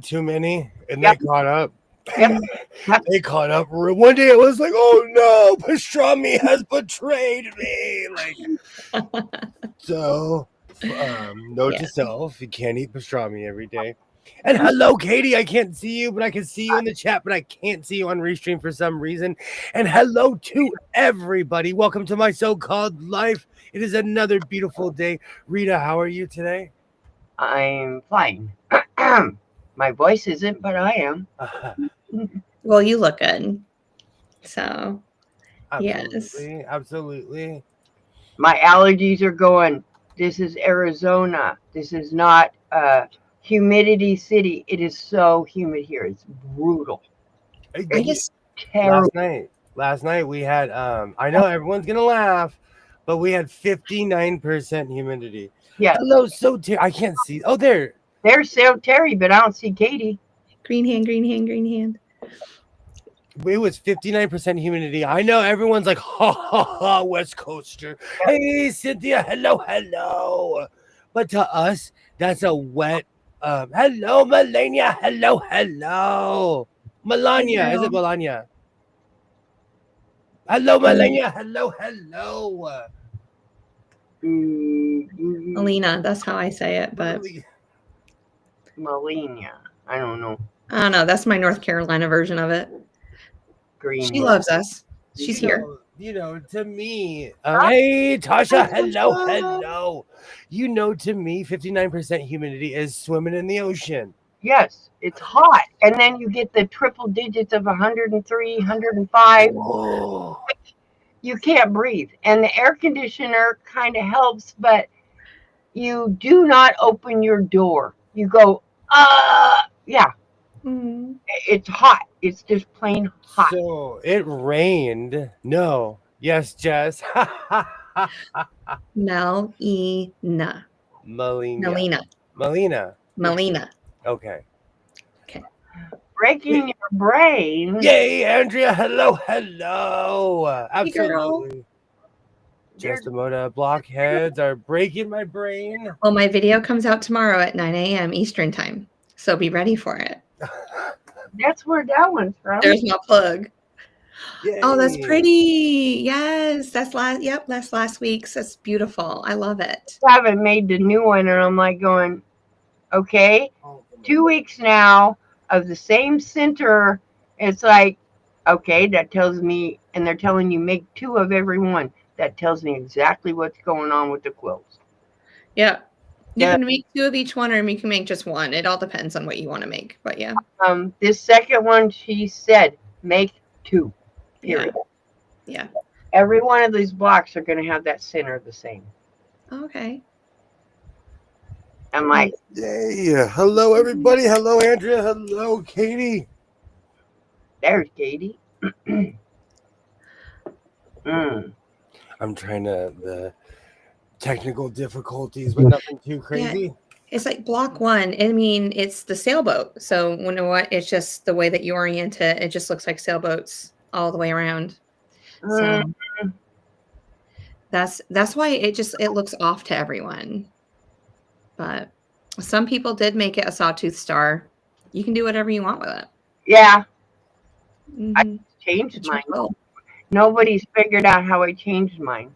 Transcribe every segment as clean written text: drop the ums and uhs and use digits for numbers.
too many, and Yep. they caught up. Yep. They caught up. One day it was like, oh no, pastrami has betrayed me. Like, so, note Yeah. to self: you can't eat pastrami every day. And hello, Katie. I can't see you, but I can see you in the chat, but I can't see you on Restream for some reason. And hello to everybody. Welcome to my so-called life. It is another beautiful day. Rita, how are you today? I'm fine. My voice isn't, but I am. Well, you look good. So, yes. Absolutely, absolutely. My allergies are going. This is Arizona. This is not humidity city. It is so humid here. It's brutal. I just Terrible. Last night we had I know everyone's gonna laugh, but we had 59% humidity. Yeah. Hello, so I can't see. Oh, there. There's Sarah Terry, but I don't see Katie. green hand, green hand, green hand. It was 59% humidity. I know everyone's like, ha ha ha, West Coaster. Hey, Cynthia, hello, hello. But to us, that's a wet. Hello, Melania. Hello, hello. Melania, is it Melania? Hello, Melania. Hello, hello. Alina, that's how I say it, but Melania. I don't know. I don't know. That's my North Carolina version of it. Green. She loves us. She's here. You know, to me, hey, Tasha, hello, hello. You know, to me, 59% humidity is swimming in the ocean. Yes, it's hot. And then you get the triple digits of 103, 105. Oh. You can't breathe. And the air conditioner kind of helps, but you do not open your door. You go, yeah. Mm. It's hot. It's just plain hot. So it rained. No. Yes, Jess. Melina. Melina. Okay. Breaking your brain. Yay, Andrea. Hello, hello. Absolutely. Just a moda blockheads are breaking my brain. Well, my video comes out tomorrow at 9 a.m. Eastern time. So be ready for it. That's where that one's from. There's my plug. Yay. Oh, that's pretty. Yes, that's last week's. That's beautiful. I love it. I haven't made the new one, and I'm like going, okay, 2 weeks now of the same center. It's like, okay, that tells me, and they're telling you make 2 of every one. That tells me exactly what's going on with the quilts. Yeah. You can make 2 of each one, or you can make just 1. It all depends on what you want to make. But yeah. This second one, she said, make 2. Period. Yeah. Every one of these blocks are going to have that center the same. Okay. I'm like, yay. Hello, everybody. Hello, Andrea. Hello, Katie. There's Katie. I'm trying the technical difficulties, but nothing too crazy. Yeah. It's like block 1. I mean, it's the sailboat. So it's just the way that you orient it. It just looks like sailboats all the way around. So that's why it looks off to everyone. But some people did make it a sawtooth star. You can do whatever you want with it. Yeah. Mm-hmm. I changed mine. Nobody's figured out how I changed mine.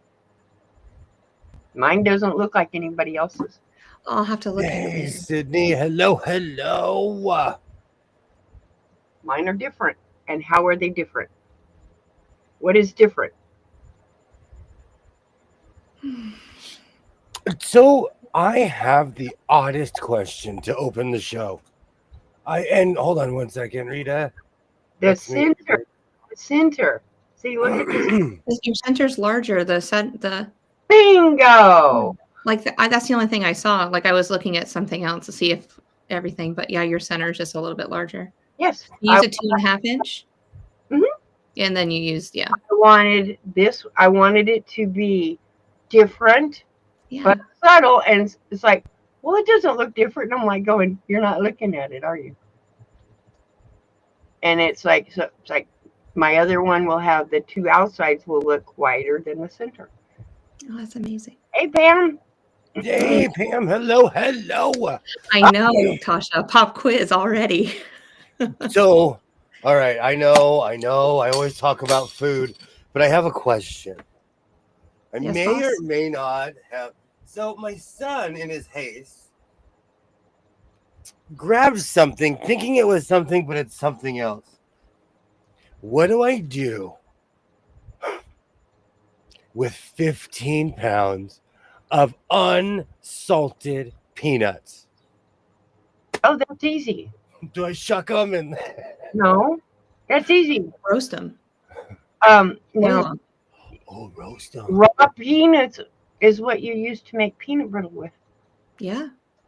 Mine doesn't look like anybody else's. I'll have to look at it. Hey, Sydney. Hello, hello. Mine are different. And how are they different? What is different? So I have the oddest question to open the show. And hold on one second, Rita. The center. See, look at this. Your center's larger. The bingo. Like that's the only thing I saw. Like I was looking at something else to see if everything, but yeah, your center is just a little bit larger. Yes. You use a 2.5 inch. Mm-hmm. And then you used, I wanted it to be different, but subtle. And it's like, well, it doesn't look different. And I'm like going, you're not looking at it, are you? And it's like, my other one will have the 2 outsides will look wider than the center. Oh, that's amazing. Hey, Pam. Hey, Pam. Hello. I know, Tasha. Pop quiz already. So, all right. I know. I always talk about food, but I have a question. I Yes, may or boss. may not have. So, my son, in his haste, grabbed something, thinking it was something, but it's something else. What do I do with 15 pounds of unsalted peanuts? Oh, that's easy. Do I shuck them and No, that's easy. Roast them. Now, roast them? raw peanuts is what you use to make peanut brittle with. Yeah.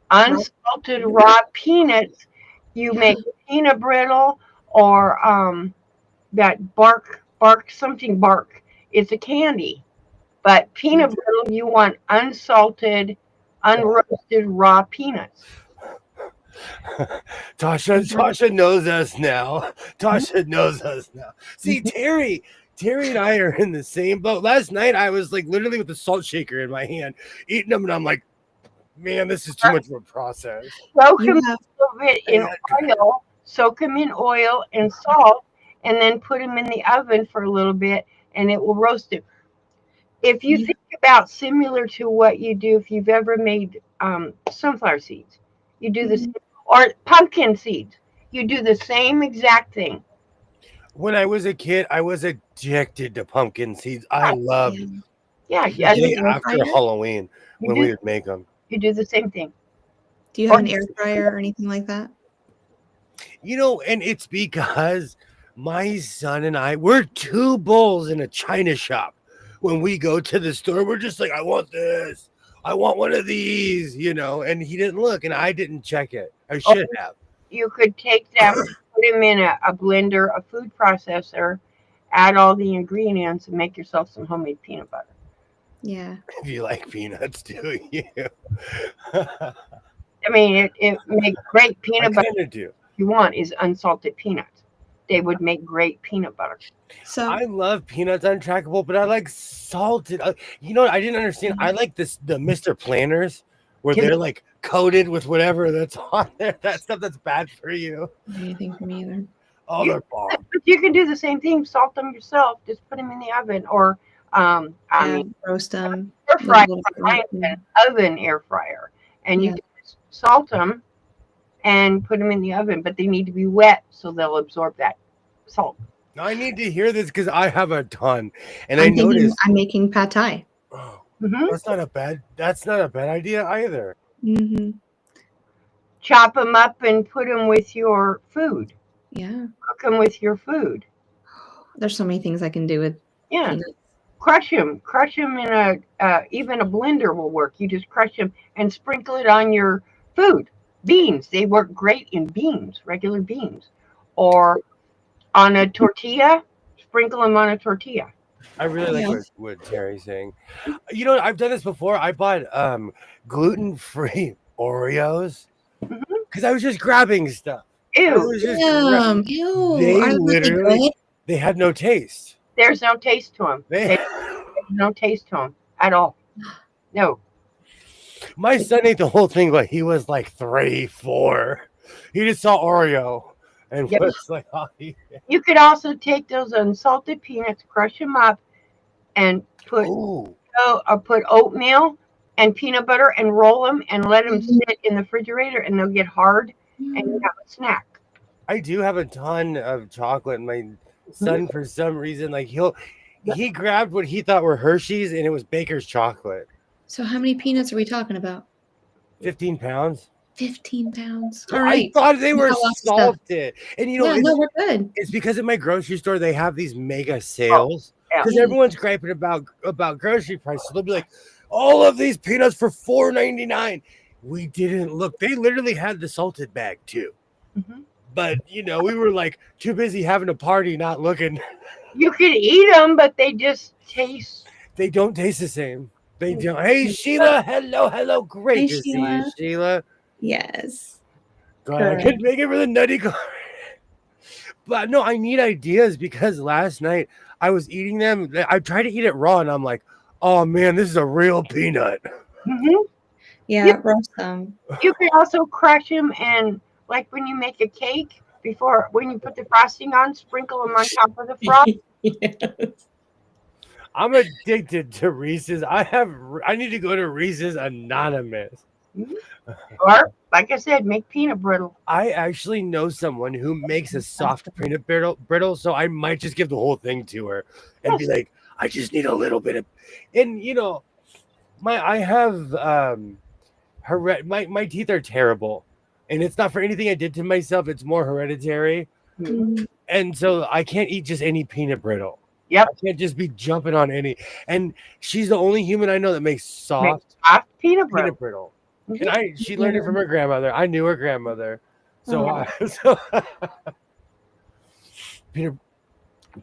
Unsalted raw peanuts, you Yeah. make peanut brittle or that bark something bark. It's a candy, but peanut brittle you want unsalted, unroasted raw peanuts. Tasha knows us now. Tasha knows us now. See, Terry and I are in the same boat. Last night I was like literally with the salt shaker in my hand, eating them, and I'm like, man, this is too much of a process. Soak You them have a little bit in oil. Soak them in oil and salt, and then put them in the oven for a little bit, and it will roast it. If you you, think about similar to what you do if you've ever made sunflower seeds, you do this, or pumpkin seeds, you do the same exact thing. When I was a kid, I was addicted to pumpkin seeds. I loved yeah. Yeah, the yeah, Do you day have an air after fryer? Halloween you when we do would make them. you do the same thing. Do you Or have an air fryer or anything like that? And it's because my son and we're two bulls in a china shop. When we go to the store, we're just like, I want this. I want one of these, and he didn't look and I didn't check it. I should have. you could take them, put them in a blender, a food processor, add all the ingredients, and make yourself some homemade peanut butter. Yeah. If you like peanuts, do you? I mean, it makes great I peanut butter. kind of do. You want is unsalted peanuts. They would make great peanut butter. So I love peanuts untrackable, but I like salted. I didn't understand. I like the Mr. Planners where Yeah. they're like coated with whatever that's on there. That stuff that's bad for you. anything for me either. Oh, they're bomb. But you can do the same thing. Salt them yourself. Just put them in the oven, or I Yeah, mean, roast them. air fryer. Little Mine's bit. an oven air fryer, and you Yeah. just salt them and put them in the oven. But they need to be wet so they'll absorb that salt. Now, I need to hear this because I have a ton, and I'm I thinking noticed. I'm making pad thai. Oh, Hmm. That's not a bad idea either. Mm-hmm. Chop them up and put them with your food. Yeah. Cook them with your food. There's so many things I can do with Yeah. peanuts. Crush them in even a blender will work. You just crush them and sprinkle it on your food. Beans, they work great in beans, regular beans, or on a tortilla. Sprinkle them on a tortilla. I really like Yeah. what Terry's saying. I've done this before. I bought gluten-free Oreos Hmm. because I was just grabbing stuff. I Ew, was just Ew. They Are they literally good? they had no taste. there's no taste to them. They There's no taste to them at all. No. My son ate the whole thing, but he was like 3, 4. He just saw Oreo and Yep. was like, oh, You could also take those unsalted peanuts, crush them up, and put ooh. put oatmeal and peanut butter and roll them and let them sit in the refrigerator and they'll get hard and you have a snack. I do have a ton of chocolate. My son, for some reason, like he grabbed what he thought were Hershey's and it was Baker's chocolate. So how many peanuts are we talking about? 15 pounds. 15 pounds. All I right. thought they were Got lots of stuff. salted. And Yeah, no, we're good. it's because in my grocery store they have these mega sales. Yeah. Because everyone's griping about grocery prices. They'll be like, all of these peanuts for $4.99. We didn't look. They literally had the salted bag too. Mhm. But we were like too busy having a party, not looking. You could eat them, but they just taste. They don't taste the same. They don't. Hey Sheila, hello. Great Hey, to see you, Sheila. Sheila. Yes. God, I couldn't make it for the nutty car. But no, I need ideas because last night I was eating them. I tried to eat it raw, and I'm like, oh man, this is a real peanut. Mhm. Yeah, roast them. You can also crush them and, like when you make a cake, when you put the frosting on, sprinkle them on top of the frost. Yes. I'm addicted to Reese's. I need to go to Reese's Anonymous. Or, like I said, make peanut brittle. I actually know someone who makes a soft peanut brittle, so I might just give the whole thing to her and be Yes. like, I just need a little bit of, and I have my teeth are terrible, and it's not for anything I did to myself. It's more hereditary, Mhm. and so I can't eat just any peanut brittle. Yep. I can't just be jumping on any. And she's the only human I know that makes Make soft soft peanut brittle. peanut brittle. And she learned it from her grandmother. I knew her grandmother. So, Oh. so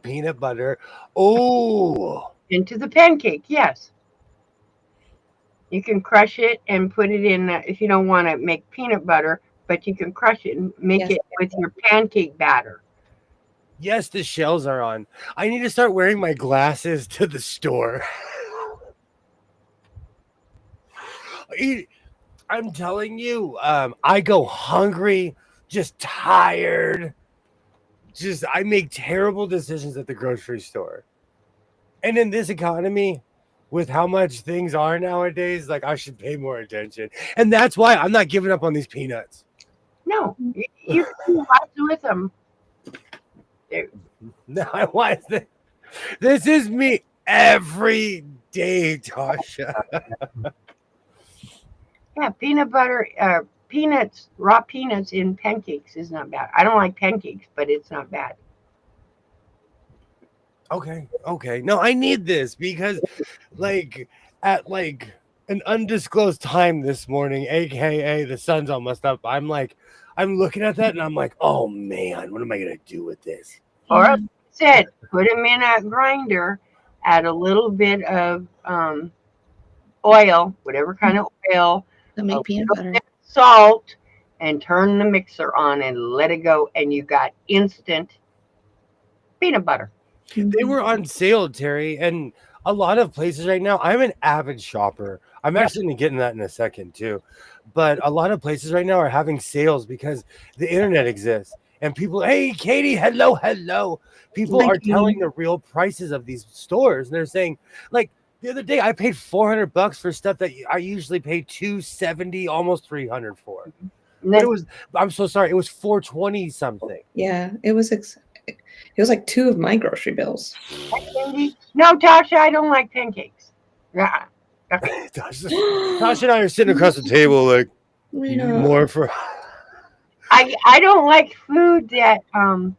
peanut butter. Oh, Into the pancake, yes. You can crush it and put it in, if you don't want to make peanut butter, but you can crush it and make Yes. it with your pancake batter. yes, the shells are on. I need to start wearing my glasses to the store. I'm telling you, I go hungry, just tired. Just I make terrible decisions at the grocery store. And in this economy, with how much things are nowadays, like I should pay more attention. And that's why I'm not giving up on these peanuts. No, you can do lots with them. No, I want this. This is me every day, Tasha. Yeah, peanut butter, peanuts, raw peanuts in pancakes is not bad. I don't like pancakes, but it's not bad. Okay. No, I need this because at an undisclosed time this morning, aka the sun's almost up. I'm looking at that and I'm like, oh man, what am I gonna do with this? Or like I said, put them in a grinder, add a little bit of oil, whatever kind of oil, They'll a make peanut little butter. bit of salt, and turn the mixer on and let it go, and you got instant peanut butter. They were on sale, Terry, and a lot of places right now. I'm an avid shopper. I'm Yep. actually going to get in that in a second too. But a lot of places right now are having sales because the internet exists. And people, hey, Katie, hello. People Thank are you. telling the real prices of these stores. And they're saying, like, the other day I paid $400 for stuff that I usually pay $270, almost $300 for. And But then, it was, I'm so sorry, it was $420 something. Yeah, it was like 2 of my grocery bills. no, Tasha, I don't like pancakes. Yeah. Tasha and I are sitting across the table, like, We know. more for. I don't like food that I don't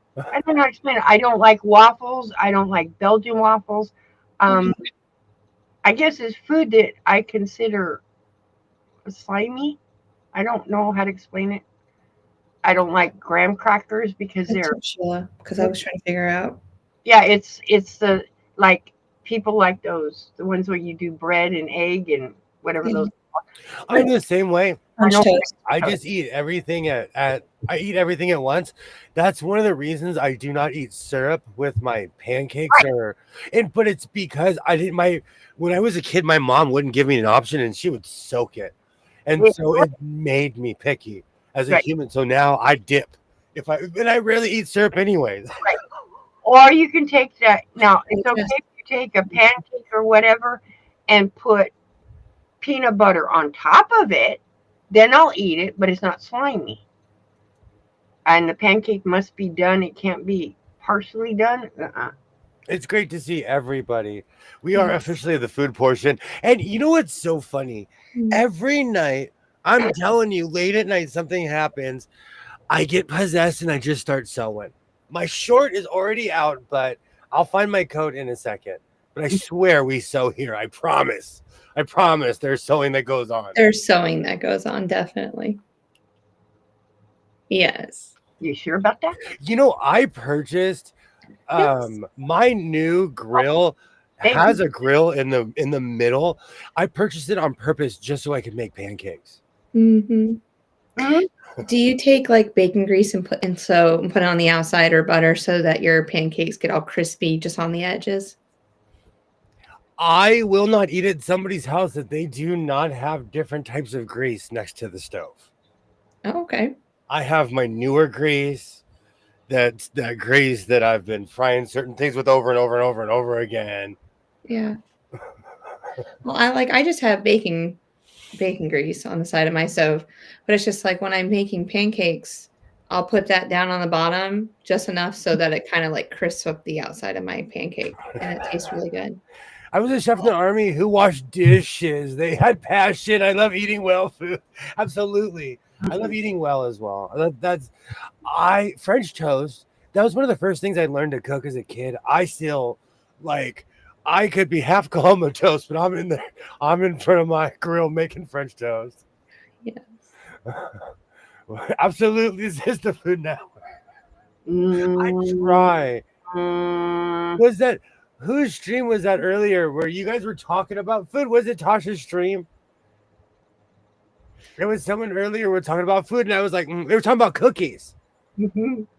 know how to explain it. I don't like waffles. I don't like Belgian waffles. I guess it's food that I consider slimy. I don't know how to explain it. I don't like graham crackers because they're Because I was trying to figure out. yeah, it's the like people like those the ones where you do bread and egg and whatever Yeah. those. I'm the same way. French don't- toast. I just eat everything I eat everything at once. That's one of the reasons I do not eat syrup with my pancakes but it's because I didn't when I was a kid, my mom wouldn't give me an option and she would soak it. And so it made me picky as a Right. human. So now I dip. And I rarely eat syrup anyways. Or you can take that. Now it's okay if you take a pancake or whatever and put peanut butter on top of it. Then I'll eat it, but it's not slimy. And the pancake must be done. It can't be partially done. It's great to see everybody. We are officially the food portion. And you know what's so funny? Every night, I'm telling you, late at night, something happens. I get possessed and I just start sewing. My short is already out, but I'll find my coat in a second. But I swear we sew here. I promise. There's sewing that goes on. There's sewing that goes on, definitely. Yes. You sure about that? I purchased my new grill has a grill in the middle. I purchased it on purpose just so I could make pancakes. Mm-hmm. Mm-hmm. Do you take like bacon grease and put it on the outside or butter so that your pancakes get all crispy just on the edges? I will not eat at somebody's house that they do not have different types of grease next to the stove. Oh, okay. I have my newer grease. That's that grease that I've been frying certain things with over and over and over and over again. Yeah. Well, I just have bacon grease on the side of my stove, but it's just like when I'm making pancakes, I'll put that down on the bottom just enough so that it kind of like crisps up the outside of my pancake, and it tastes really good. I was a chef in the army who washed dishes. They had passion. I love eating well food. Absolutely. I love eating well as well. That's French toast. That was one of the first things I learned to cook as a kid. I still like I could be half comatose, but I'm in there. I'm in front of my grill making French toast. Yes. Absolutely, this is the Food Network. I Mm, try. mm, Was that whose stream was that earlier where you guys were talking about food? Was it Tasha's stream? There was someone earlier who were talking about food, and I was like, they were talking about cookies.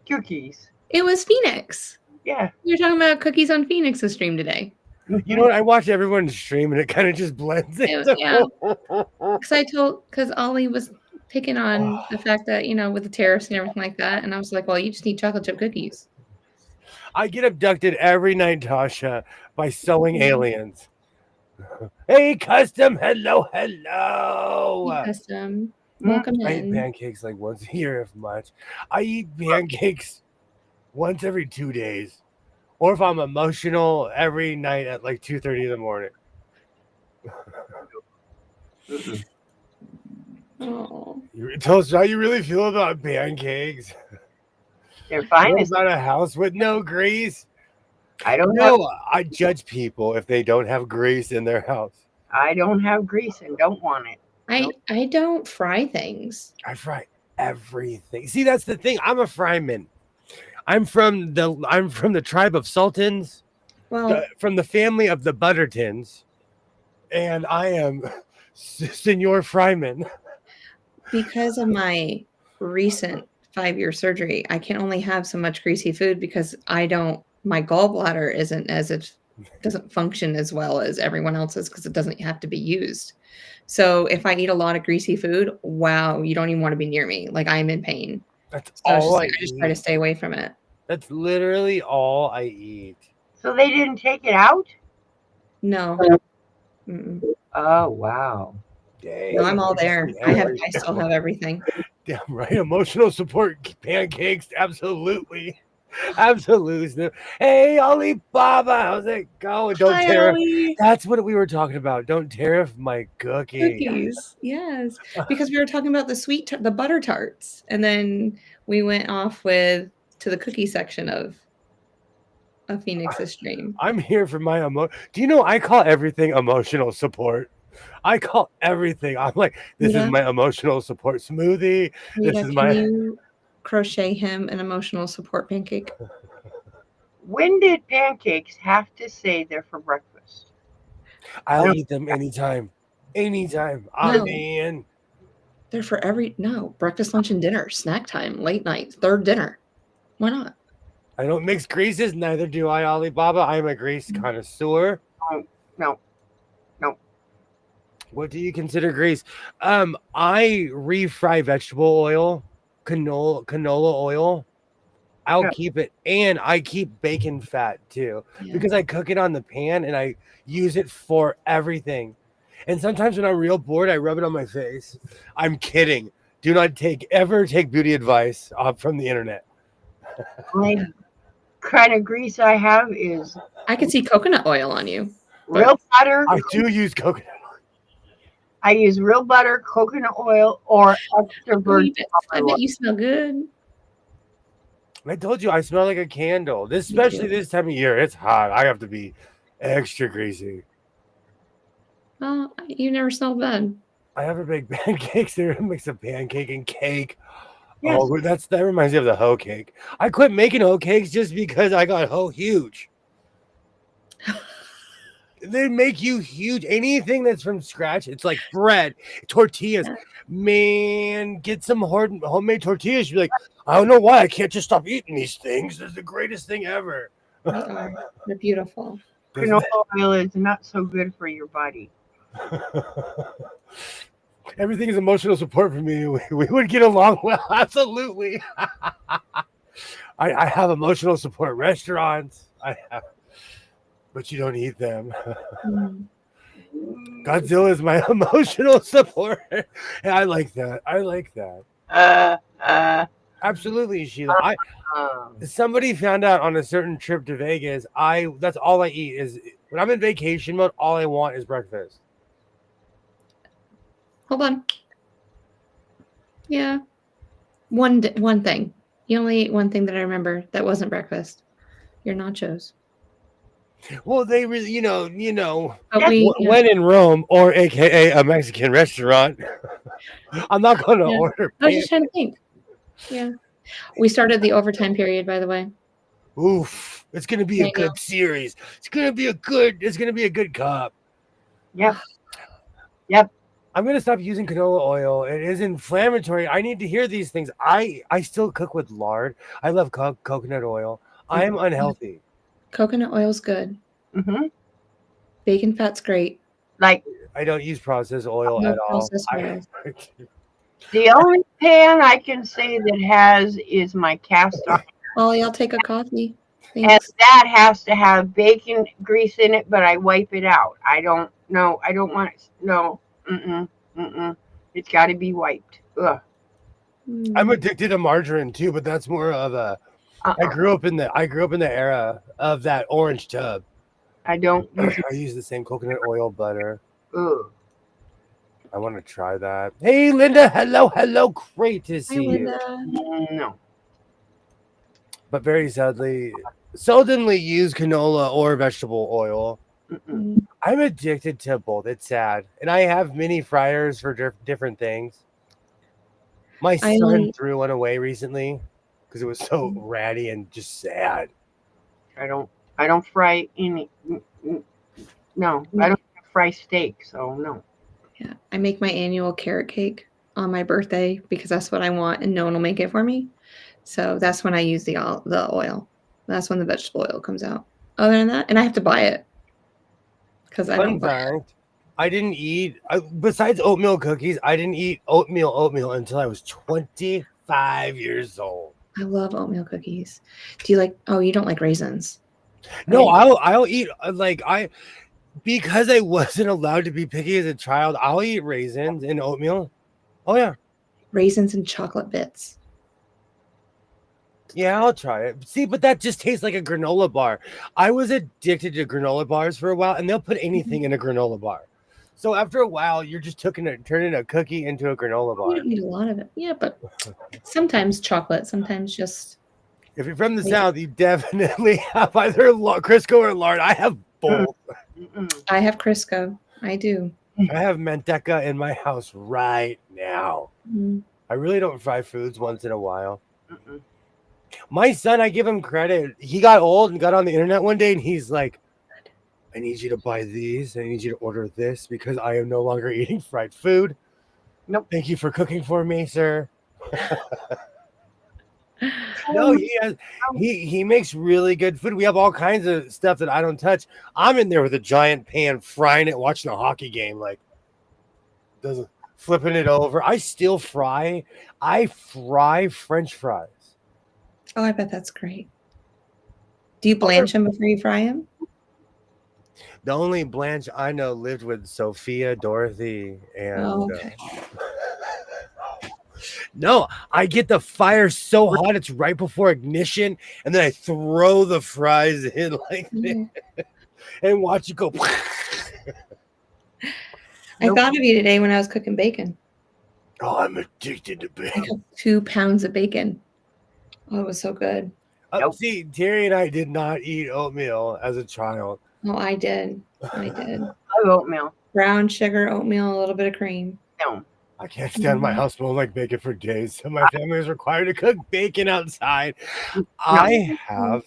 cookies. It was Phoenix. Yeah. You're talking about cookies on Phoenix's stream today. You know what? I watch everyone's stream, and it kind of just blends into. Yeah. Because Ollie was picking on the fact that, with the tariffs and everything like that. And I was like, well, you just need chocolate chip cookies. I get abducted every night, Tasha, by sewing aliens. Hey, custom. Hello. Hey, Custom. Welcome I eat in. pancakes like once a year, if much. I eat pancakes once every 2 days. Or if I'm emotional, every night at like 2:30 in the morning. Oh. Tell us how you really feel about pancakes. They're fine. What about a house with no grease? I don't have. No, I judge people if they don't have grease in their house. I don't have grease and don't want it. I don't fry things. I fry everything. See, that's the thing. I'm a fryman. I'm from the tribe of Sultans, Well, from the family of the Buttertons, and I am Senor Fryman. because of my recent 5-year surgery, I can only have so much greasy food because my gallbladder doesn't function as well as everyone else's because it doesn't have to be used. So if I eat a lot of greasy food, wow, you don't even want to be near me. Like I'm in pain. That's So all I just try to stay away from it. That's literally all I eat. So they didn't take it out? No. Mm-mm. Oh, wow. Dang, No, I'm all there. I still have everything. Damn right. Emotional support pancakes. Absolutely. Absolutely. Hey, Alibaba. How's it going? Don't Hi, tear. Ollie. That's what we were talking about. Don't tariff my cookie. Cookies. Yes. Because we were talking about the butter tarts. And then we went off to the cookie section of Phoenix's stream. I'm here for my Do you know I call everything emotional support? I call everything. I'm like, this is my emotional support smoothie. Rita, This is can you crochet him an emotional support pancake? When did pancakes have to say they're for breakfast? I'll eat them anytime. Anytime. No. Man. They're for breakfast, lunch, and dinner, snack time, late night, third dinner. Why not? I don't mix greases, neither do I, Alibaba. I'm a grease connoisseur. No. What do you consider grease? I refry vegetable oil, canola oil. I'll keep it, and I keep bacon fat too, because I cook it on the pan and I use it for everything. And sometimes when I'm real bored, I rub it on my face. I'm kidding. Do not ever take beauty advice from the internet. The kind of grease I have is I can see coconut oil on you. real butter. I do use coconut oil. I use real butter, coconut oil, or extra virgin I bet you smell good. I told you I smell like a candle. Especially this time of year. It's hot. I have to be extra greasy. Oh, you never smelled bad. I have a big pancakes. They're a mix of pancake and cake. Yes. Oh, that reminds me of the hoe cake. I quit making hoe cakes just because I got hoe huge. They make you huge. Anything that's from scratch, it's like bread, tortillas. Man, get some homemade tortillas. You're like, I don't know why I can't just stop eating these things. This is the greatest thing ever. They're beautiful. Canola oil is not so good for your body. Everything is emotional support for me. We would get along well. Absolutely. I have emotional support restaurants. I have, but you don't eat them. Mm. Godzilla is my emotional support. And I like that. I like that. Uh, uh, Absolutely, Sheila. um, Somebody found out on a certain trip to Vegas. That's all I eat is when I'm in vacation mode. All I want is breakfast. Hold on. Yeah. One thing. You only ate one thing that I remember that wasn't breakfast. Your nachos. Well, they really, But we when in Rome or AKA a Mexican restaurant, I'm not going to Yeah. order. I was just trying to think. Yeah. We started the overtime period, by the way. Oof! It's going to be a I know. good series. It's going to be a good cup. yep. I'm going to stop using canola oil. It is inflammatory. I need to hear these things. I still cook with lard. I love coconut oil. I am unhealthy. Coconut oil's good. hmm Bacon fat's great. Like I don't use processed oil No at all. processed oils. the only pan I can say that has is my cast iron, Ollie, I'll take a coffee. and Thanks. that has to have bacon grease in it, but I wipe it out. I don't want it. No, it's got to be wiped. Ugh. I'm addicted to margarine too, but that's more of a. I grew up in the era of that orange tub. I don't use I use the same coconut oil butter. ugh. I want to try that. Hey, Linda. Hello. Great to Hi, see you. Linda. No. But very sadly, seldomly use canola or vegetable oil. Mm-mm. I'm addicted to both. It's sad. And I have mini fryers for different things. My son threw one away recently because it was so ratty and just sad. I don't fry any. No, I don't fry steak, so no. Yeah, I make my annual carrot cake on my birthday because that's what I want, and no one will make it for me. So that's when I use the oil. That's when the vegetable oil comes out. Other than that, and I have to buy it because I don't Fun fact: I didn't eat besides oatmeal cookies. I didn't eat oatmeal until I was 25 years old. I love oatmeal cookies. Do you like? Oh, you don't like raisins? No, I'll eat because I wasn't allowed to be picky as a child. I'll eat raisins and oatmeal. Oh yeah, raisins and chocolate bits. Yeah, I'll try it. See, but that just tastes like a granola bar. I was addicted to granola bars for a while, and they'll put anything in a granola bar. So after a while, you're just turning a cookie into a granola bar. You don't need a lot of it. Yeah, but sometimes chocolate, sometimes just. If you're from the South, you definitely have either Crisco or lard. I have both. I have Crisco. I do. I have Manteca in my house right now. I really don't fry foods once in a while. My son, I give him credit. He got old and got on the internet one day, and he's like, I need you to buy these. I need you to order this because I am no longer eating fried food. Nope. Thank you for cooking for me, sir. No, he makes really good food. We have all kinds of stuff that I don't touch. I'm in there with a giant pan frying it, watching a hockey game, like flipping it over. I still fry. I fry French fries. Oh, I bet that's great. Do you blanch them before you fry them? The only Blanche I know lived with Sophia, Dorothy, and okay. No, I get the fire so hot it's right before ignition, and then I throw the fries in like this and watch it go. I thought of you today when I was cooking bacon. Oh, I'm addicted to bacon. I cooked 2 pounds of bacon. Oh, it was so good. See, Terry and I did not eat oatmeal as a child. Oh, I did. I love oatmeal. Brown sugar, oatmeal, a little bit of cream. No. I can't stand my house smelling like bacon for days, so my family is required to cook bacon outside. No. I have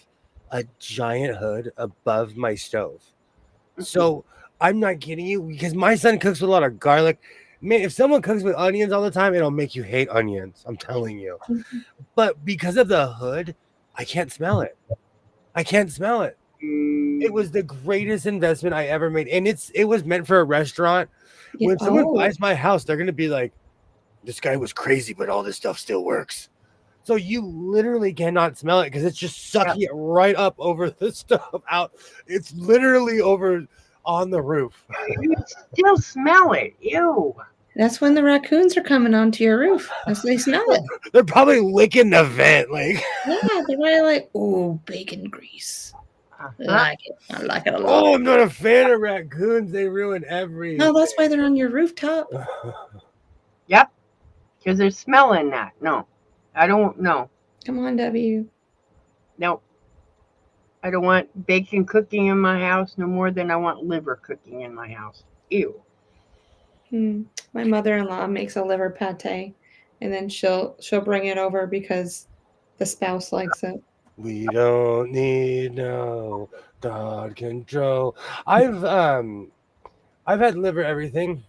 a giant hood above my stove. So I'm not kidding you because my son cooks with a lot of garlic. Man, if someone cooks with onions all the time, it'll make you hate onions. I'm telling you. But because of the hood, I can't smell it. It was the greatest investment I ever made, and it was meant for a restaurant. Yeah. When someone Oh, buys my house, they're gonna be like, "This guy was crazy, but all this stuff still works." So you literally cannot smell it because it's just sucking it right up over the stuff out. It's literally over on the roof. You still smell it. Ew. that's when the raccoons are coming onto your roof. That's they smell it. They're probably licking the vent, like. Yeah, they're probably like, oh, bacon grease. I like it. I like it a lot. Oh, I'm not a fan of raccoons. They ruin everything. No, that's why they're on your rooftop. Yep. Because they're smelling that. No. I don't know. Come on, W. No. I don't want bacon cooking in my house no more than I want liver cooking in my house. Ew. My mother-in-law makes a liver pate, and then she'll bring it over because the spouse likes it. We don't need no God control. I've had liver everything.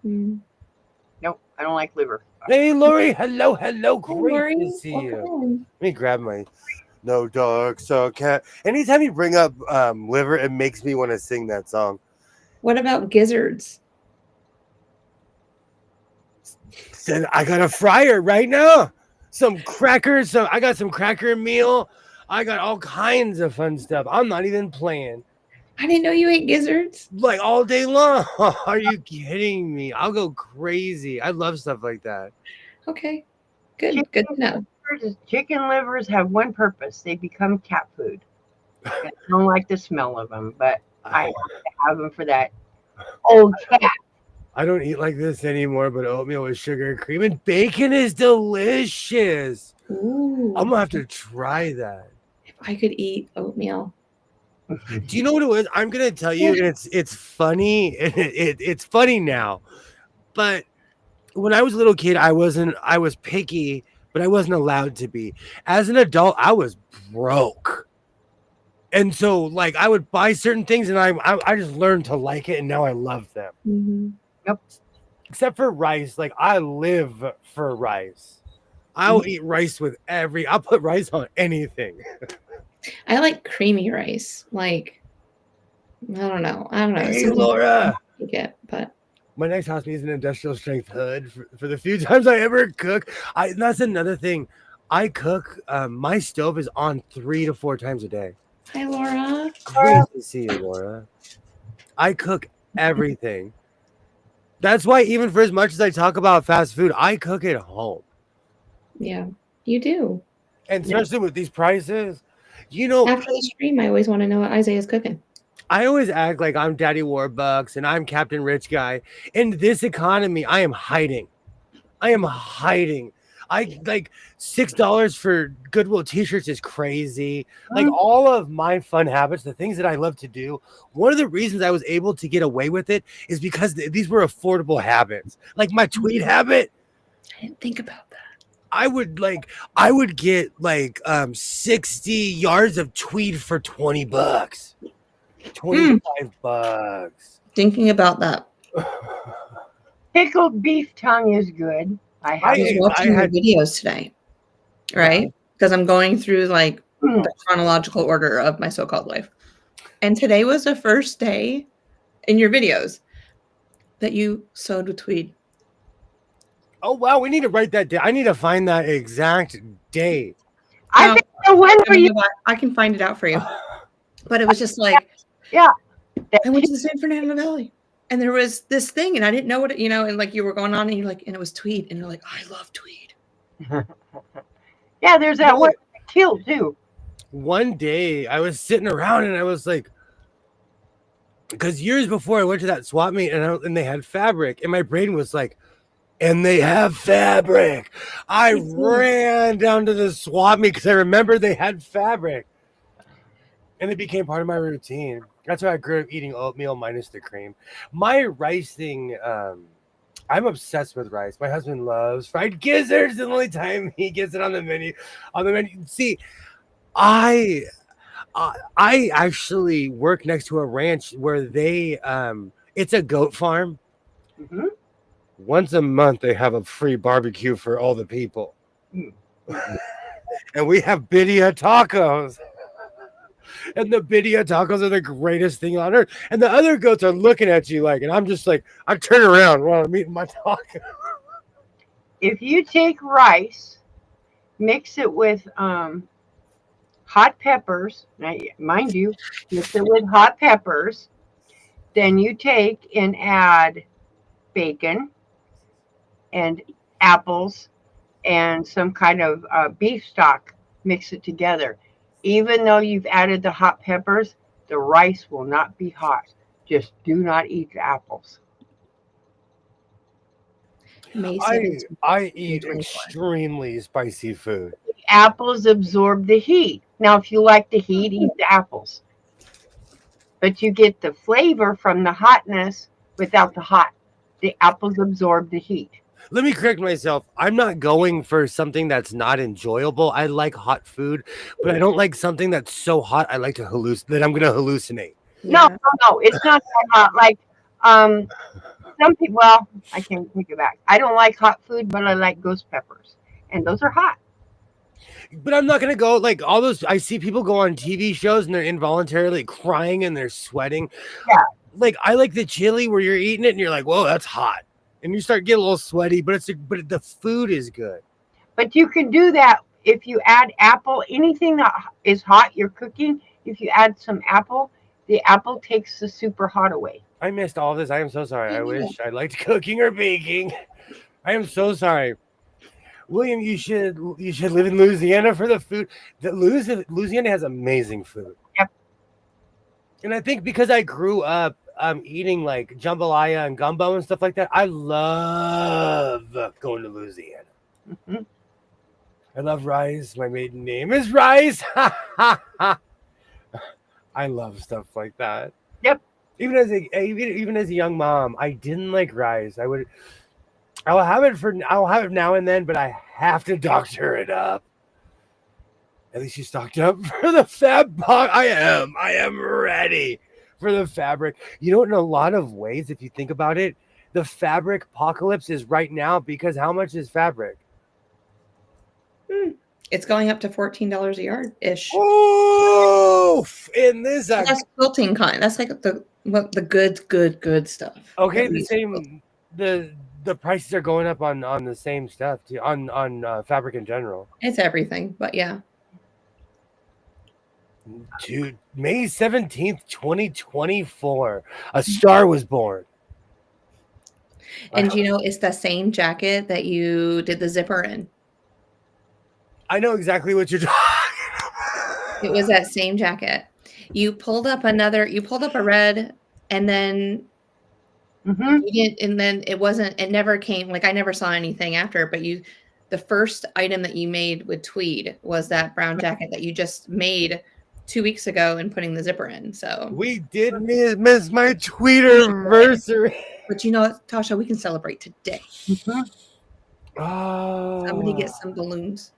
Nope. I don't like liver. Hey Lori, hello, great Lori, to see you. welcome. Let me grab my no dog so cat. Anytime you bring up liver, it makes me want to sing that song. What about gizzards? Said I got a fryer right now. Some crackers. So I got some cracker meal. I got all kinds of fun stuff. I'm not even playing. I didn't know you ate gizzards. Like all day long. Are you kidding me? I'll go crazy. I love stuff like that. Okay, good to know. Chicken livers have one purpose. They become cat food. I don't like the smell of them, but I have to have them for that old cat. I don't eat like this anymore, but oatmeal with sugar and cream and bacon is delicious. Ooh, I'm gonna have to try that. if I could eat oatmeal. Do you know what it was? I'm gonna tell you, and it's funny. It's funny now, but when I was a little kid, I was picky, but I wasn't allowed to be. As an adult, I was broke, and so like I would buy certain things, and I just learned to like it, and now I love them. Mm-hmm. Yep. Except for rice, like I live for rice. I'll eat rice with I'll put rice on anything. I like creamy rice. Like, I don't know. Hey, Laura. You get, but My next house needs an industrial strength hood for the few times I ever cook. That's another thing. I cook. My stove is on 3 to 4 times a day. hi, Laura. Great to see you, Laura. I cook everything. That's why even for as much as I talk about fast food, I cook at home. Yeah, you do. And especially with these prices, you know, After the stream, I always want to know what Isaiah's cooking. I always act like I'm Daddy Warbucks and I'm Captain Rich Guy. In this economy, I am hiding. I like $6 for Goodwill t-shirts is crazy. Like all of my fun habits, the things that I love to do. One of the reasons I was able to get away with it is because these were affordable habits. Like my tweet habit. I didn't think about that. I would get like 60 yards of tweed for $20. $25. Thinking about that. Pickled beef tongue is good. I was watching your videos today, right? Because I'm going through like the chronological order of my so-called life. And today was the first day in your videos that you sewed with tweed. Oh wow, we need to write that down. I need to find that exact date. I think the one for you. I can find it out for you. But it was just like, yeah. I went to the San Fernando Valley. And there was this thing, and I didn't know what and like you were going on, and you're like, and it was tweed, and you're like, I love tweed. Yeah, there's that one kill too. One day I was sitting around, and I was like, because years before I went to that swap meet, and they had fabric, and my brain was like, and they have fabric. I ran down to the swap meet because I remembered they had fabric, and it became part of my routine. That's why I grew up eating oatmeal minus the cream. My rice thing, I'm obsessed with rice. My husband loves fried gizzards. The only time he gets it on the menu. See, I actually work next to a ranch where they, it's a goat farm. Mm-hmm. Once a month, they have a free barbecue for all the people. And we have birria tacos. And the birria tacos are the greatest thing on earth. And the other goats are looking at you like, and I'm just like, I turn around while I'm eating my taco. If you take rice, mix it with hot peppers, now, mind you, mix it with hot peppers, then you take and add bacon and apples and some kind of beef stock, mix it together. Even though you've added the hot peppers, the rice will not be hot. Just do not eat the apples. May 17th, I eat 2024. extremely spicy food. Apples absorb the heat. Now, if you like the heat, eat the apples. But you get the flavor from the hotness without the hot. The apples absorb the heat. Let me correct myself. I'm not going for something that's not enjoyable. I like hot food, but I don't like something that's so hot I like to that I'm gonna hallucinate. No, it's not that hot. Like some people. Well, I can't take it back. I don't like hot food, but I like ghost peppers, and those are hot. But I'm not gonna go like all those. I see people go on TV shows and they're involuntarily crying and they're sweating. Yeah. Like I like the chili where you're eating it and you're like, whoa, that's hot, and you start getting a little sweaty. But the food is good. But you can do that if you add apple. Anything that is hot, you're cooking. If you add some apple, the apple takes the super hot away. I missed all this. I am so sorry. I wish I liked cooking or baking. I am so sorry. William, you should live in Louisiana for the food. Louisiana has amazing food. Yep. And I think because I grew up eating like jambalaya and gumbo and stuff like that, I love going to Louisiana. Mm-hmm. I love rice. My maiden name is Rice. I love stuff like that. Yep. Even as a young mom, I didn't like rice. I'll have it now and then, but I have to doctor it up. At least you stocked up for the fab box. I am ready for the fabric. You know, in a lot of ways, if you think about it, the fabric apocalypse is right now because how much is fabric? It's going up to $14 a yard ish. Oh, in this That's quilting kind. That's like the good stuff. Okay, the same. The prices are going up on the same stuff too, on fabric in general. It's everything, but yeah. Dude, May 17th, 2024, a star was born. And you know, it's the same jacket that you did the zipper in. I know exactly what you're talking about. It was that same jacket. You pulled up a red, and then Mm-hmm. you didn't, and then it never came, like I never saw anything after, but the first item that you made with tweed was that brown jacket that you just made 2 weeks ago and putting the zipper in. So we did miss my tweeter anniversary. But you know what, Tasha, we can celebrate today. Mm-hmm. Oh, Somebody get some balloons.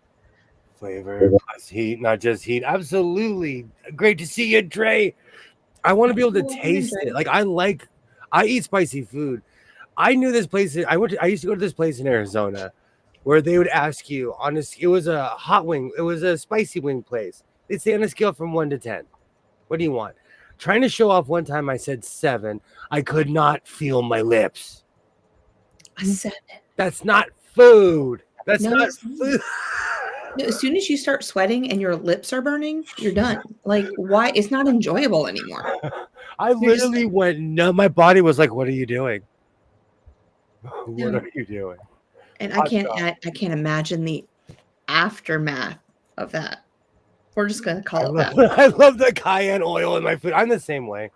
Flavor plus heat, not just heat. Absolutely. Great to see you, Dre. I want to be able to taste it. Like I eat spicy food. I knew this place. I used to go to this place in Arizona where they would ask you it was a hot wing. It was a spicy wing place. They'd say on a scale from 1 to 10, what do you want? Trying to show off one time, I said 7. I could not feel my lips. A 7. That's not food. That's No, not it's not. food. As soon as you start sweating and your lips are burning, you're done. Like, why? It's not enjoyable anymore. I literally went numb. My body was like, "What are you doing? What are you doing?" And I can't imagine the aftermath of that. We're just gonna call it that. I love the cayenne oil in my food. I'm the same way.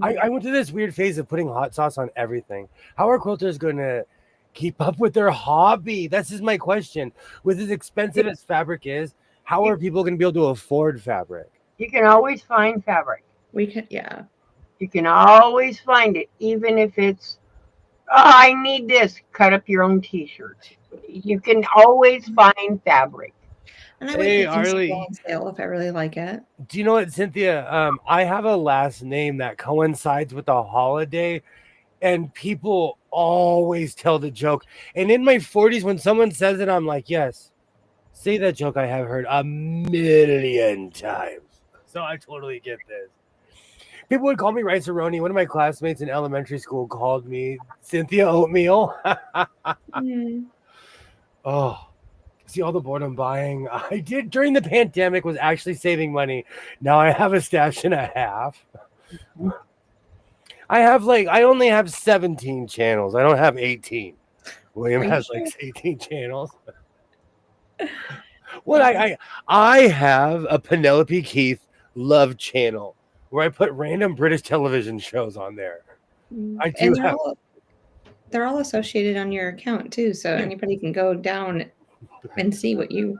I went through this weird phase of putting hot sauce on everything. How are quilters going to keep up with their hobby? This is my question. With as expensive as fabric is, how are people going to be able to afford fabric? You can always find fabric. We can, yeah. You can always find it, even if it's, oh, I need this. Cut up your own T-shirt. You can always find fabric. And I would Hey, get some Arlie. on sale if I really like it. Do you know what, Cynthia? I have a last name that coincides with a holiday, and people always tell the joke. And in my 40s, when someone says it, I'm like, yes, say that joke I have heard a million times. So I totally get this. People would call me Rice-A-Roni. One of my classmates in elementary school called me Cynthia Oatmeal. Mm. Oh, see all the boredom buying I did during the pandemic was actually saving money. Now I have a stash and a half. I only have 17 channels. I don't have 18. William Are you has sure? like 18 channels. Well, I have a Penelope Keith love channel where I put random British television shows on there. I do And have. they're all associated on your account too, so anybody can go down and see what you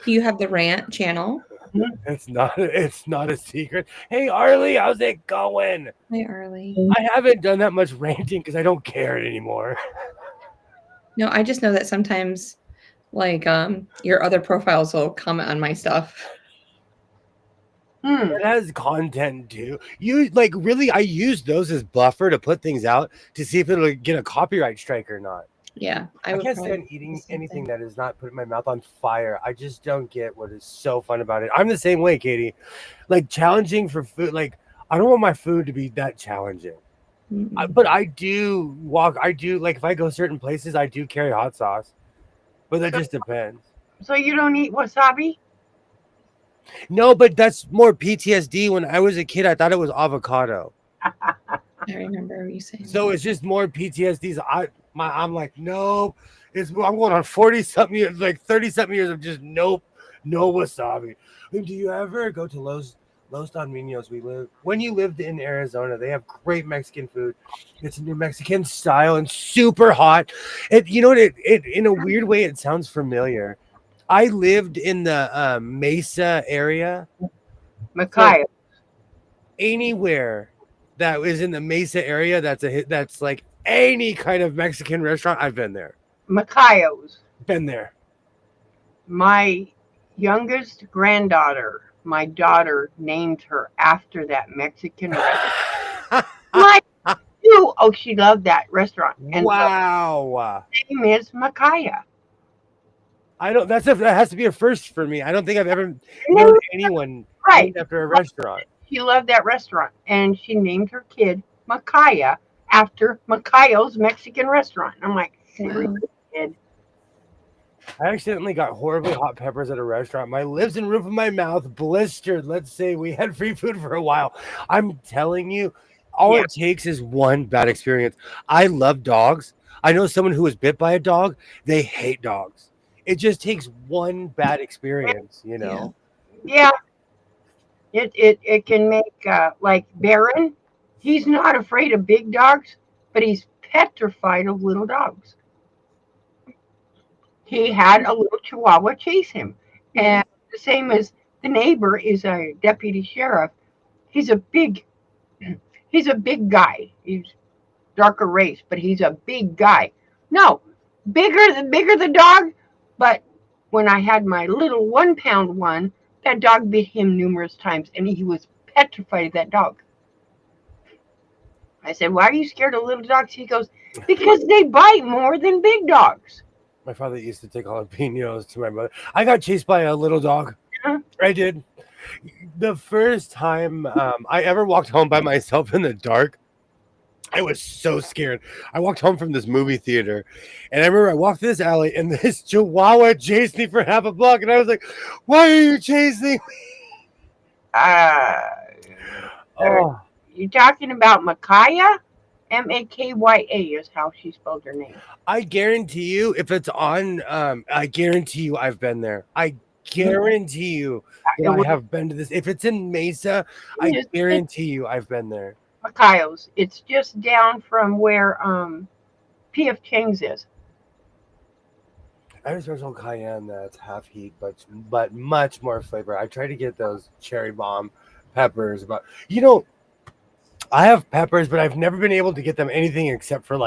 do. You have the rant channel. It's not a secret. Hey Arlie, how's it going? Hi, Arlie. I haven't done that much ranting because I don't care anymore. No, I just know that sometimes, like, your other profiles will comment on my stuff. It has content too. You like really? I use those as buffer to put things out to see if it'll get a copyright strike or not. Yeah, I would can't probably stand do eating the same anything thing. that is not putting my mouth on fire. I just don't get what is so fun about it. I'm the same way, Katie. Like challenging for food. Like I don't want my food to be that challenging. But I do walk. I do like if I go certain places, I do carry hot sauce. But that just depends. So you don't eat wasabi? No, but that's more PTSD. When I was a kid, I thought it was avocado. I remember you saying So that. it's just more PTSDs. I'm like, nope. I'm going on 40 something years, like 30 something years of just nope, no wasabi. Do you ever go to Los Don Minos? When you lived in Arizona, they have great Mexican food. It's New Mexican style and super hot. You know what? It in a weird way, it sounds familiar. I lived in the Mesa area. Micaiah. So anywhere that is in the Mesa area, that's like any kind of Mexican restaurant. I've been there. Micaiah's. Been there. My youngest granddaughter, my daughter named her after that Mexican restaurant. My you oh, she loved that restaurant. And Wow. the name is Micaiah. That has to be a first for me. I don't think I've ever And known anyone right. named after a restaurant. She loved that restaurant. And she named her kid Micaiah after Micaiah's Mexican restaurant. I'm like, seriously, kid? I accidentally got horribly hot peppers at a restaurant. My lips and roof of my mouth blistered. Let's say we had free food for a while. I'm telling you, all it takes is one bad experience. I love dogs. I know someone who was bit by a dog. They hate dogs. It just takes one bad experience, you know? Yeah. It can make, like Baron, he's not afraid of big dogs, but he's petrified of little dogs. He had a little chihuahua chase him. And the same as the neighbor is a deputy sheriff. He's a big guy. He's darker race, but he's a big guy. No, bigger the dog, but when I had my little 1 pound one, that dog bit him numerous times and he was petrified of that dog. I said, "Why are you scared of little dogs?" He goes, "Because they bite more than big dogs." My father used to take jalapenos to my mother. I got chased by a little dog. Huh? I did. The first time I ever walked home by myself in the dark, I was so scared. I walked home from this movie theater, and I remember I walked this alley, and this chihuahua chased me for half a block, and I was like, "Why are you chasing me?" Oh, You talking about Micaiah? Makya is how she spelled her name. I guarantee you, if it's on, I guarantee you, I've been there. I guarantee you that I have been to this. If it's in Mesa, I guarantee you, I've been there. Micaiah's. It's just down from where P.F. Chang's is. I have a special cayenne that's half heat, but much more flavor. I try to get those cherry bomb peppers, but I have peppers, but I've never been able to get them anything except for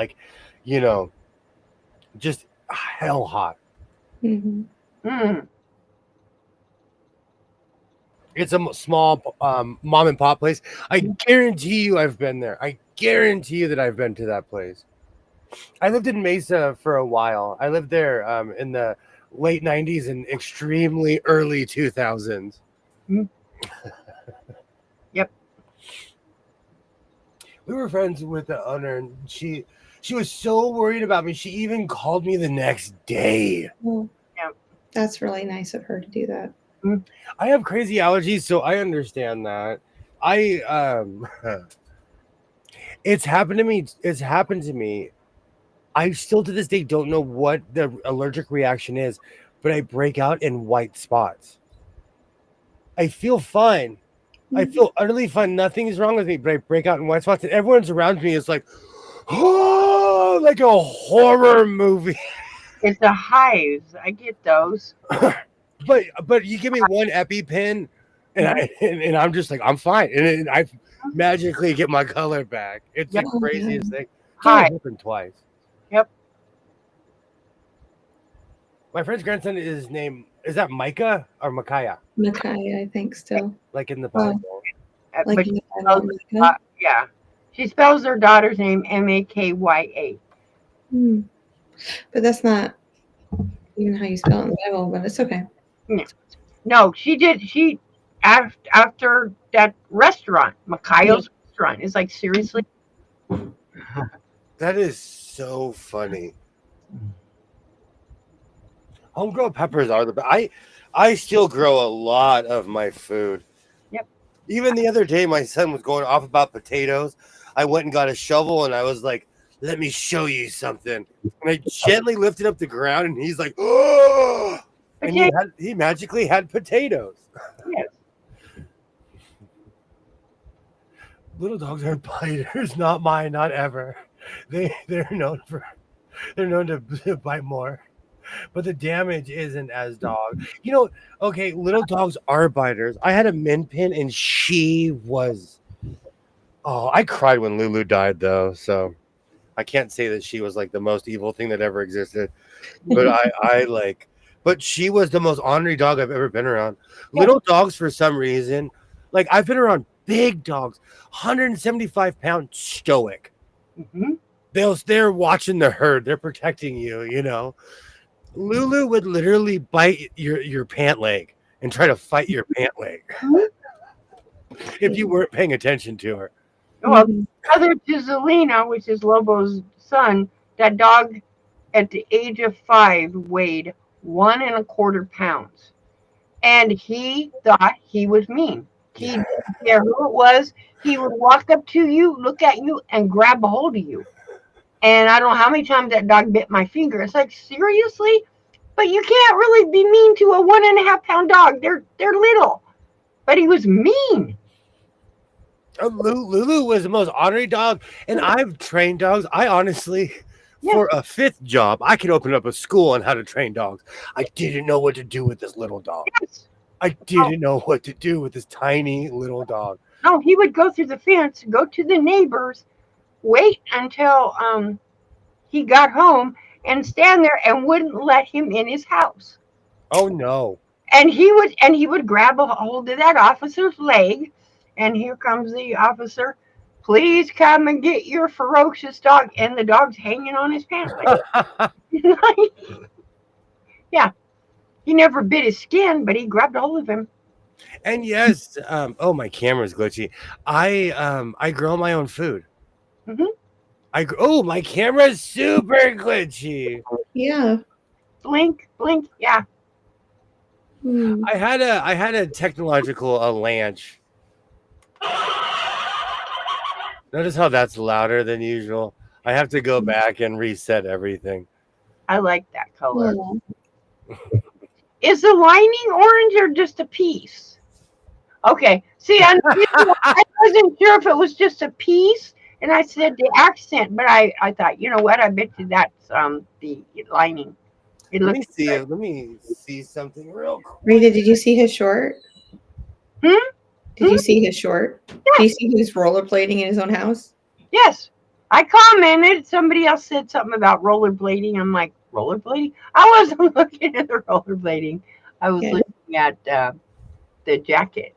just hell hot. It's a small mom and pop place. I guarantee you I've been there. I guarantee you that I've been to that place. I lived in Mesa for a while. I lived there in the late 90s and extremely early 2000s. Yep. We were friends with the owner, and she was so worried about me. She even called me the next day. Well, Yep. that's really nice of her to do that. I have crazy allergies, so I understand that. It's happened to me. It's happened to me. I still to this day don't know what the allergic reaction is, but I break out in white spots. I feel fine. I feel utterly fine. Nothing is wrong with me, but I break out in white spots, and everyone's around me is like, oh, like a horror movie. It's the hives. I get those. But you give me one EpiPen, and I'm just like I'm fine, and I magically get my color back. It's Yep. the craziest thing. It's only Hi. happened twice. Yep. My friend's grandson is named, is that Micah or Micaiah? Micaiah, I think still. Like in the Oh. Bible. Like But in the she Bible, spells, Micah? yeah. She spells her daughter's name Makya. Hmm. But that's not even how you spell it in the Bible, but it's okay. No, she did. She after that restaurant, Mikhail's restaurant. It's like seriously. That is so funny. Homegrown peppers are the best. I still grow a lot of my food. Yep. Even the other day, my son was going off about potatoes. I went and got a shovel, and I was like, "Let me show you something." And I gently lifted up the ground, and he's like, "Oh!" And he magically had potatoes. Yes. Little dogs are biters, not mine, not ever. They're known to bite more, but the damage isn't as dog. You know, okay, little dogs are biters. I had a min pin, and she was. Oh, I cried when Lulu died, though. So I can't say that she was like the most evil thing that ever existed, but I like. But she was the most ornery dog I've ever been around. Little dogs, for some reason, like I've been around big dogs, 175-pound stoic. Mm-hmm. They're watching the herd. They're protecting you. You know, Lulu would literally bite your pant leg and try to fight your pant leg if you weren't paying attention to her. Well, brother to Zelina, which is Lobo's son, that dog at the age of 5 weighed 1.25 pounds. And he thought he was mean. He didn't care who it was. He would walk up to you, look at you, and grab a hold of you. And I don't know how many times that dog bit my finger. It's like, seriously? But you can't really be mean to a 1.5 pound dog. They're little. But he was mean. Lulu was the most ornery dog, and I've trained dogs. I honestly, for a 5th job, I could open up a school on how to train dogs. I didn't know what to do with this little dog. Yes. I didn't know what to do with this tiny little dog. No, he would go through the fence, go to the neighbors, wait until he got home, and stand there and wouldn't let him in his house. Oh no! And he would grab a hold of that officer's leg, and here comes the officer. Please come and get your ferocious dog, and the dog's hanging on his pants leg. Yeah, he never bit his skin, but he grabbed a hold of him. And yes, oh, my camera's glitchy. I grow my own food. Mm-hmm. My camera's super glitchy. Yeah. Blink, yeah. I had a technological lunch. Notice how that's louder than usual. I have to go back and reset everything. I like that color. Is the lining orange or just a piece? Okay. See, I wasn't sure if it was just a piece, and I said the accent, but I thought, you know what? I bet you that's the lining. Let me see something real quick. Rita, did you see his short? Did you see his short? Yes. Do you see who's rollerblading in his own house? Yes. I commented. Somebody else said something about rollerblading. I'm like, rollerblading? I wasn't looking at the rollerblading. I was looking at the jacket.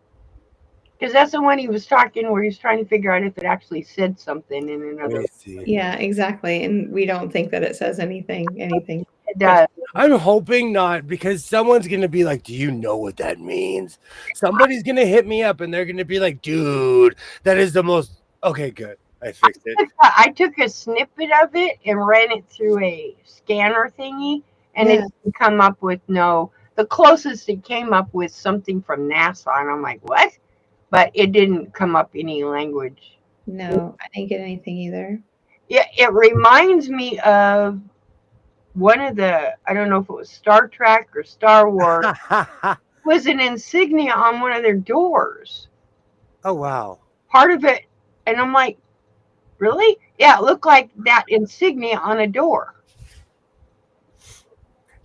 Because that's the one he was talking where he was trying to figure out if it actually said something in Let another. me see. Yeah, exactly. And we don't think that it says anything. It does. I'm hoping not, because someone's gonna be like, "Do you know what that means?" Somebody's gonna hit me up and they're gonna be like, "Dude, that is the most." Okay, good. I fixed it. I took a snippet of it and ran it through a scanner thingy, and Yeah. it didn't come up with no. The closest it came up with something from NASA, and I'm like, what? But it didn't come up any language. No, I didn't get anything either. Yeah, it reminds me of one of the. I don't know if it was Star Trek or Star Wars. It was an insignia on one of their doors. Oh wow. Part of it, and I'm like, really? Yeah, it looked like that insignia on a door.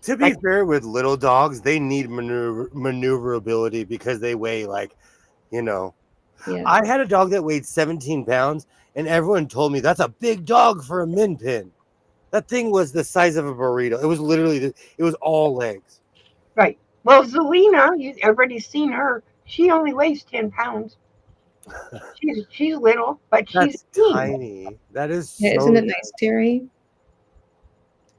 To be fair, with little dogs, they need maneuverability because they weigh like, you know. Yeah. I had a dog that weighed 17 pounds, and everyone told me that's a big dog for a min pin. That thing was the size of a burrito. It was literally, it was all legs. Right. Well, Zelina, everybody's seen her. She only weighs 10 pounds. She's little, but she's That's mean. tiny. That is so. Yeah, isn't it nice, Terry?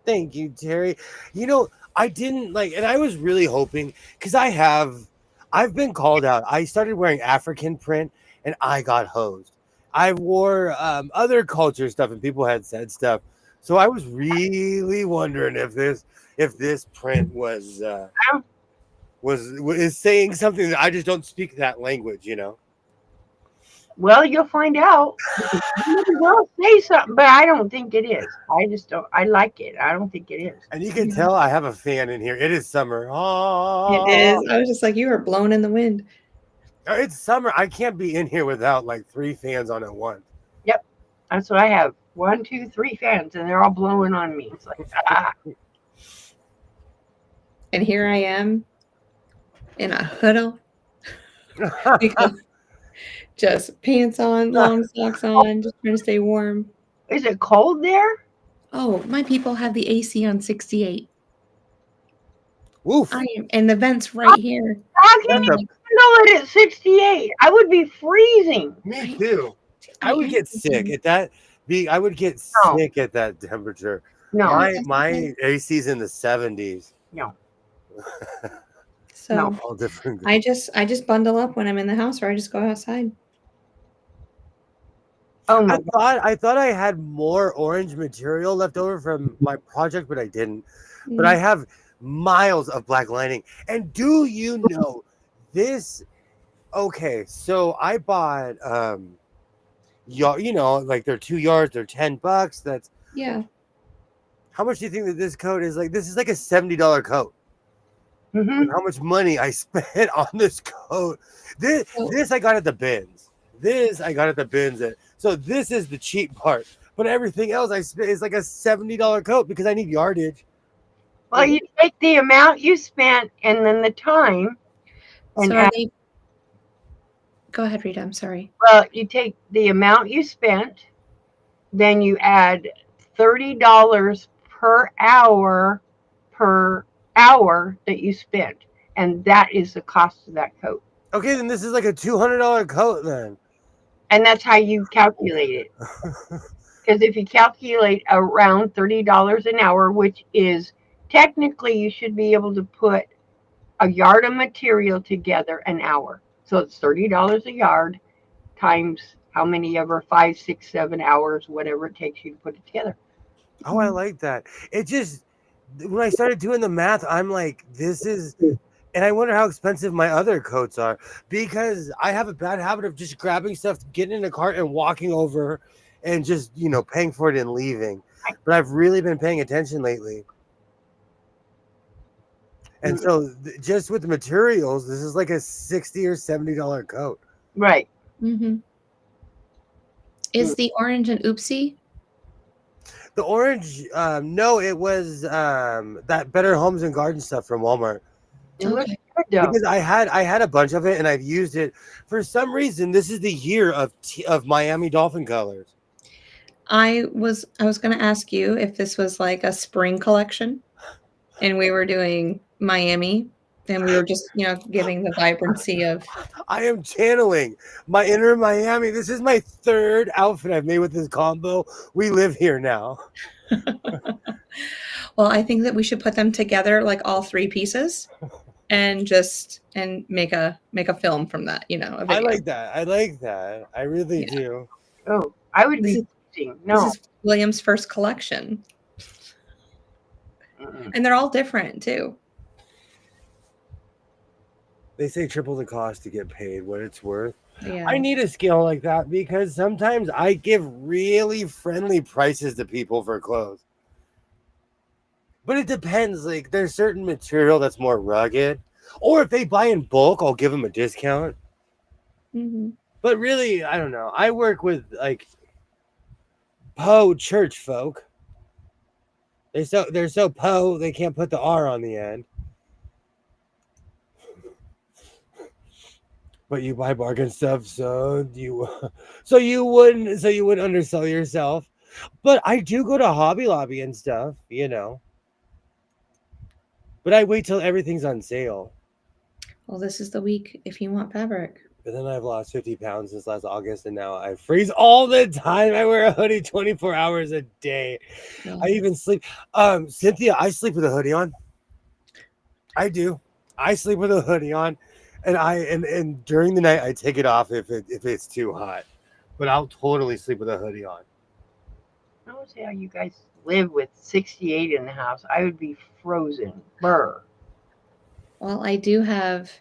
Thank you, Terry. You know, I didn't like, and I was really hoping because I've been called out. I started wearing African print, and I got hosed. I wore other culture stuff, and people had said stuff. So I was really wondering if this print was is saying something that I just don't speak that language, you know. Well, you'll find out. Maybe they'll say something, but I don't think it is. I just don't. I like it. I don't think it is. And you can tell I have a fan in here. It is summer. Oh, It is. I was just like, you were blown in the wind. It's summer. I can't be in here without like 3 fans on at once. Yep, that's what I have. 1, 2, 3 fans, and they're all blowing on me. It's like, ah. And here I am in a huddle. Because just pants on, long socks on, just trying to stay warm. Is it cold there? Oh, my people have the AC on 68. Woof. And the vent's right here. How can you handle it at 68? I would be freezing. Me too. I would get sick at that. I would get sick at that temperature. No. My AC's in the 70s. No. So all different. I just bundle up when I'm in the house, or I just go outside. Oh my I thought I had more orange material left over from my project, but I didn't. But I have miles of black lining. And do you know this? Okay, so I bought you know, like they're 2 yards, they're $10. That's how much do you think that this coat is? Like, this is like a $70 coat. Mm-hmm. How much money I spent on this coat. This I got at the bins. So this is the cheap part. But everything else I spent is like a $70 coat because I need yardage. Well, you take the amount you spent and then the time. And so go ahead, Rita. I'm sorry. Well, you take the amount you spent, then you add $30 per hour that you spent, and that is the cost of that coat. Okay, then this is like a $200 coat then. And that's how you calculate it. Because if you calculate around $30 an hour, which is technically you should be able to put a yard of material together an hour. So it's $30 a yard times how many ever 5, 6, 7 hours, whatever it takes you to put it together. Oh, I like that. It just, when I started doing the math, I'm like, this is, and I wonder how expensive my other coats are, because I have a bad habit of just grabbing stuff, getting in a cart and walking over and just, you know, paying for it and leaving. But I've really been paying attention lately. And so just with the materials, this is like a $60 or $70 coat. Right. Mm-hmm. Is the orange an oopsie? The orange, no, it was that Better Homes and Garden stuff from Walmart. Okay. Because I had a bunch of it and I've used it for some reason. This is the year of Miami Dolphin colors. I was going to ask you if this was like a spring collection, and we were doing Miami And we were just, giving the vibrancy of. I am channeling my inner Miami. This is my third outfit I've made with this combo. We live here now. Well, I think that we should put them together, like all three pieces, and make a film from that. A I video. like that. I like that. I really do. Oh, I would This be is- freezing. No. This is William's first collection, and they're all different too. They say triple the cost to get paid what it's worth. Yeah. I need a scale like that because sometimes I give really friendly prices to people for clothes. But it depends. Like, there's certain material that's more rugged. Or if they buy in bulk, I'll give them a discount. Mm-hmm. But really, I don't know. I work with, like, church folk. They're so they can't put the R on the end. But you buy bargain stuff, so you wouldn't undersell yourself. But I do go to Hobby Lobby and stuff, But I wait till everything's on sale. Well, this is the week if you want fabric. But then I've lost 50 pounds since last August, and now I freeze all the time. I wear a hoodie 24 hours a day. Yeah. I even sleep. Cynthia, I sleep with a hoodie on. I do. I sleep with a hoodie on. And during the night I take it off if it's too hot, but I'll totally sleep with a hoodie on. I don't see how you guys live with 68 in the house. I would be frozen. Burr. Well, I do have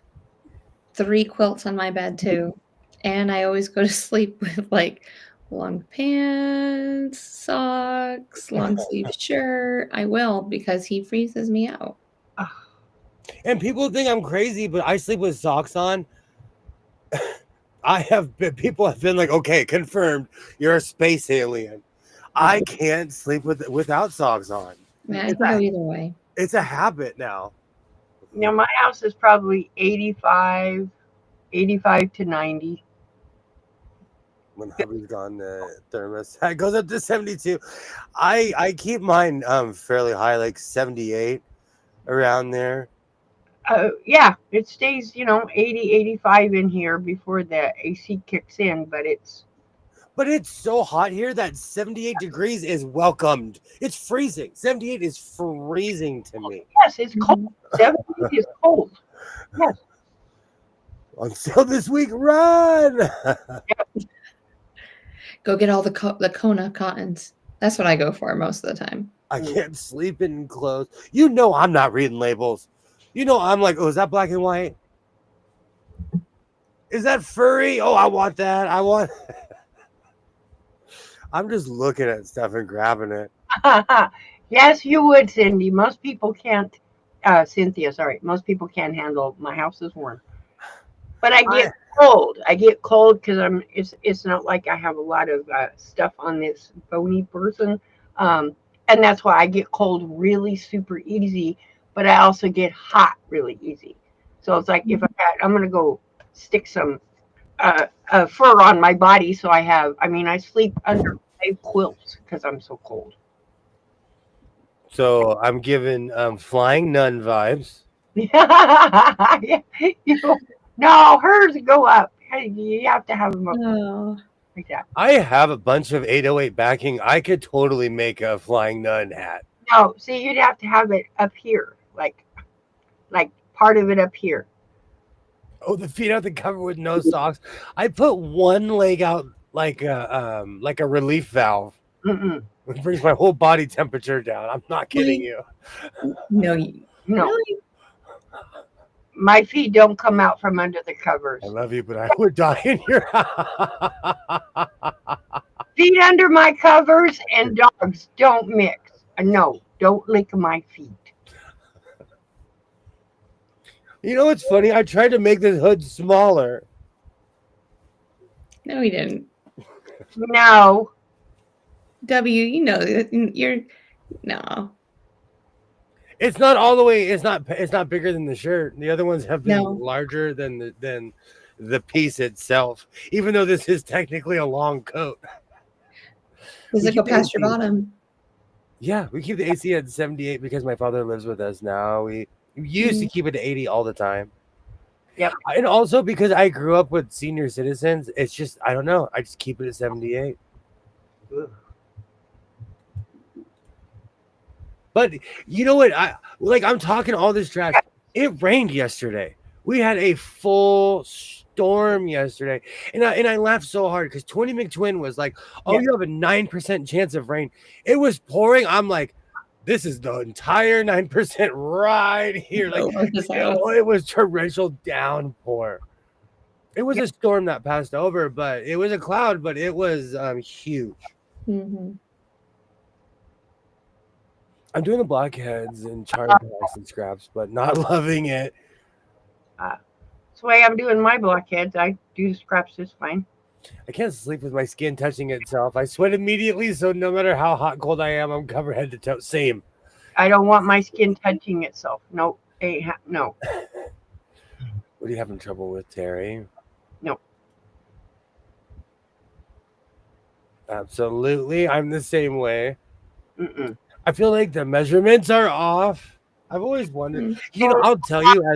3 quilts on my bed too, and I always go to sleep with like long pants, socks, long sleeve shirt. I will because he freezes me out. And people think I'm crazy, but I sleep with socks on. People have been like, okay, confirmed, you're a space alien. I can't sleep without socks on. Man, I can go either way. It's a habit now. My house is probably 85 to 90. When hubby's gone, the thermostat goes up to 72. I keep mine fairly high, like 78, around there. Yeah, it stays, 80, 85 in here before the AC kicks in, but it's so hot here that 78 degrees is welcomed. It's freezing. 78 is freezing to me. Yes, it's cold. 70 is cold. Yes. On sale this week, run! Go get all the Kona cottons. That's what I go for most of the time. I can't sleep in clothes. I'm not reading labels. I'm like, oh, is that black and white? Is that furry? Oh, I want that. I'm just looking at stuff and grabbing it. Yes, you would, Cindy. Most people can't. Cynthia, sorry. Most people can't handle my house is warm. But I get cold. I get cold because it's not like I have a lot of stuff on this bony person. And that's why I get cold really super easy. But I also get hot really easy. So it's like if I'm going to go stick some fur on my body. So I sleep under 5 quilts because I'm so cold. So I'm giving Flying Nun vibes. No, hers go up. You have to have them up like that. I have a bunch of 808 backing. I could totally make a Flying Nun hat. No, see, you'd have to have it up here, like part of it up here. Oh, the feet out the cover with no socks. I put one leg out like a relief valve. Mm-mm. It brings my whole body temperature down. I'm not kidding you. No. Really? My feet don't come out from under the covers. I love you, but I would die in your house. Feet under my covers and dogs don't mix. No, don't lick my feet. What's funny? I tried to make this hood smaller. No, he didn't. No. W, you're no. It's not all the way. It's not bigger than the shirt. The other ones have been larger than the piece itself. Even though this is technically a long coat. Does it go past your bottom? Yeah, we keep the AC at 78 because my father lives with us now. You used to keep it to 80 all the time. Yep. And also because I grew up with senior citizens, it's just, I don't know. I just keep it at 78. Ugh. But you know what? I'm talking all this trash. It rained yesterday. We had a full storm yesterday. And I laughed so hard because 20 McTwin was like, oh, you have a 9% chance of rain. It was pouring. I'm like, this is the entire 9% right here. Like, it was torrential downpour. It was a storm that passed over, but it was a cloud, but it was huge. Mm-hmm. I'm doing the blockheads and charm packs and scraps, but not loving it. That's the way I'm doing my blockheads. I do the scraps just fine. I can't sleep with my skin touching itself. I sweat immediately, so no matter how hot, cold I am, I'm covered head to toe. Same. I don't want my skin touching itself. No, no. What are you having trouble with, Terry? No. Absolutely. I'm the same way. Mm-mm. I feel like the measurements are off. I've always wondered. You know, I'll tell you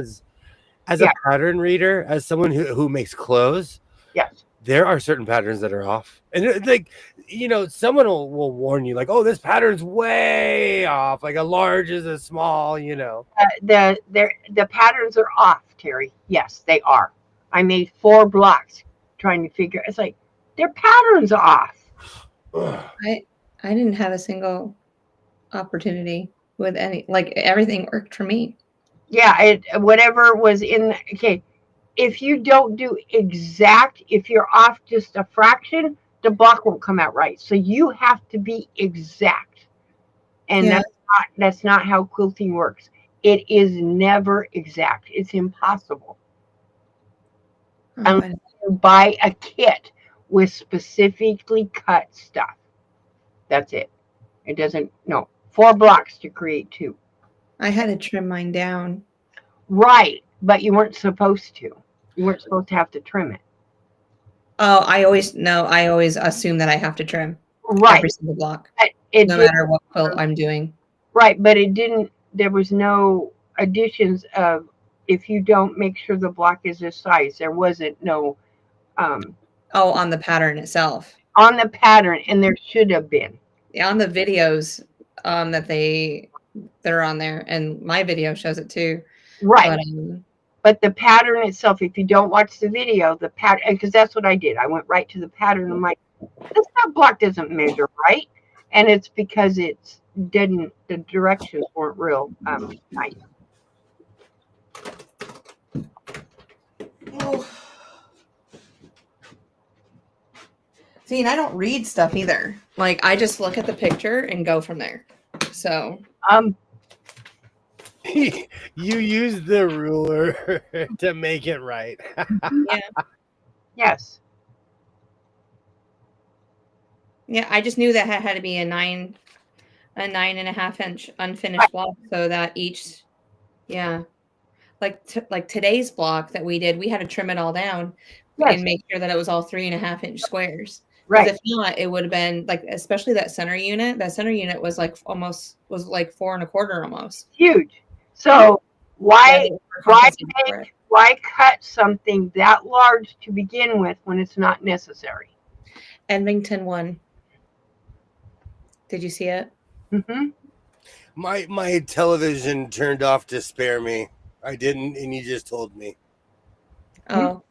as a pattern reader, as someone who makes clothes, yes, there are certain patterns that are off. And like, you know, someone will warn you like, oh, this pattern's way off. Like a large is a small, you know. The patterns are off, Terry. Yes, they are. I made 4 blocks trying to figure. It's like their patterns off. I didn't have a single opportunity with any, like everything worked for me. Yeah, whatever was in. Okay, if you don't do exact, if you're off just a fraction, the block won't come out right. So you have to be exact, and that's not how quilting works. It is never exact. It's impossible. Unless you buy a kit with specifically cut stuff. That's it. It doesn't. No, 4 blocks to create 2. I had to trim mine down. Right, but you weren't supposed to. You weren't supposed to have to trim it. Oh, I always assume that I have to trim every single block, no matter what quilt I'm doing. Right, but it didn't. There was no additions of if you don't make sure the block is this size. There wasn't no. On the pattern itself. On the pattern, and there should have been. Yeah, on the videos that are on there, and my video shows it too. Right. But the pattern itself, if you don't watch the video, the pattern, because that's what I did. I went right to the pattern. I'm like, this block doesn't measure right. And it's because the directions weren't real nice. Oh. See, and I don't read stuff either. Like, I just look at the picture and go from there. So, you use the ruler to make it right. Yeah. Yes. Yeah, I just knew that had to be a 9.5 inch unfinished block, so that each, like today's block that we did, we had to trim it all down and make sure that it was all 3.5 inch squares. Right. If not, it would have been like, especially that center unit. That center unit was like 4.25 almost. Huge. So why cut something that large to begin with when it's not necessary? Edmonton 1. Did you see it? Mm-hmm. My television turned off to spare me. I didn't, and you just told me. Oh.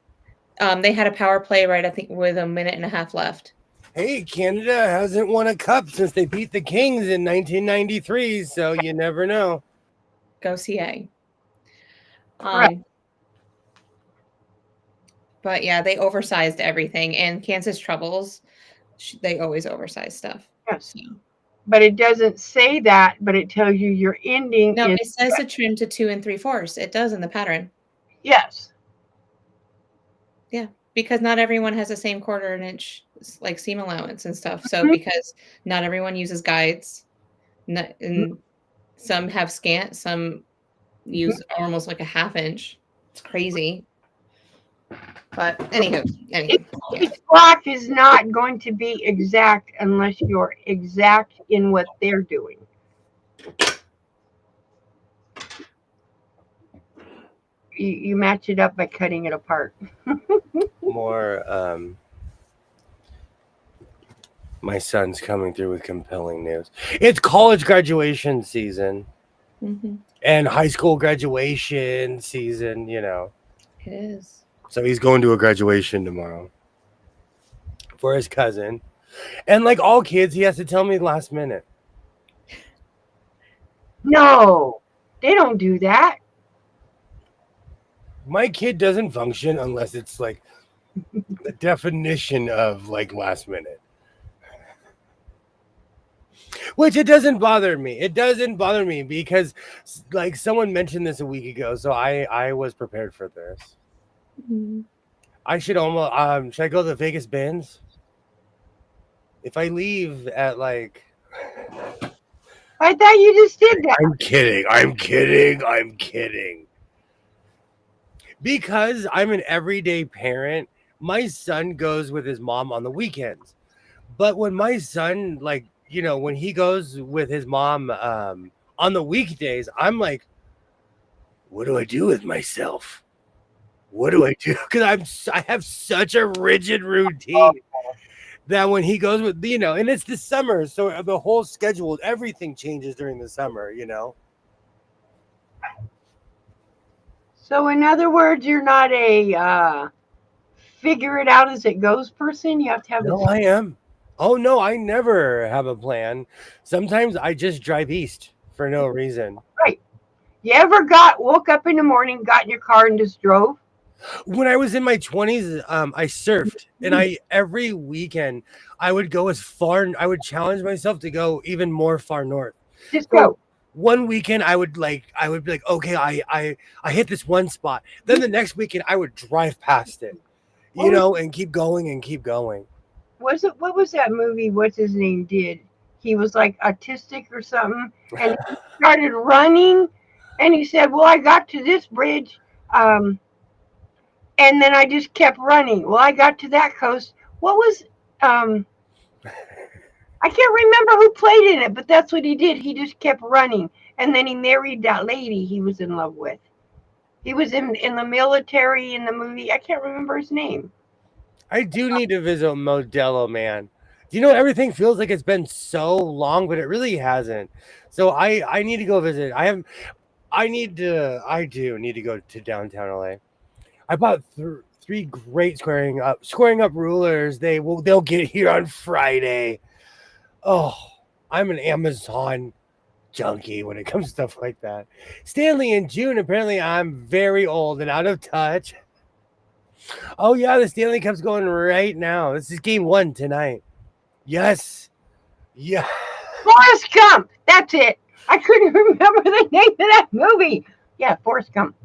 They had a power play right, I think, with 1.5 minutes left. Hey, Canada hasn't won a cup since they beat the Kings in 1993, so you never know. Go CA. Right. But yeah, they oversized everything, and Kansas Troubles, they always oversize stuff. Yes. So. But it doesn't say that, but it tells you your ending. No, it says a trim to 2 3/4. It does in the pattern. Yes. Yeah, because not everyone has the same 1/4 inch like seam allowance and stuff. So because not everyone uses guides, and some have scant, some use almost like a 1/2 inch. It's crazy. But anywho. Each block is not going to be exact unless you're exact in what they're doing. you match it up by cutting it apart. More. My son's coming through with compelling news. It's college graduation season Mm-hmm. and high school graduation season. It is. So he's going to a graduation tomorrow for his cousin. And like all kids, he has to tell me last minute. No, they don't do that. My kid doesn't function unless it's like the definition of like last minute. Which it doesn't bother me. It doesn't bother me because like someone mentioned this a week ago, so I was prepared for this. Mm-hmm. I should almost should I go to the Vegas Bends? If I leave at like I thought you just did that. I'm kidding. Because I'm an everyday parent, my son goes with his mom on the weekends. But when my son, like, when he goes with his mom on the weekdays, I'm like, what do I do with myself? What do I do? Because I have such a rigid routine that when he goes with, and it's the summer, so the whole schedule, everything changes during the summer, So, in other words, you're not a figure it out as it goes person. You have to have No, I am. Oh, no, I never have a plan. Sometimes I just drive east for no reason. Right. You ever woke up in the morning, got in your car, and just drove? When I was in my 20s, I surfed, and every weekend I would go I would challenge myself to go even more far north. Just go. One weekend I would be like, okay, I hit this one spot. Then the next weekend I would drive past it, and keep going and keep going. What was that movie? What's his name did? He was like autistic or something, and he started running, and he said, "Well, I got to this bridge, and then I just kept running. Well, I got to that coast. What was I can't remember who played in it, but that's what he did. He just kept running, and then he married that lady he was in love with. He was in the military in the movie. I can't remember his name. I do need to visit Modelo, man. Do you know everything feels like it's been so long, but it really hasn't. So I need to go visit. I do need to go to downtown LA. I bought three great squaring up rulers. They'll get here on Friday. Oh, I'm an Amazon junkie when it comes to stuff like that. Stanley in June. Apparently, I'm very old and out of touch. Oh yeah, the Stanley Cup's going right now. This is game 1 tonight. Yes. Yeah. Forrest Gump. That's it. I couldn't remember the name of that movie. Yeah, Forrest Gump.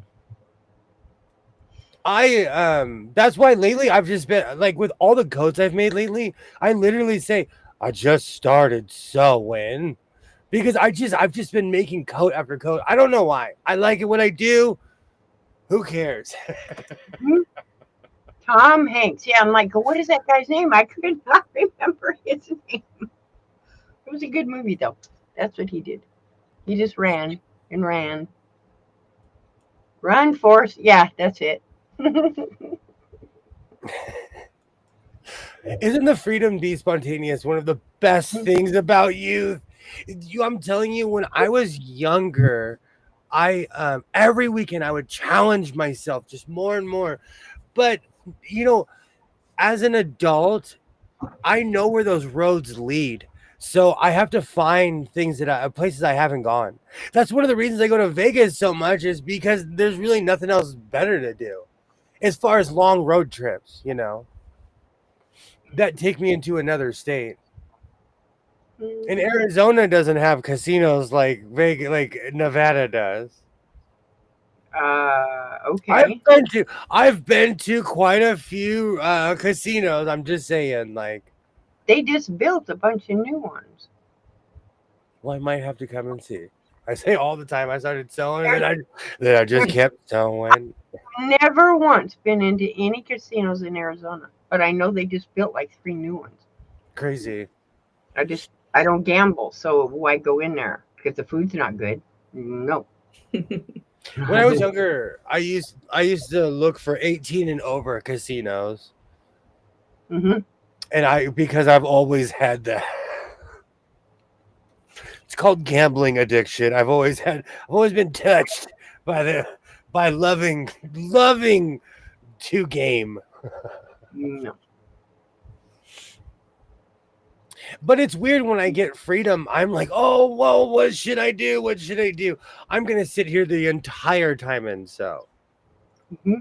That's why lately I've just been like with all the coats I've made lately, I literally say I just started sewing because I've just been making coat after coat. I don't know why. I like it when I do. Who cares? Tom Hanks. Yeah, I'm like, what is that guy's name? I could not remember his name. It was a good movie though. That's what he did. He just ran and ran. Run, Forrest. Yeah, that's it. Isn't the freedom to be spontaneous one of the best things about youth? I'm telling you, when I was younger, I every weekend I would challenge myself just more and more. But as an adult, I know where those roads lead. So I have to find things places I haven't gone. That's one of the reasons I go to Vegas so much is because there's really nothing else better to do as far as long road trips, that take me into another state. And Arizona doesn't have casinos like Vegas, like Nevada does. Okay. I've been to quite a few casinos. I'm just saying, like they just built a bunch of new ones. Well, I might have to come and see. I say all the time I started sewing, and then I just kept sewing. I've never once been into any casinos in Arizona, but I know they just built like 3 new ones. Crazy. I don't gamble, so why go in there? Because the food's not good. No. When I was younger, I used to look for 18 and over casinos, Hmm. and because I've always had that. It's called gambling addiction. I've always been touched by loving to game. No. But it's weird when I get freedom. I'm like, oh, whoa, what should I do? What should I do? I'm gonna sit here the entire time, and so Hmm.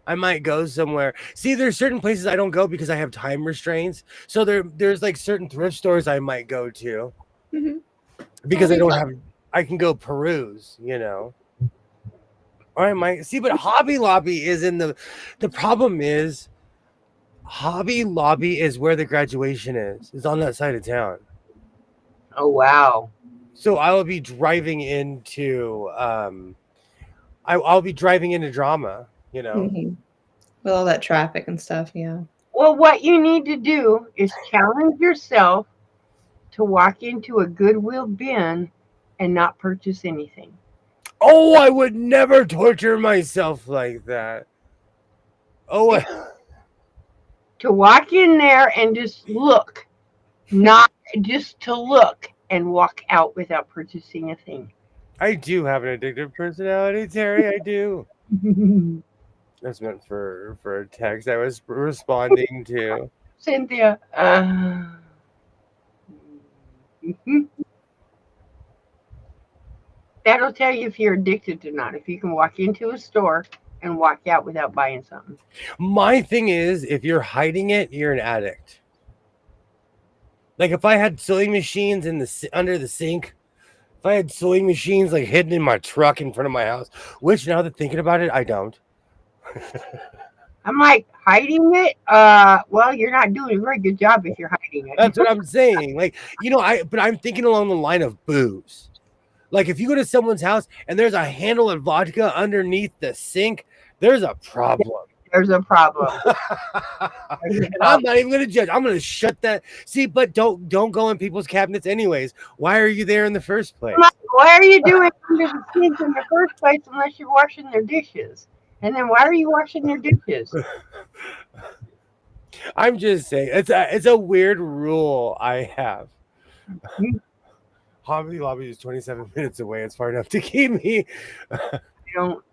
I might go somewhere. See, there's certain places I don't go because I have time restraints. So there's like certain thrift stores I might go to Mhm. because I don't have. I can go peruse, Or I might see, but Hobby Lobby is in the. The problem is, Hobby Lobby is where the graduation is. It's on that side of town. Oh wow. So I will be driving I'll be driving into drama, Mhm. With all that traffic and stuff, yeah. Well, what you need to do is challenge yourself to walk into a Goodwill bin and not purchase anything. Oh, I would never torture myself like that. Oh, To walk in there and just look, not just to look and walk out without purchasing a thing. I do have an addictive personality, Terry. I do. That's meant for a text I was responding to. Cynthia. That'll tell you if you're addicted or not. If you can walk into a store and walk out without buying something. My thing is, if you're hiding it, you're an addict. Like if I had sewing machines under the sink, if I had sewing machines like hidden in my truck in front of my house, which now that thinking about it, I don't. I'm like, hiding it? Well, you're not doing a very good job if you're hiding it. That's what I'm saying. Like, but I'm thinking along the line of booze. Like if you go to someone's house and there's a handle of vodka underneath the sink, there's a problem. There's a problem. I'm not even gonna judge. I'm gonna shut that. See, but don't go in people's cabinets anyways. Why are you there in the first place? Why are you doing under the sink in the first place unless you're washing their dishes? And then why are you washing their dishes? I'm just saying it's a weird rule I have. Hobby Lobby is 27 minutes away. It's far enough to keep me. Don't.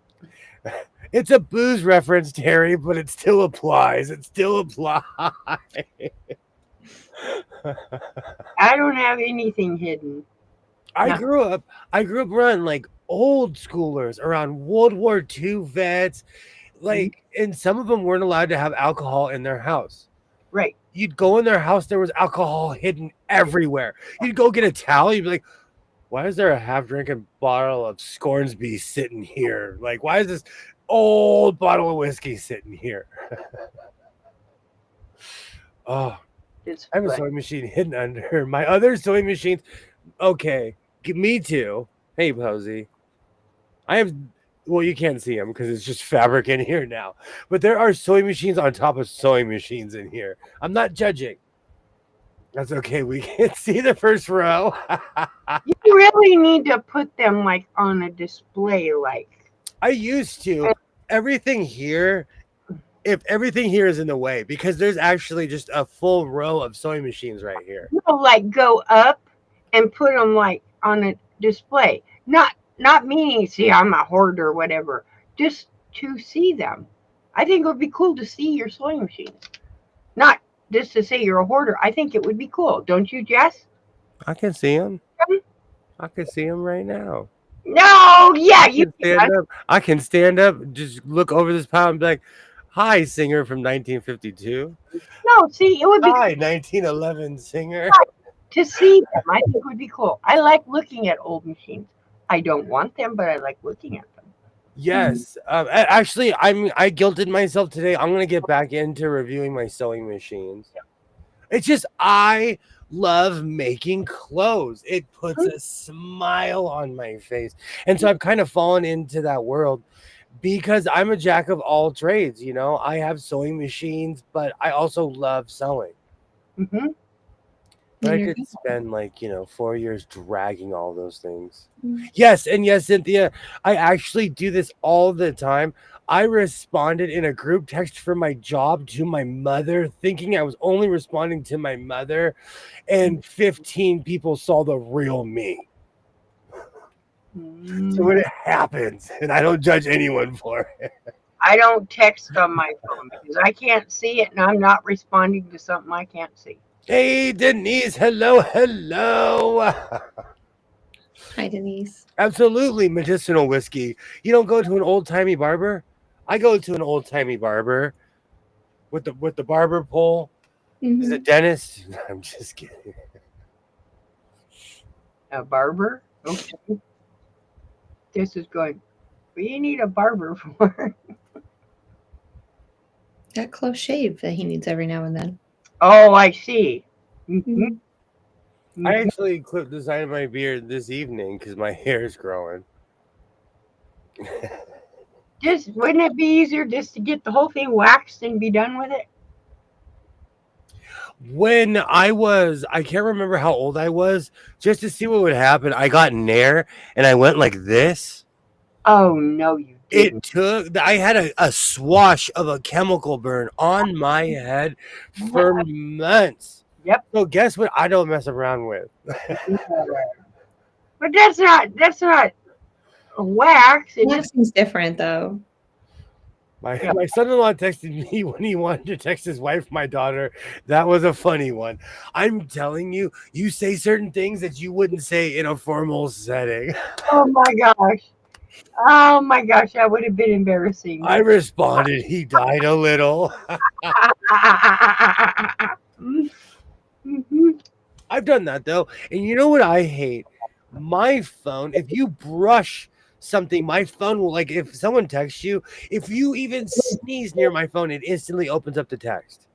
It's a booze reference, Terry, but it still applies. It still applies. I don't have anything hidden. I grew up around like old schoolers, around World War II vets, and some of them weren't allowed to have alcohol in their house. Right. You'd go in their house, there was alcohol hidden everywhere. You'd go get a towel, you'd be like, why is there a half-drinking bottle of Scornsby sitting here? Like, why is this old bottle of whiskey sitting here? Oh, I have a sewing machine hidden under my other sewing machines. Okay, me too. Hey, Posey. You can't see them because it's just fabric in here now. But there are sewing machines on top of sewing machines in here. I'm not judging. That's okay. We can't see the first row. You really need to put them like on a display, like. I used to. Everything here is in the way because there's actually just a full row of sewing machines right here. No, like go up and put them like on a display. Not meaning, see, I'm a hoarder or whatever. Just to see them. I think it would be cool to see your sewing machines. Not just to say you're a hoarder. I think it would be cool. Don't you, Jess? I can see them. I can see them right now. No, yeah, you can stand up. I can stand up, just look over this pile and be like, hi, singer from 1952. No, see, it would be hi, 1911 singer. To see them, I think would be cool. I like looking at old machines. I don't want them, but I like looking at them. Yes. Actually, I guilted myself today. I'm gonna get back into reviewing my sewing machines. Yeah. It's just I love making clothes. It puts a smile on my face. And so I've kind of fallen into that world because I'm a jack of all trades, I have sewing machines, but I also love sewing. Mm-hmm. But And I you're did good. spend 4 years dragging all those things. Mm. Yes, and yes, Cynthia, I actually do this all the time. I responded in a group text for my job to my mother, thinking I was only responding to my mother, and 15 people saw the real me. So when it happens, and I don't judge anyone for it. I don't text on my phone because I can't see it and I'm not responding to something I can't see. Hey, Denise, hello, hello. Hi, Denise. Absolutely, medicinal whiskey. You don't go to an old timey barber. I go to an old timey barber with the barber pole. Is Mhm. it dentist? I'm just kidding. A barber? Okay. This is going, what do you need a barber for? That close shave that he needs every now and then. Oh, I see. Mhm. I actually clipped the side of my beard this evening because my hair is growing. Just wouldn't it be easier just to get the whole thing waxed and be done with it? When I can't remember how old I was, just to see what would happen, I got Nair and I went like this. Oh no, you didn't. I had a swash of a chemical burn on my head for months. Yep. So guess what I don't mess around with? But that's not wax. It just Waxing's different though. My son-in-law texted me when he wanted to text his wife, my daughter. That was a funny one. I'm telling you, you say certain things that you wouldn't say in a formal setting. oh my gosh. Oh my gosh, that would have been embarrassing. I responded, he died a little. Mhm. I've done that though. And you know what I hate? My phone, if you brush something, my phone will, like, if someone texts you, if you even sneeze near my phone, it instantly opens up the text.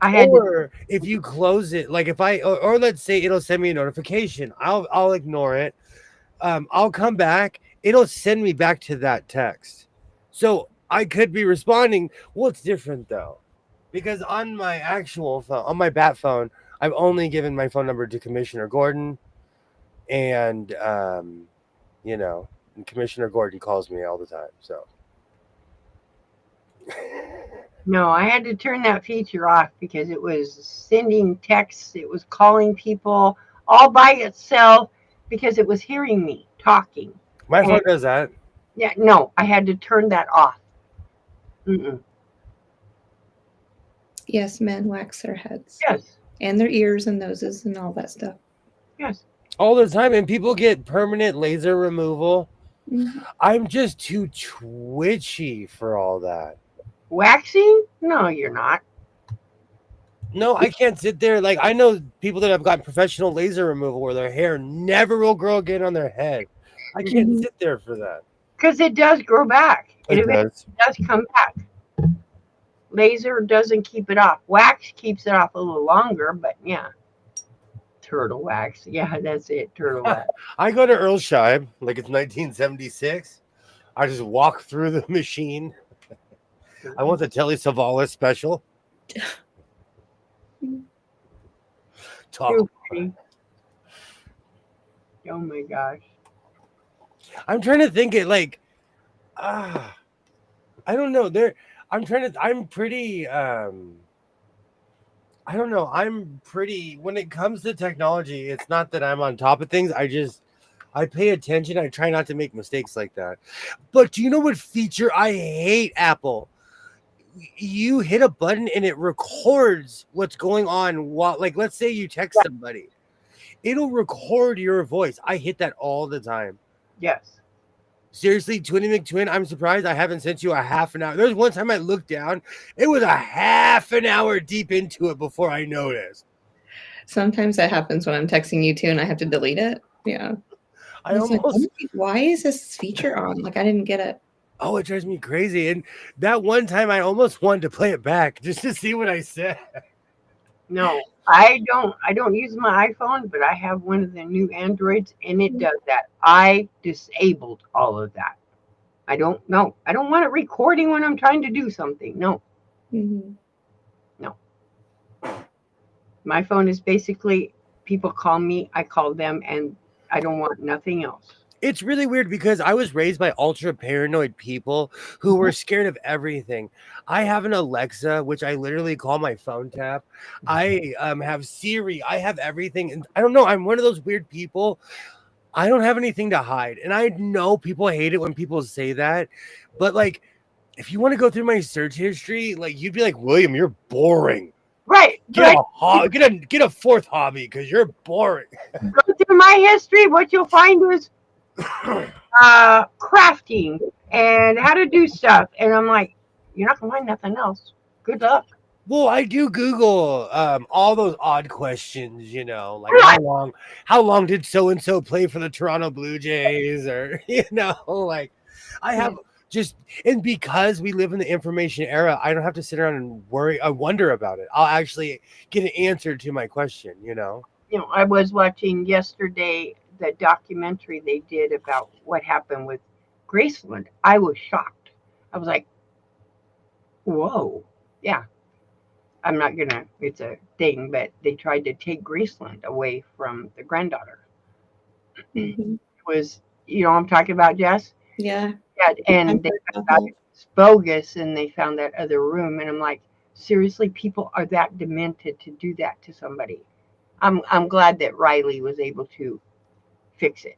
I had to, Or if you close it, like if or let's say it'll send me a notification, I'll ignore it. I'll come back, it'll send me back to that text. So I could be responding. Well, it's different though, because on my actual phone, on my bat phone, I've only given my phone number to Commissioner Gordon, and and Commissioner Gordon calls me all the time. So no, I had to turn that feature off because it was sending texts, it was calling people all by itself because it was hearing me talking. my And phone does that. yeah, no, I had to turn that off. Mm-mm. Yes, men wax their heads Yes, and their ears and noses and all that stuff. yes. All the time, and people get permanent laser removal. Mhm. I'm just too twitchy for all that. Waxing? No, you're not. No, I can't sit there. Like, I know people that have gotten professional laser removal where their hair never will grow again on their head. I can't Mhm. sit there for that. Because it does grow back. It It eventually does. does come back. Laser doesn't keep it off. Wax keeps it off a little longer, but yeah. Turtle wax. Yeah, that's it. Turtle wax. I go to Earl Scheib like it's 1976. I just walk through the machine. I want the Telly Savalas special. Talk. Too funny. Oh my gosh. I'm trying to think it like, I don't know. I'm pretty, I don't know. I'm pretty, when it comes to technology, it's not that I'm on top of things. I pay attention. I try not to make mistakes like that. But do you know what feature I hate, Apple? You hit a button and it records what's going on while, like, let's say you text somebody, it'll record your voice. I hit that all the time. Yes. Seriously, Twinny McTwin, I'm surprised I haven't sent you a half an hour. There's one time I looked down, it was a half an hour deep into it before I noticed. Sometimes that happens when I'm texting you too and I have to delete it. Yeah. I It's like, almost, why is this feature on? Like, I didn't get it. oh, it drives me crazy. And that one time I almost wanted to play it back just to see what I said. No, I don't use my iPhone, but I have one of the new Androids and it does that. I disabled all of that. I don't know. I don't want it recording when I'm trying to do something. No. Mhm. No. My phone is basically people call me, I call them, and I don't want nothing else. It's really weird because I was raised by ultra paranoid people who were scared of everything. I have an Alexa, which I literally call my phone tap. I have Siri. I have everything, and I don't know. I'm one of those weird people. I don't have anything to hide, and I know people hate it when people say that, but like, if you want to go through my search history, like you'd be like, William, you're boring. Right. Get But get a fourth hobby because you're boring. go through my history, what you'll find is crafting and how to do stuff. And I'm like, you're not gonna find nothing else. Good luck. Well, I do Google all those odd questions, like Right. how long did so and so play for the Toronto Blue Jays, or like I have just, and because we live in the information era, I don't have to sit around and wonder about it. I'll actually get an answer to my question. I was watching yesterday the documentary they did about what happened with Graceland. I was shocked. I was like, whoa, yeah. I'm not gonna. It's a thing, but they tried to take Graceland away from the granddaughter. Mhm. It was, I'm talking about, Jess. Yeah. Yeah, I'm and they sorry about found that. it was bogus, and they found that other room, and I'm like, seriously, people are that demented to do that to somebody. I'm glad that Riley was able to fix it.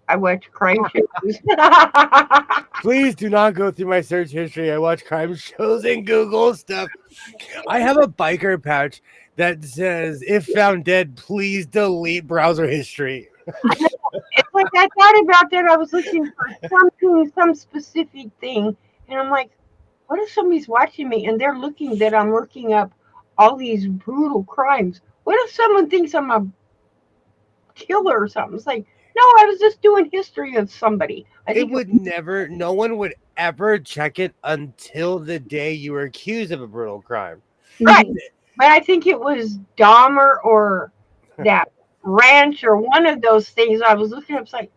I watch crime shows. Please do not go through my search history. I watch crime shows and Google stuff. I have a biker patch that says, if found dead, please delete browser history. It's like I thought about that. I was looking for something, some specific thing, and I'm like, what if somebody's watching me and they're looking that I'm looking up all these brutal crimes? What if someone thinks I'm a killer or something? It's like, no, I was just doing history of somebody. I It think would never, no one would ever check it until the day you were accused of a brutal crime. right, Mhm. but I think it was Dahmer or that ranch or one of those things. I was looking up, it's like,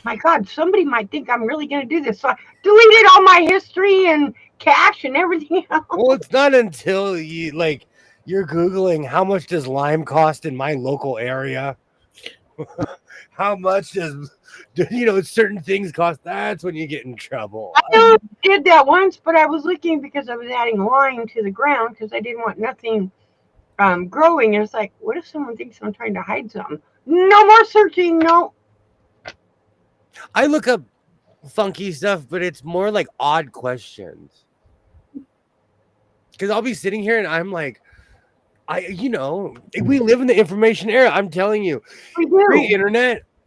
my God, somebody might think I'm really going to do this. So I deleted all my history and cash and everything else. Well, it's not until you're Googling how much does lime cost in my local area? How much does certain things cost? That's when you get in trouble. I did that once, but I was looking because I was adding lime to the ground because I didn't want nothing growing. And it's like, what if someone thinks I'm trying to hide something? No more searching. No. I look up funky stuff, but it's more like odd questions. Because I'll be sitting here and I'm like, we live in the information era. I'm telling you, We do.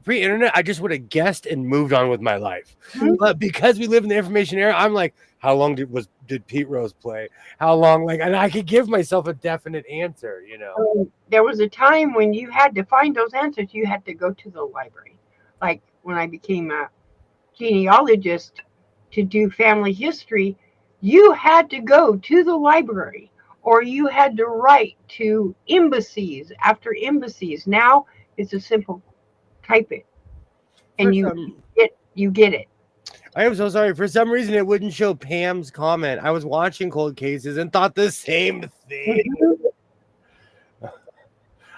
pre-internet, I just would have guessed and moved on with my life. Mhm. But because we live in the information era, I'm like, how long did Pete Rose play? How long? And I could give myself a definite answer. There was a time when you had to find those answers. You had to go to the library. Like when I became a genealogist to do family history, you had to go to the library or you had to write to embassies after embassies. Now it's a simple type it For and some, you get it. I am so sorry. For some reason, it wouldn't show Pam's comment. I was watching Cold Cases and thought the same thing.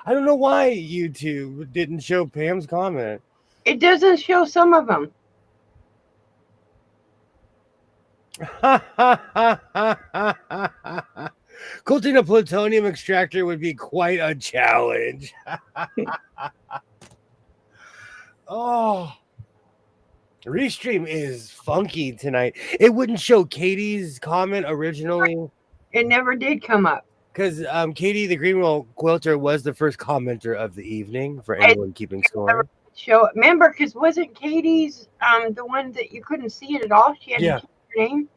I don't know why YouTube didn't show Pam's comment. It doesn't show some of them. Colting a plutonium extractor would be quite a challenge. Oh, Restream is funky tonight. It wouldn't show Katie's comment originally It never did come up. because Katie, the Greenwell Quilter, was the first commenter of the evening for anyone keeping score. Show remember because wasn't Katie's the one that you couldn't see it at all? She had to change her name.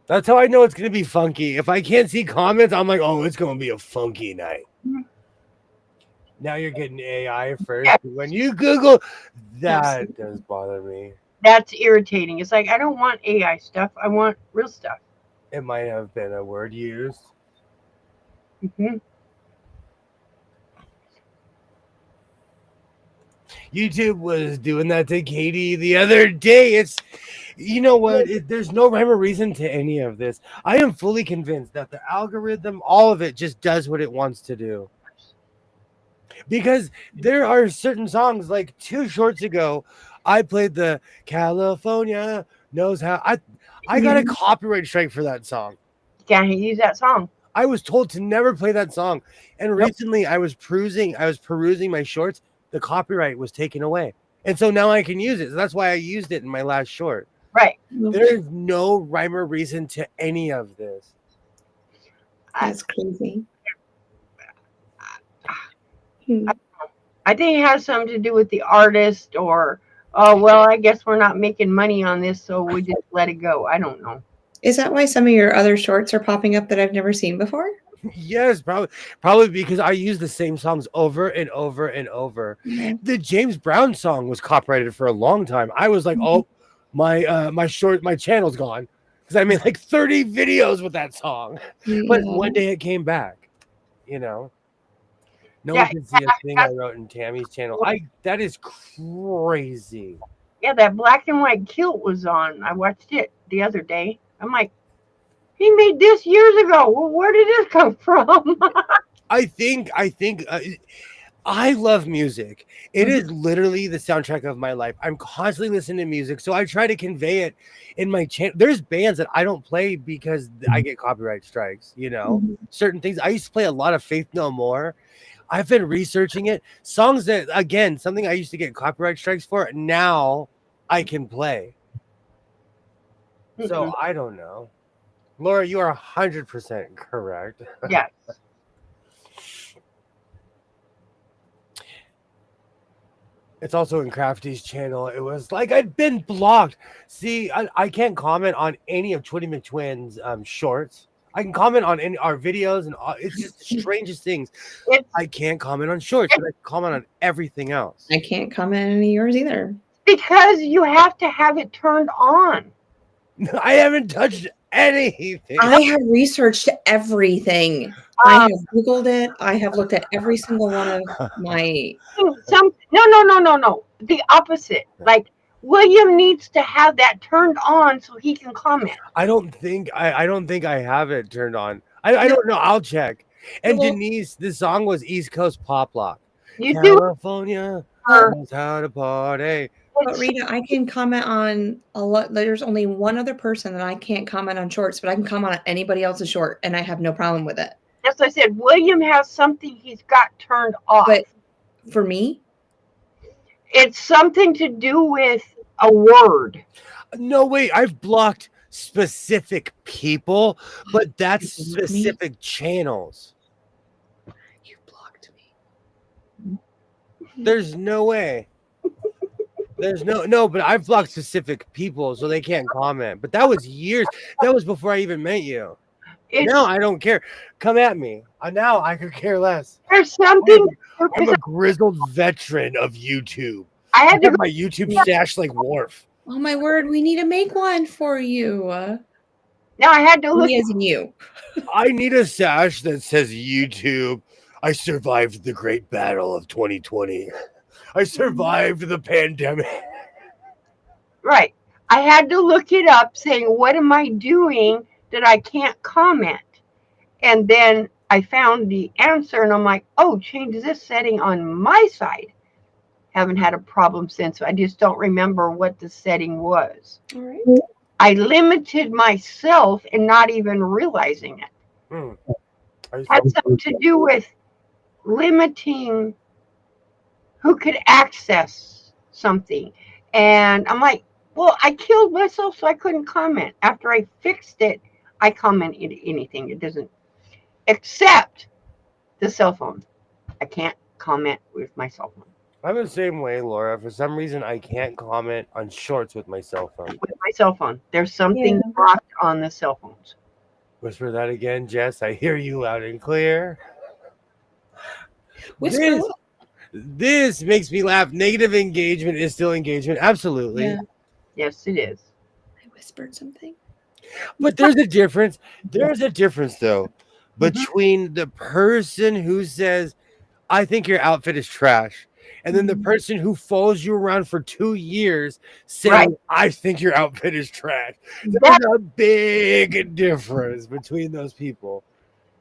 That's how I know it's going to be funky. If I can't see comments, I'm like, oh, it's going to be a funky night. Mhm. Now you're getting AI first. Yes. When you Google, that does bother me. That's irritating. It's like I don't want AI stuff. I want real stuff. It might have been a word used. Mm-hmm. YouTube was doing that to Katie the other day. You know what? There's no rhyme or reason to any of this. I am fully convinced that the algorithm, all of it, just does what it wants to do. Because there are certain songs, like 2 shorts ago, I played the California knows how. I got a copyright strike for that song. You can't use that song. I was told to never play that song. And Nope. recently I was perusing my shorts. The copyright was taken away. And so now I can use it. So that's why I used it in my last short. Right. There's no rhyme or reason to any of this. That's crazy. I think it has something to do with the artist, or, oh, well, I guess we're not making money on this, so we just let it go. I don't know. Is that why some of your other shorts are popping up that I've never seen before? Yes, probably because I use the same songs over and over and over. Okay. The James Brown song was copyrighted for a long time. I was like, oh, my channel's gone, because I made like 30 videos with that song. But one day it came back, you know. No one can see a thing I wrote in Tammy's channel. That is crazy. Yeah, that black and white kilt was on. I watched it the other day. I'm like, he made this years ago. Well, where did this come from? I think I love music. It is literally the soundtrack of my life. I'm constantly listening to music, so I try to convey it in my channel. There's bands that I don't play because I get copyright strikes, you know. Certain things. I used to play a lot of Faith No More. I've been researching it. Songs that, again, something I used to get copyright strikes for, now I can play. So I don't know. Laura, you are 100% correct. Yes. It's also in Crafty's channel. It was like I'd been blocked. See, I can't comment on any of Twitty McTwin's shorts. I can comment on our videos, and it's just the strangest things. I can't comment on shorts, but I can comment on everything else. I can't comment on any of yours either. Because you have to have it turned on. I haven't touched anything. I have researched everything. I have Googled it. I have looked at every single one of my. No. The opposite. Like, William needs to have that turned on so he can comment. I don't think I have it turned on. I don't know. I'll check. And Denise, the song was East Coast Pop Lock. California knows how to party. But Rita, I can comment on a lot. There's only one other person that I can't comment on shorts, but I can comment on anybody else's short, and I have no problem with it. That's what I said. William has something he's got turned off. But for me, it's something to do with a word. No, wait. I've blocked specific people, but that's specific channels. You blocked me. There's no way. There's no, but I've blocked specific people so they can't comment. But that was years. That was before I even met you. Now I don't care. Come at me. Now I could care less. There's something. I'm a grizzled veteran of YouTube. I had to have my YouTube stash like Worf. Oh my word! We need to make one for you. Now I had to look. Me as in you. I need a sash that says YouTube. I survived the great battle of 2020. I survived the pandemic. Right. I had to look it up saying, what am I doing that I can't comment? And then I found the answer and I'm like, oh, change this setting on my side. Haven't had a problem since. I just don't remember what the setting was. All right. I limited myself and not even realizing it. Had something to do with limiting who could access something. And I'm like, well, I killed myself so I couldn't comment. After I fixed it, I commented anything. It doesn't, except the cell phone. I can't comment with my cell phone. I'm the same way, Laura. For some reason, I can't comment on shorts with my cell phone. With my cell phone. There's something blocked on the cell phones. Whisper that again, Jess. I hear you loud and clear. Whisper. This makes me laugh. Negative engagement is still engagement. Absolutely. Yeah. Yes, it is. I whispered something. But there's a difference. There's a difference, though, between the person who says, I think your outfit is trash, And then the Mhm. person who follows you around for 2 years saying, Right. I think your outfit is trash. There's That, a big difference between those people.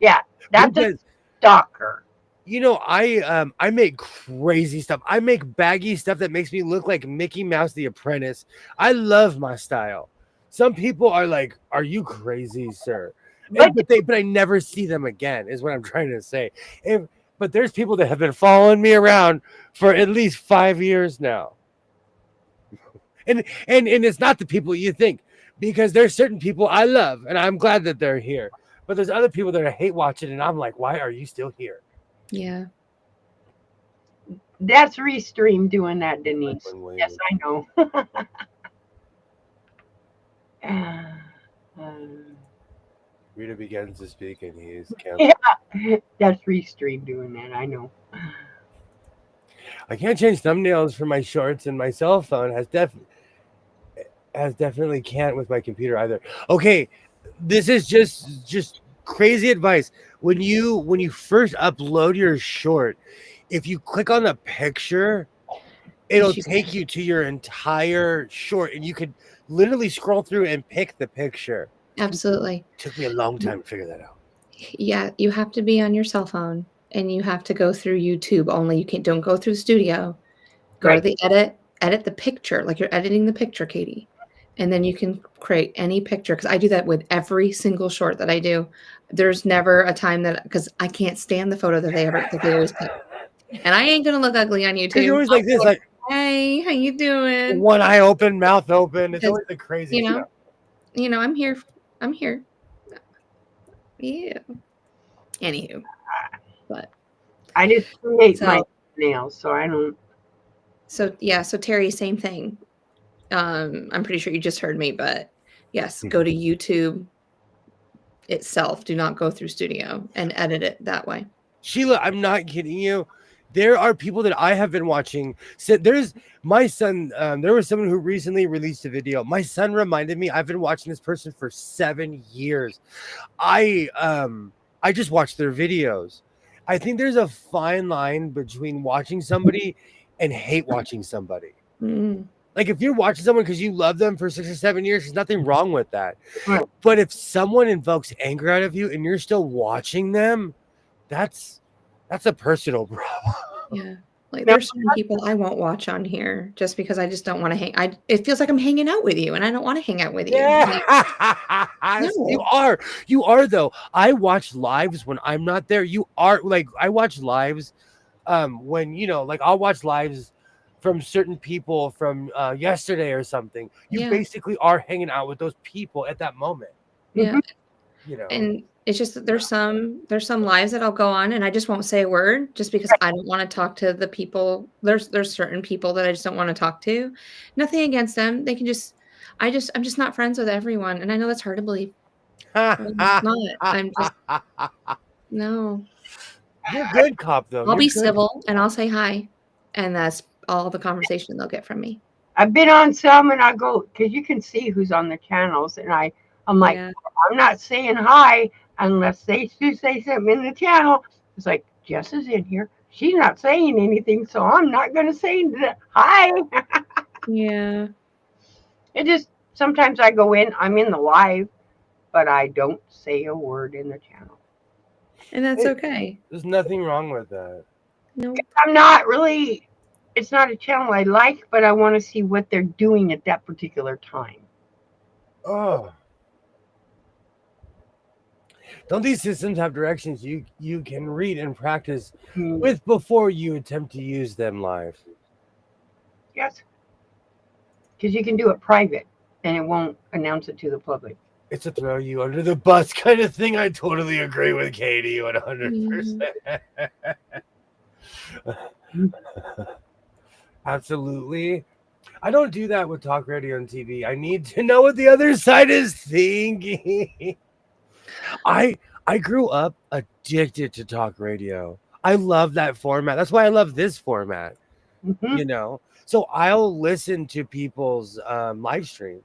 yeah, that's a Because stalker. I make crazy stuff. I make baggy stuff that makes me look like Mickey Mouse the Apprentice. I love my style. Some people are like, "Are you crazy, sir?" But But I never see them again. Is what I'm trying to say. But there's people that have been following me around for at least 5 years now, and it's not the people you think, because there's certain people I love and I'm glad that they're here. But there's other people that I hate watching, and I'm like, why are you still here? Yeah. that's Restream doing that, Denise. When William Yes, was- I know. Rita begins to speak and he's canceled. Yeah, that's Restream doing that. I know. I can't change thumbnails for my shorts, and my cell phone definitely can't with my computer either. Okay, this is just crazy advice. When you first upload your short, if you click on the picture, it'll take you to your entire short, and you could literally scroll through and pick the picture. Absolutely. Took me a long time to figure that out. Yeah, you have to be on your cell phone and you have to go through YouTube only. You don't go through Studio. Go to the edit the picture, like you're editing the picture, Katie. And then you can create any picture, because I do that with every single short that I do. There's never a time because I can't stand the photo that they always pick. And I ain't gonna look ugly on Because you're YouTube. always like this, like Hey, how you doing? one eye open, mouth open. It's Because, always the crazy You know, stuff. I'm here. I'm here. Yeah. Anywho, but I just create So- my nails, so I don't. so Terry, same thing. I'm pretty sure you just heard me, but yes, go to YouTube itself. Do not go through Studio and edit it that way. Sheila, I'm not kidding you. There are people that I have been watching. So there's my son. There was someone who recently released a video. My son reminded me. I've been watching this person for 7 years. I just watch their videos. I think there's a fine line between watching somebody and hate watching somebody. Mm. Like if you're watching someone because you love them for 6 or 7 years, there's nothing wrong with that. Right. But if someone invokes anger out of you and you're still watching them, that's a personal problem. Yeah. Like there's certain people I won't watch on here just because I just don't want to hang. It feels like I'm hanging out with you, and I don't want to hang out with you. Yeah. No. You are though. I watch lives when I'm not there. You are like I watch lives when like I'll watch lives from certain people from yesterday or something. You Yeah. basically are hanging out with those people at that moment. Yeah. Mhm. And it's just that there's some lives that I'll go on and I just won't say a word just because I don't want to talk to the people. There's certain people that I just don't want to talk to. Nothing against them. They can I'm just not friends with everyone. And I know that's hard to believe. I'm just not. I'm just no. You're a good cop though. I'll You're be good. civil and I'll say hi. And that's all the conversation they'll get from me. I've been on some, and I go because you can see who's on the channels, and I'm like, Yeah. I'm not saying hi unless they do say something in the channel. It's like Jess is in here. She's not saying anything, so I'm not going to say hi. Yeah. It just sometimes I go in, I'm in the live, but I don't say a word in the channel. And that's okay. There's nothing wrong with that. No. I'm not really. It's not a channel I like, but I want to see what they're doing at that particular time. Oh. Don't these systems have directions you can read and practice with before you attempt to use them live? Yes. Because you can do it private and it won't announce it to the public. It's a throw you under the bus kind of thing. I totally agree with Katie 100%. Absolutely. I don't do that with talk radio and TV. I need to know what the other side is thinking. I grew up addicted to talk radio. I love that format. That's why I love this format. Mm-hmm. So I'll listen to people's live streams.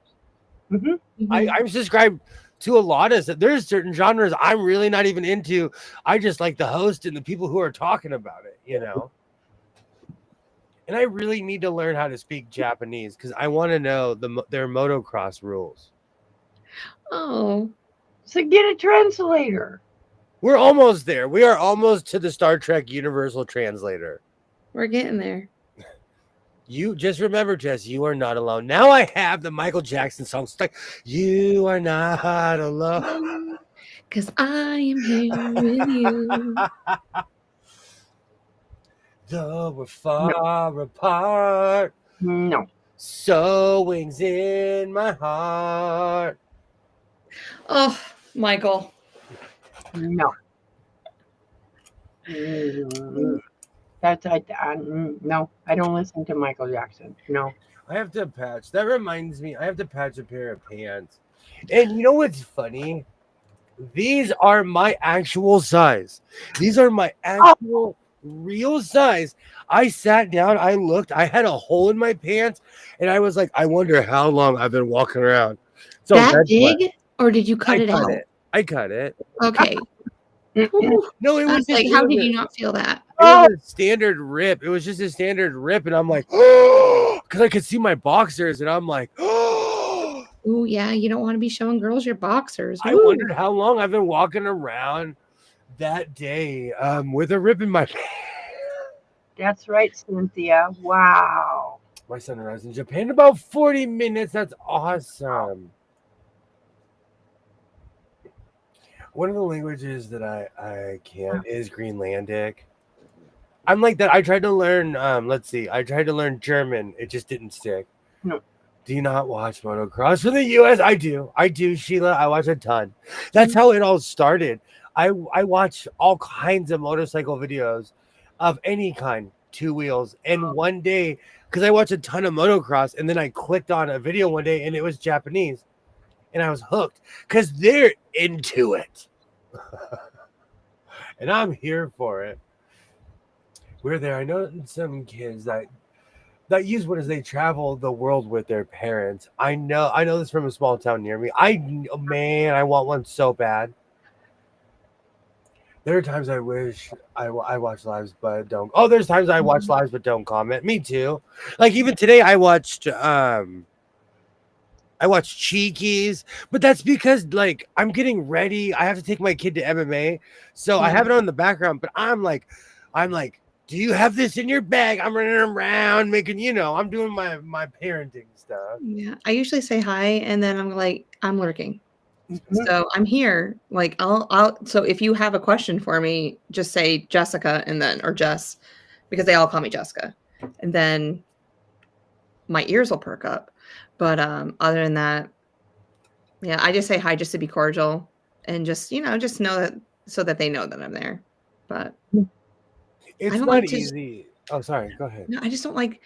Mm-hmm. I'm subscribed to a lot of there's certain genres I'm really not even into. I just like the host and the people who are talking about it. And I really need to learn how to speak Japanese because I want to know their motocross rules. Oh, So get a translator. We're almost there. We are almost to the Star Trek Universal Translator. we're getting there. You just remember, Jess, you are not alone. Now I have the Michael Jackson song stuck. You are not alone. Because I am here with you. Though we're far apart, No. sewing's in my heart. Oh, Michael. No. That's no. I don't listen to Michael Jackson. No. I have to patch. That reminds me, I have to patch a pair of pants. And you know what's funny? These are my actual size. These are my actual real size. I sat down, I looked, I had a hole in my pants, and I was like, I wonder how long I've been walking around. So That that's big? what- Or did you cut I it cut out? it. I cut it. Okay. Ooh, No, it I was was like, just, how did you not feel that? it was a standard rip. It was just a standard rip, and I'm like, because I could see my boxers, and I'm like, Oh, yeah, you don't want to be showing girls your boxers. I Ooh. wondered how long I've been walking around that day with a rip in my pants. That's right, Cynthia. Wow. My son arrives in Japan in about 40 minutes. That's awesome. One of the languages that I can't is Greenlandic. I'm like that. I tried to learn, let's see, I tried to learn German. It just didn't stick. No. Do you not watch motocross from the US? I do, Sheila. I watch a ton. That's how it all started. I watch all kinds of motorcycle videos of any kind, two wheels. And one day, because I watched a ton of motocross, and then I clicked on a video one day and it was Japanese. And I was hooked because they're into it. And I'm here for it. We're there. I know some kids that use what is they travel the world with their parents. I know this from a small town near me. I want one so bad. There are times I wish I watch lives but don't. Oh, there's times I watch lives but don't comment. Me too. Like even today I watched Cheekies, but that's because like I'm getting ready. I have to take my kid to MMA, so I have it on in the background. But I'm like, do you have this in your bag? I'm running around making, I'm doing my parenting stuff. Yeah, I usually say hi, and then I'm like, I'm lurking. So I'm here. Like I'll. So if you have a question for me, just say Jessica or Jess, because they all call me Jessica, and then my ears will perk up. But other than that, yeah, I just say hi just to be cordial and just just know that so that they know that I'm there. But it's not easy. Oh, sorry. Go ahead. No, I just don't like.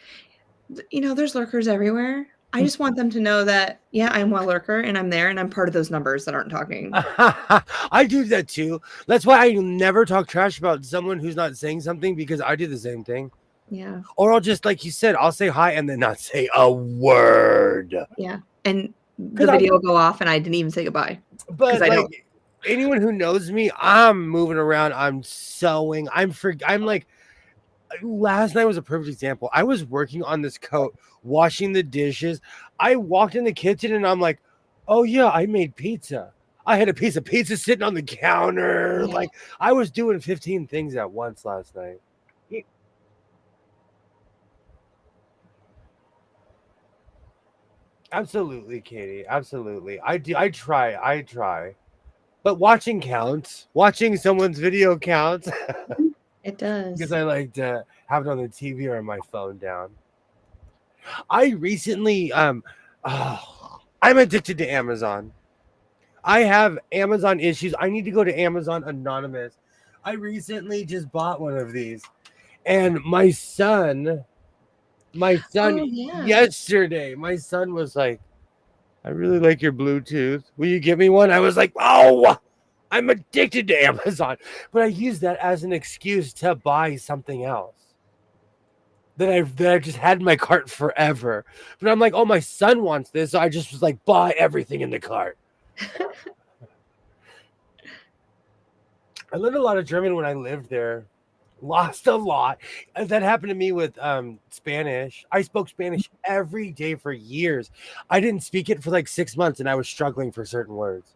There's lurkers everywhere. I just want them to know that, yeah, I'm a lurker and I'm there and I'm part of those numbers that aren't talking. I do that too. That's why I never talk trash about someone who's not saying something because I do the same thing. Yeah. Or I'll just, like you said, I'll say hi and then not say a word. Yeah. And the video will go off and I didn't even say goodbye. But like anyone who knows me, I'm moving around. I'm sewing. I'm like, last night was a perfect example. I was working on this coat, washing the dishes. I walked in the kitchen and I'm like, oh yeah, I made pizza. I had a piece of pizza sitting on the counter. Yeah. Like I was doing 15 things at once last night. Absolutely, Katie. Absolutely. I try. But watching counts. Watching someone's video counts. It does. Because I like to have it on the TV or on my phone down. I recently I'm addicted to Amazon. I have Amazon issues. I need to go to Amazon Anonymous. I recently just bought one of these. And my son yesterday, my son was like, I really like your Bluetooth. Will you give me one? I was like, oh, I'm addicted to Amazon. But I use that as an excuse to buy something else that I've just had in my cart forever. But I'm like, oh, my son wants this. So I just was like, buy everything in the cart. I learned a lot of German when I lived there. Lost a lot. And that happened to me with Spanish. I spoke Spanish every day for years. I didn't speak it for like 6 months, and I was struggling for certain words.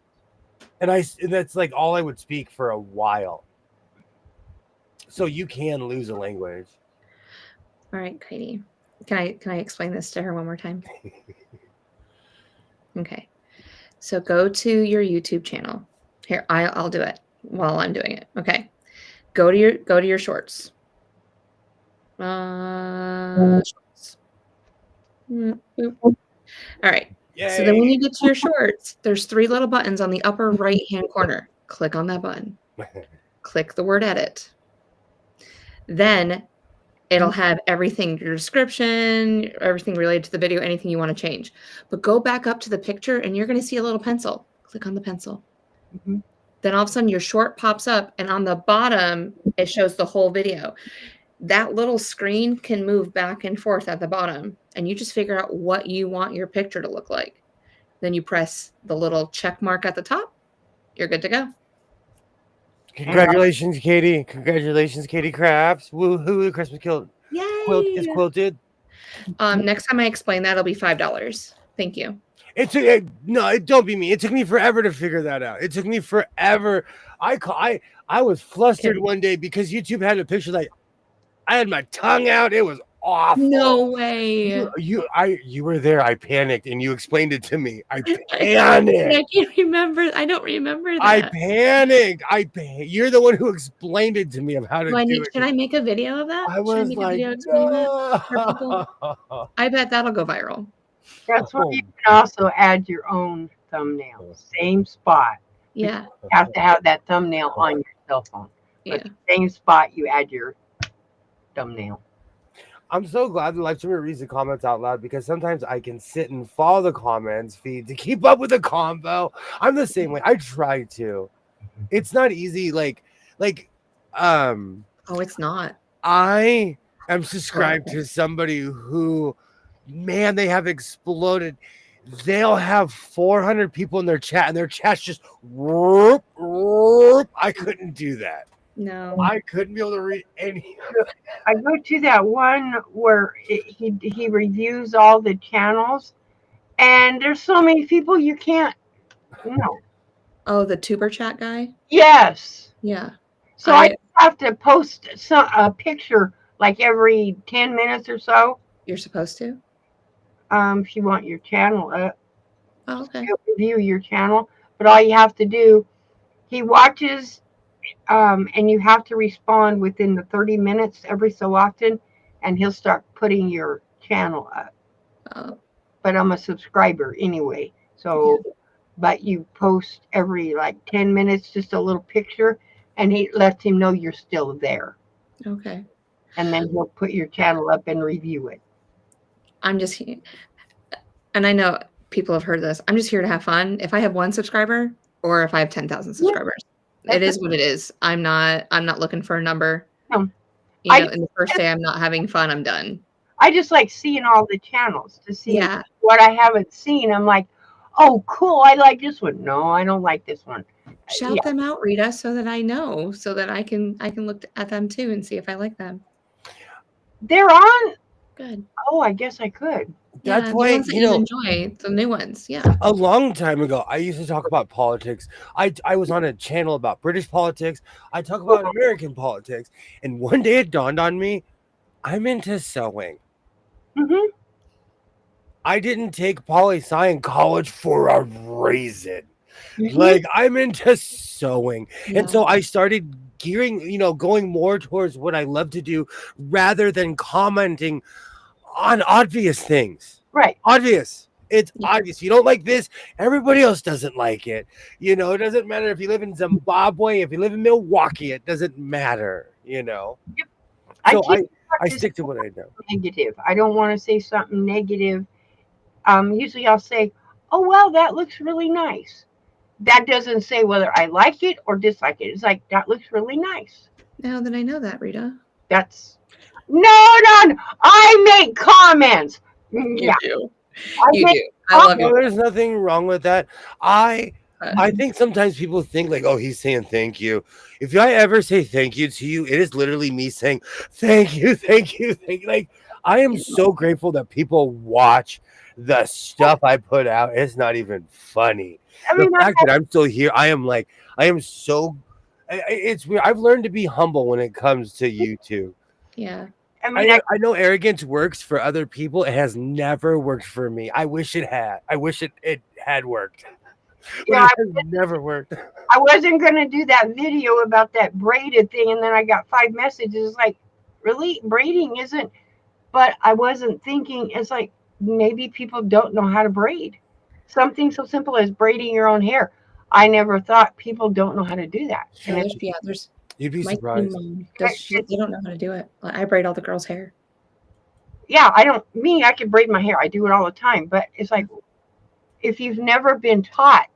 And that's like all I would speak for a while. So you can lose a language. All right, Katie. Can I explain this to her one more time? Okay. So go to your YouTube channel. Here, I'll do it while I'm doing it. Okay. Go to your shorts. Shorts. Boop. All right. So then when you get to your shorts, there's 3 little buttons on the upper right-hand corner. Click on that button. Click the word edit. Then it'll have everything, your description, everything related to the video, anything you want to change. But go back up to the picture and you're going to see a little pencil. Click on the pencil. Mhm. Then all of a sudden your short pops up and on the bottom, it shows the whole video. That little screen can move back and forth at the bottom and you just figure out what you want your picture to look like. Then you press the little check mark at the top. You're good to go. Congratulations, Katie. Congratulations, Katie Crafts. Woohoo, the Christmas quilt is Yay! quilted. Next time I explain that, it'll be $5. Thank you. Don't be me. It took me forever to figure that out. It took me forever. I was flustered one day because YouTube had a picture like I had my tongue out. It was awful. No way. You were there. I panicked and you explained it to me. I panicked. I can't remember. I don't remember that. I panicked. You're the one who explained it to me of how to do it. Can I make a video of that? I was like, no. I bet that'll go viral. That's where you can also add your own thumbnail. Same spot. Yeah. You have to have that thumbnail on your cell phone. But the same spot you add your thumbnail. I'm so glad that live streamer reads the comments out loud because sometimes I can sit and follow the comments feed to keep up with the combo. I'm the same way. I try to. It's not easy. Oh, it's not. I am subscribed to somebody who, man, they have exploded. They'll have 400 people in their chat, and their chat's just whoop, whoop. I couldn't do that. No, I couldn't be able to read any. I go to that one where he reviews all the channels, and there's so many people you can't. No. Oh, the tuber chat guy. Yes. Yeah. So I have to post a picture like every 10 minutes or so. You're supposed to. If you want your channel up. Oh, okay. He'll review your channel, but all you have to do, he watches. And you have to respond within the 30 minutes every so often, and he'll start putting your channel up. Oh. But I'm a subscriber anyway. So, but you post every like 10 minutes, just a little picture, and he lets him know you're still there. Okay. And then he'll put your channel up and review it. I'm just here. And I know people have heard this. I'm just here to have fun. If I have 1 subscriber or if I have 10,000 subscribers. It is what it is. I'm not looking for a number. No. In the first day I'm not having fun, I'm done. I just like seeing all the channels to see what I haven't seen. I'm like, oh, cool. I like this one. No, I don't like this one. Shout them out, Rita, so that I know, so that I can look at them too and see if I like them. They're on. Good. Oh, I guess I could. That's why you enjoy the new ones. Yeah. A long time ago, I used to talk about politics. I was on a channel about British politics. I talk about American politics, and one day it dawned on me, I'm into sewing. Mm-hmm. I didn't take poli-sci in college for a reason. Mm-hmm. Like I'm into sewing, and so I started going more towards what I love to do rather than commenting on obvious things. Right. Obvious. It's obvious. You don't like this, everybody else doesn't like it. It doesn't matter if you live in Zimbabwe, if you live in Milwaukee, it doesn't matter, Yep. So I stick to what I know. Negative. I don't want to say something negative. Usually I'll say, oh, well, that looks really nice. That doesn't say whether I like it or dislike it. It's like, that looks really nice. Now that I know that, Rita. That's no. I make comments. You do. I love you. There's nothing wrong with that. I I think sometimes people think like, oh, he's saying thank you. If I ever say thank you to you, it is literally me saying thank you, thank you, thank you. Like, I am so grateful that people watch the stuff I put out. It's not even funny. I The mean, fact that I'm still here, I am so. It's weird. I've learned to be humble when it comes to YouTube. Yeah. I know arrogance works for other people. It has never worked for me. I wish it had. I wish it had worked. But it has never worked. I wasn't going to do that video about that braided thing. And then I got 5 messages like, really? Braiding isn't. But I wasn't thinking, it's like, maybe people don't know how to braid. Something so simple as braiding your own hair. I never thought people don't know how to do that. Sure, there's You'd be my surprised. mom they don't know how to do it. I braid all the girls' hair. Yeah, I can braid my hair. I do it all the time. But it's like, if you've never been taught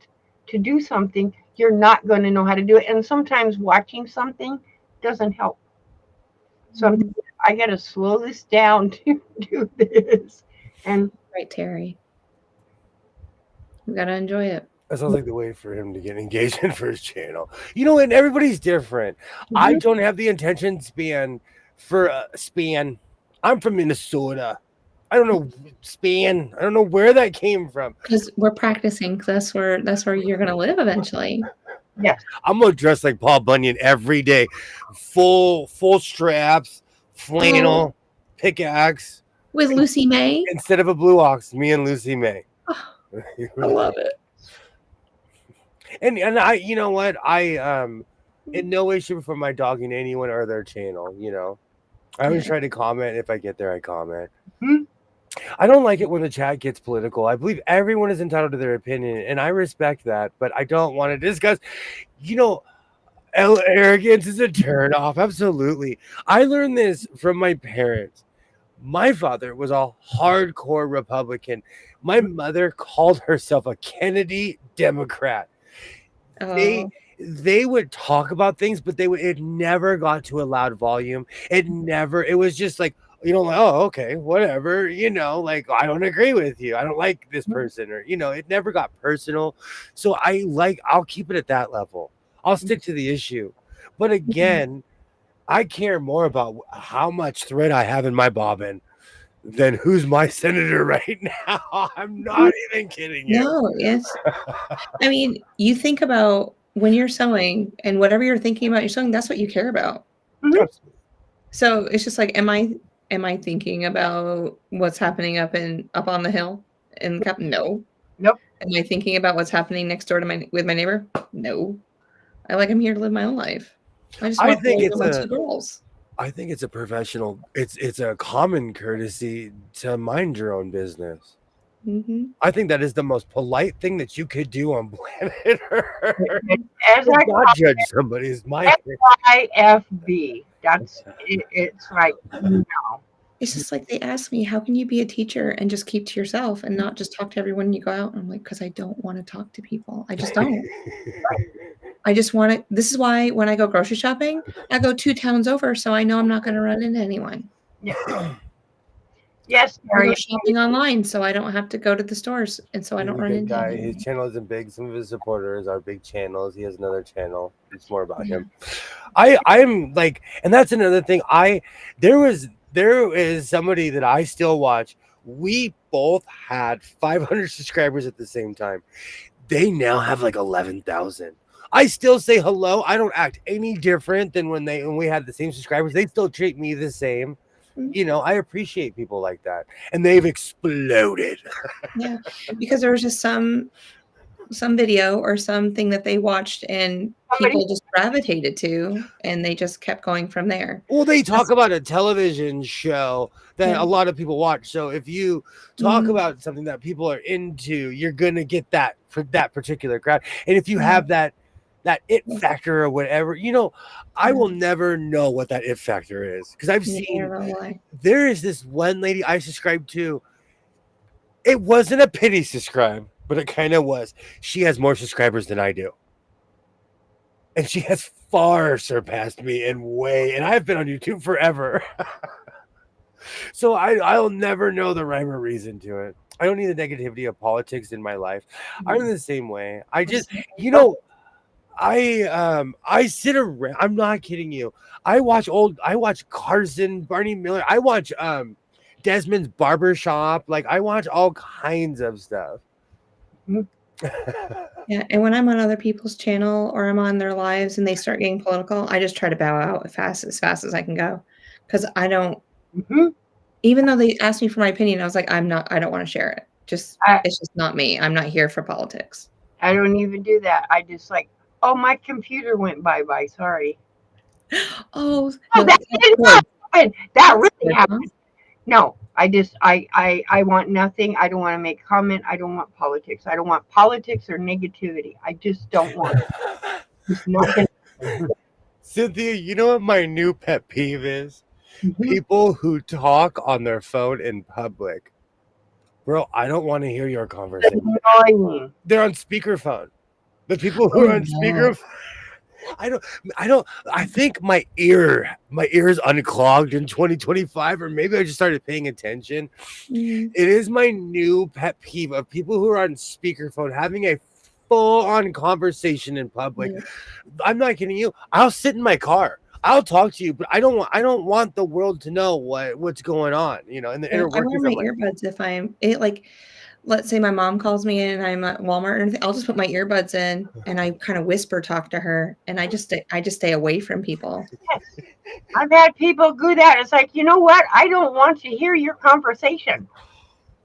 to do something, you're not going to know how to do it. And sometimes watching something doesn't help. So I got to slow this down to do this. And right, Terry. We got to enjoy it. That sounds like the way for him to get engagement for his channel. You know, and everybody's different. I don't have the attention span for span. I'm from Minnesota. I don't know span. I don't know where that came from. Because we're practicing. That's where you're gonna live eventually. Yes, I'm gonna dress like Paul Bunyan every day, full straps, flannel, pickaxe with Lucy May instead of a blue ox. Me and Lucy May. Oh, I love it. And I, you know what, I in no way shape or form am I dogging anyone or their channel. You know, I always try to comment. If I get there, I comment. I don't like it when the chat gets political. I believe everyone is entitled to their opinion, and I respect that. But I don't want to discuss. You know, arrogance is a turnoff. Absolutely. I learned this from my parents. My father was a hardcore Republican. My mother called herself a Kennedy Democrat. They would talk about things, but it never got to a loud volume. It was just like, you know, like, oh, okay, whatever, you know, like, I don't agree with you. I don't like this person, or, you know, it never got personal. So I'll keep it at that level. I'll stick to the issue. But again, I care more about how much thread I have in my bobbin than who's my senator right now. I'm not even kidding you. No, yes. I mean, you think about when you're sewing and whatever you're thinking about you're sewing, that's what you care about. So it's just like, am I thinking about what's happening up on the hill in Cap? No. Nope. Am I thinking about what's happening next door to with my neighbor? No. I'm here to live my own life. I think it's my 2 girls. I think it's a professional. It's a common courtesy to mind your own business. I think that is the most polite thing that you could do on planet Earth. As I not judge somebody's mind. IFB. That's it, it's like no. It's just like they ask me, how can you be a teacher and just keep to yourself and not just talk to everyone you go out? And I'm like, because I don't want to talk to people. I just don't. I just want to. This is why when I go grocery shopping, I go 2 towns over, so I know I'm not going to run into anyone. Yeah. Yes, I go shopping online, so I don't have to go to the stores, and so I don't run into anyone. His channel isn't big. Some of his supporters are big channels. He has another channel. It's more about him. I'm like, and that's another thing. There is somebody that I still watch. We both had 500 subscribers at the same time. They now have like 11,000. I still say hello. I don't act any different than when we had the same subscribers. They still treat me the same. You know, I appreciate people like that, and they've exploded. Yeah, because there was just some video or something that they watched and people just gravitated to, and they just kept going from there. Well, they talk about a television show that a lot of people watch. So if you talk about something that people are into, you're gonna get that for that particular crowd. And if you have that it factor or whatever, you know, I will never know what that it factor is, because I've seen there is this one lady I subscribed to. It wasn't a pity subscribe, but it kind of was. She has more subscribers than I do, and she has far surpassed me and I've been on YouTube forever. So I'll never know the rhyme or reason to it. I don't need the negativity of politics in my life. I'm the same way. I just, Listen, I sit around. I'm not kidding you. I watch Carson, Barney Miller. I watch Desmond's Barbershop. Like I watch all kinds of stuff. Mhm. Yeah, and when I'm on other people's channel or I'm on their lives and they start getting political, I just try to bow out as fast as I can go, because I don't. Mhm. Even though they asked me for my opinion, I was like, I don't want to share it. I It's just not me. I'm not here for politics. I don't even do that. I just like, oh, my computer went bye. Sorry. Oh Oh, no, that that's did good. not happen. That That's really good, huh? happened. No, I want nothing. I don't want to make comment. I don't want politics. I don't want politics or negativity. I just don't want it. It's not gonna. Cynthia, you know what my new pet peeve is? Mhm. People who talk on their phone in public. Bro, I don't want to hear your conversation. Annoying. They're on speakerphone. The people who Oh are on no. speakerphone. I think my ears unclogged in 2025, or maybe I just started paying attention. Mhm. It is my new pet peeve of people who are on speakerphone having a full on conversation in public. Yeah. I'm not kidding you. I'll sit in my car. I'll talk to you, but I don't want the world to know what's going on, in the Yeah, inner I wear workings my of like. earbuds if like, let's say my mom calls me in and I'm at Walmart or anything, I'll just put my earbuds in and I kind of whisper talk to her, and I just stay away from people. Yes. I've had people do that. It's like, you know what? I don't want to hear your conversation.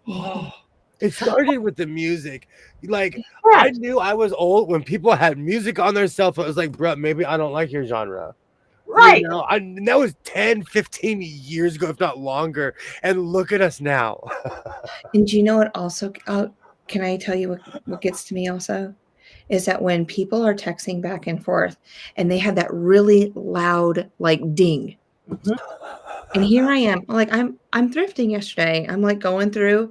Mhm. It started with the music. Like I Yes. knew I was old when people had music on their cell phone. It was like, bro, maybe I don't like your genre. Right. And that was 10, 15 years ago, if not longer. And look at us now. And do you know what also can I tell you what gets to me also? Is that when people are texting back and forth and they have that really loud like ding. Mhm. And here I am, like I'm thrifting yesterday. I'm like going through,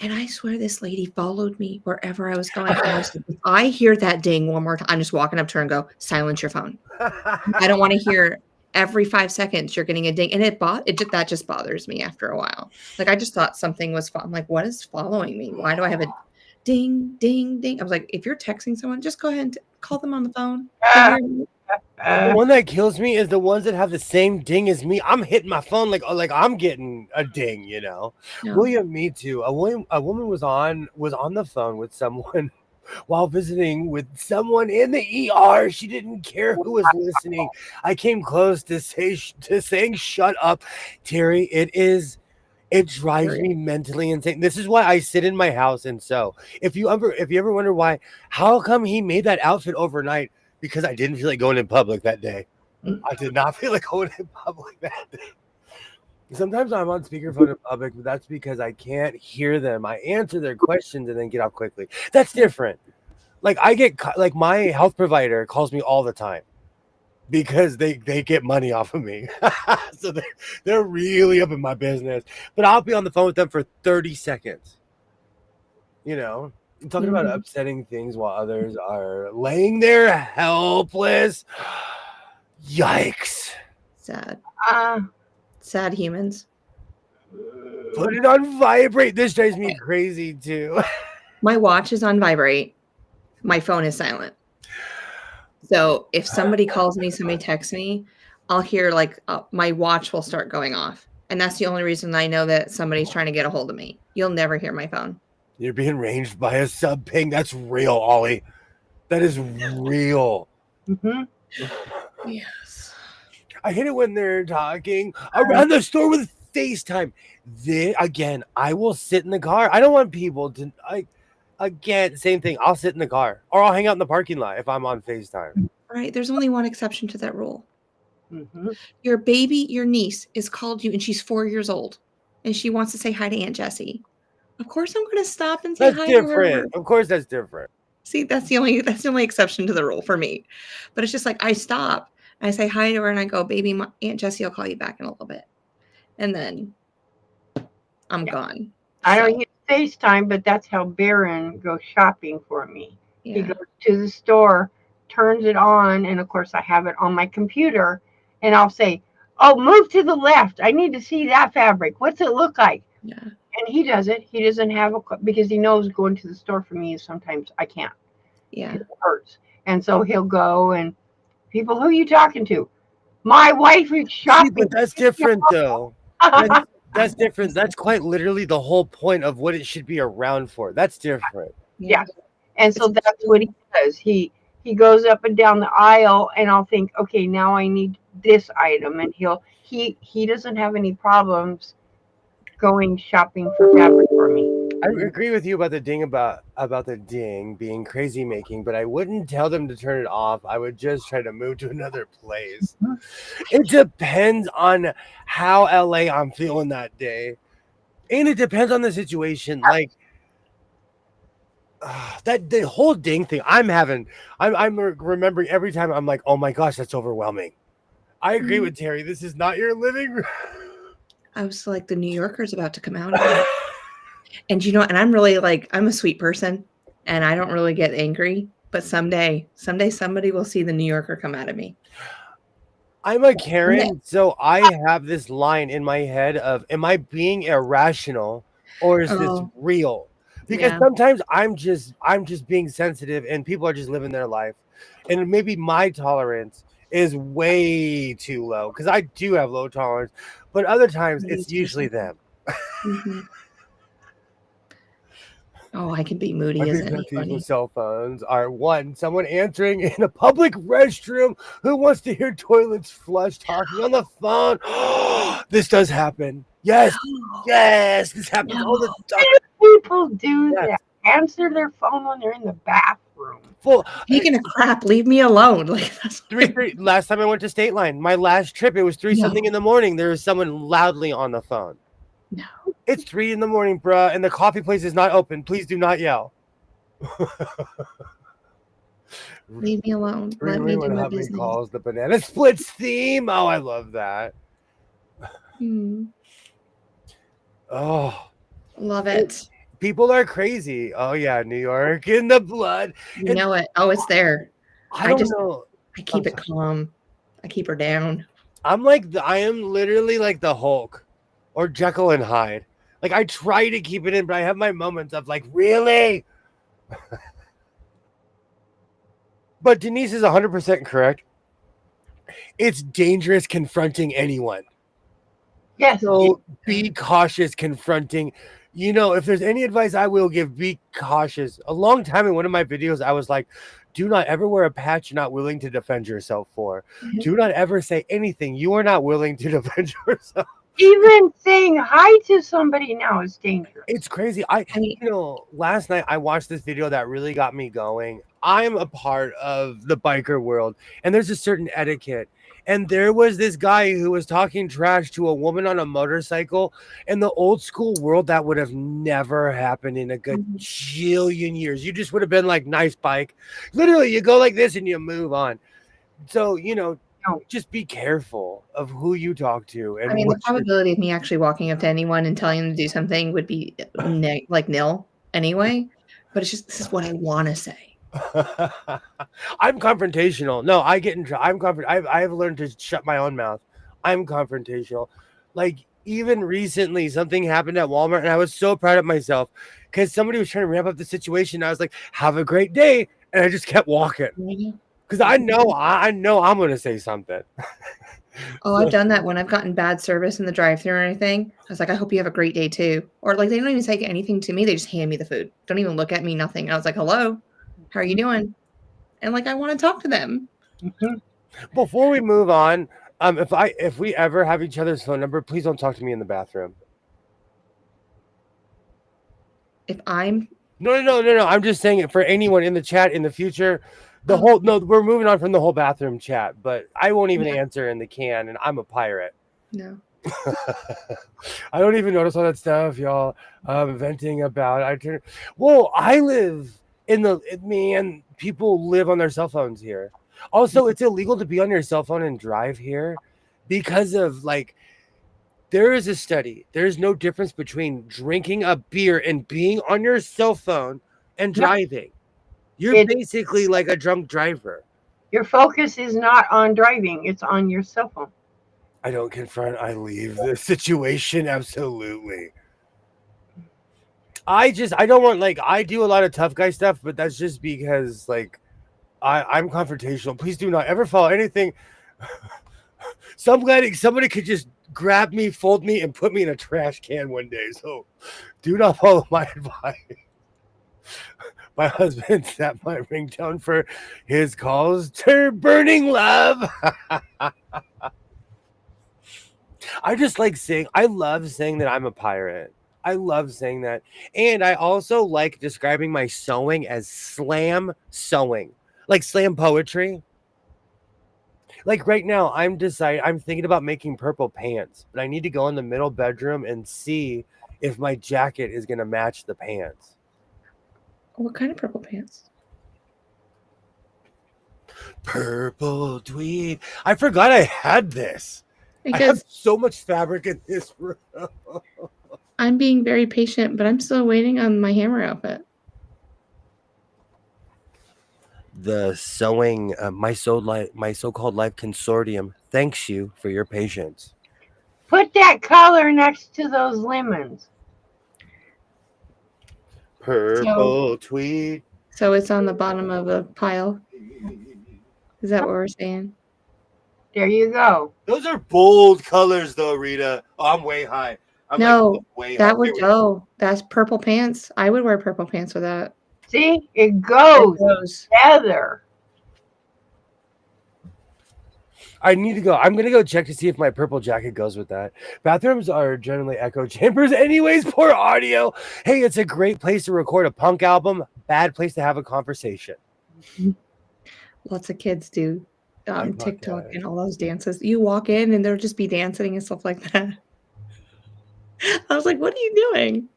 and I swear this lady followed me wherever I was going. And I was like, if I hear that ding one more time, I'm just walking up to her and go, silence your phone. I don't want to hear every 5 seconds you're getting a ding. And that just bothers me after a while. Like I just thought something was I'm like, what is following me? Why do I have a ding, ding, ding? I was like, if you're texting someone, just go ahead and call them on the phone. They're Uh, hearing you. The uh, one that kills me is the ones that have the same ding as me. I'm hitting my phone like I'm getting a ding. No. William, me too. A woman was on the phone with someone while visiting with someone in the ER. She didn't care who was listening. I came close to saying shut up, Terry. It drives me mentally insane. This is why I sit in my house and sew. If you ever wonder why, how come he made that outfit overnight? Because I didn't feel like going in public that day. I did not feel like going in public that day. Sometimes I'm on speakerphone in public, but that's because I can't hear them. I answer their questions and then get off quickly. That's different. Like like my health provider calls me all the time because they get money off of me. So they're really up in my business. But I'll be on the phone with them for 30 seconds. I'm talking about Mhm. upsetting things while others are laying there helpless. Yikes. Sad. uh, Sad humans. Put it on vibrate. This drives me crazy too. My watch is on vibrate. My phone is silent. So if somebody calls me, somebody texts me, I'll hear like my watch will start going off. And that's the only reason I know that somebody's trying to get a hold of me. You'll never hear my phone. You're being ranged by a sub ping. That's real, Ollie. That is real. mhm. Yes. I hate it when they're talking around the store with FaceTime. Again, I will sit in the car. I don't want people to. Again, same thing. I'll sit in the car or I'll hang out in the parking lot if I'm on FaceTime. Right. There's only one exception to that rule. Mhm. Your niece is called you and she's 4 years old and she wants to say hi to Aunt Jessie. Of course I'm going to stop and say That's hi to her. different. Of course, that's different. See, that's the only exception to the rule for me. But it's just like I stop, I say hi to her, and I go, "Baby, my Aunt Jessie will call you back in a little bit," and then I'm Yeah. gone. I So, don't use FaceTime, but that's how Barron goes shopping for me. He yeah, goes to the store, turns it on, and of course I have it on my computer, and I'll say, "Oh, move to the left. I need to see that fabric. What's it look like?" yeah. And he does it. He doesn't have because he knows going to the store for me is sometimes I can't. Yeah. It hurts. And so he'll go and people, who are you talking to? My wife is See, shopping. but that's different though. That's different. That's quite literally the whole point of what it should be around for. That's different. Yeah. Yes. And so that's what he does. He goes up and down the aisle and I'll think, okay, now I need this item, and he doesn't have any problems going shopping for fabric for me. I agree with you about the ding about the ding being crazy making, but I wouldn't tell them to turn it off. I would just try to move to another place. It depends on how LA I'm feeling that day. And it depends on the situation. Like that the whole ding thing I'm remembering every time. I'm like, oh my gosh, that's overwhelming. I agree with Terry. This is not your living room. I was like, the New Yorker's about to come out again. And and I'm really like, I'm a sweet person and I don't really get angry, but someday somebody will see the New Yorker come out of me. I'm a Karen, so I have this line in my head of, am I being irrational or is this real? Because sometimes I'm just being sensitive and people are just living their life. And maybe my tolerance is way too low because I do have low tolerance, but other times it's usually them. Mm-hmm. Oh, I can be moody My as pet peeve anybody. with cell phones are one, someone answering in a public restroom who wants to hear toilets flush talking on the phone. This does happen. Yes, this happens all the time. People do Yes. that. Answer their phone when they're in the bathroom. Well, Taking a crap, leave me alone. Like that's three. Last time I went to State Line, my last trip, it was 3 something in the morning. There was someone loudly on the phone. No. It's 3 in the morning, bruh, and the coffee place is not open. Please do not yell. Leave me alone. Let me do my business. Calls the banana splits theme. Oh, I love that. Oh, love it. People are crazy. Oh yeah, New York in the blood. You know it. Oh, it's there. I don't know. I keep it calm. I keep her down. I am literally like the Hulk or Jekyll and Hyde. Like I try to keep it in, but I have my moments of like, really? But Denise is 100% correct. It's dangerous confronting anyone. Yes. So be cautious confronting. If there's any advice I will give, be cautious. A long time in one of my videos, I was like, do not ever wear a patch you're not willing to defend yourself for. Do not ever say anything you are not willing to defend yourself. Even saying hi to somebody now is dangerous. It's crazy. Last night I watched this video that really got me going. I'm a part of the biker world, and there's a certain etiquette. And there was this guy who was talking trash to a woman on a motorcycle. In the old school world, that would have never happened in a good jillion years. You just would have been like, nice bike. Literally, you go like this and you move on. So, just be careful of who you talk to. And the probability of me actually walking up to anyone and telling them to do something would be nil anyway. But it's just, this is what I want to say. I'm confrontational. No, I get in trouble. I've learned to shut my own mouth. I'm confrontational. Like even recently, something happened at Walmart, and I was so proud of myself because somebody was trying to ramp up the situation. I was like, "Have a great day," and I just kept walking because I know I'm going to say something. Oh, I've done that when I've gotten bad service in the drive-thru or anything. I was like, I hope you have a great day too. Or like they don't even say anything to me. They just hand me the food. Don't even look at me, nothing. And I was like, hello, how are you doing? And like, I want to talk to them. Before we move on, if we ever have each other's phone number, please don't talk to me in the bathroom. If I'm No. I'm just saying it for anyone in the chat in the future. We're moving on from the whole bathroom chat, but I won't even answer in the can, and I'm a pirate. No. I don't even notice all that stuff, y'all. Venting about. I live and people live on their cell phones here. Also, it's illegal to be on your cell phone and drive here because of there is a study. There's no difference between drinking a beer and being on your cell phone and driving. You're basically like a drunk driver. Your focus is not on driving. It's on your cell phone. I don't confront. I leave the situation. Absolutely. I don't want, like, I do a lot of tough guy stuff, but that's just because, like, I'm confrontational. Please do not ever follow anything. So I'm glad somebody could just grab me, fold me, and put me in a trash can one day. So do not follow my advice. My husband set my ringtone for his calls to burning love. I just like saying, I love saying that I'm a pirate. I love saying that. And I also like describing my sewing as slam sewing, like slam poetry. Like right now, I'm thinking about making purple pants, but I need to go in the middle bedroom and see if my jacket is going to match the pants. What kind of purple pants? Purple tweed. I forgot I had this. I have Because so much fabric in this room. I'm being very patient, but I'm still waiting on my hammer outfit. The sewing, my so-called life consortium thanks you for your patience. Put that color next to those lemons. Purple tweed. So it's on the bottom of a pile. Is that what we're saying? There you go. Those are bold colors, though, Rita. Oh, I'm way high. No, way that high. would go. That's purple pants. I would wear purple pants with that. See, it goes together. I need to go. I'm going to go check to see if my purple jacket goes with that. Bathrooms are generally echo chambers anyways, poor audio. Hey, it's a great place to record a punk album. Bad place to have a conversation. Lots of kids do TikTok and all those dances. You walk in and they'll just be dancing and stuff like that. I was like, what are you doing?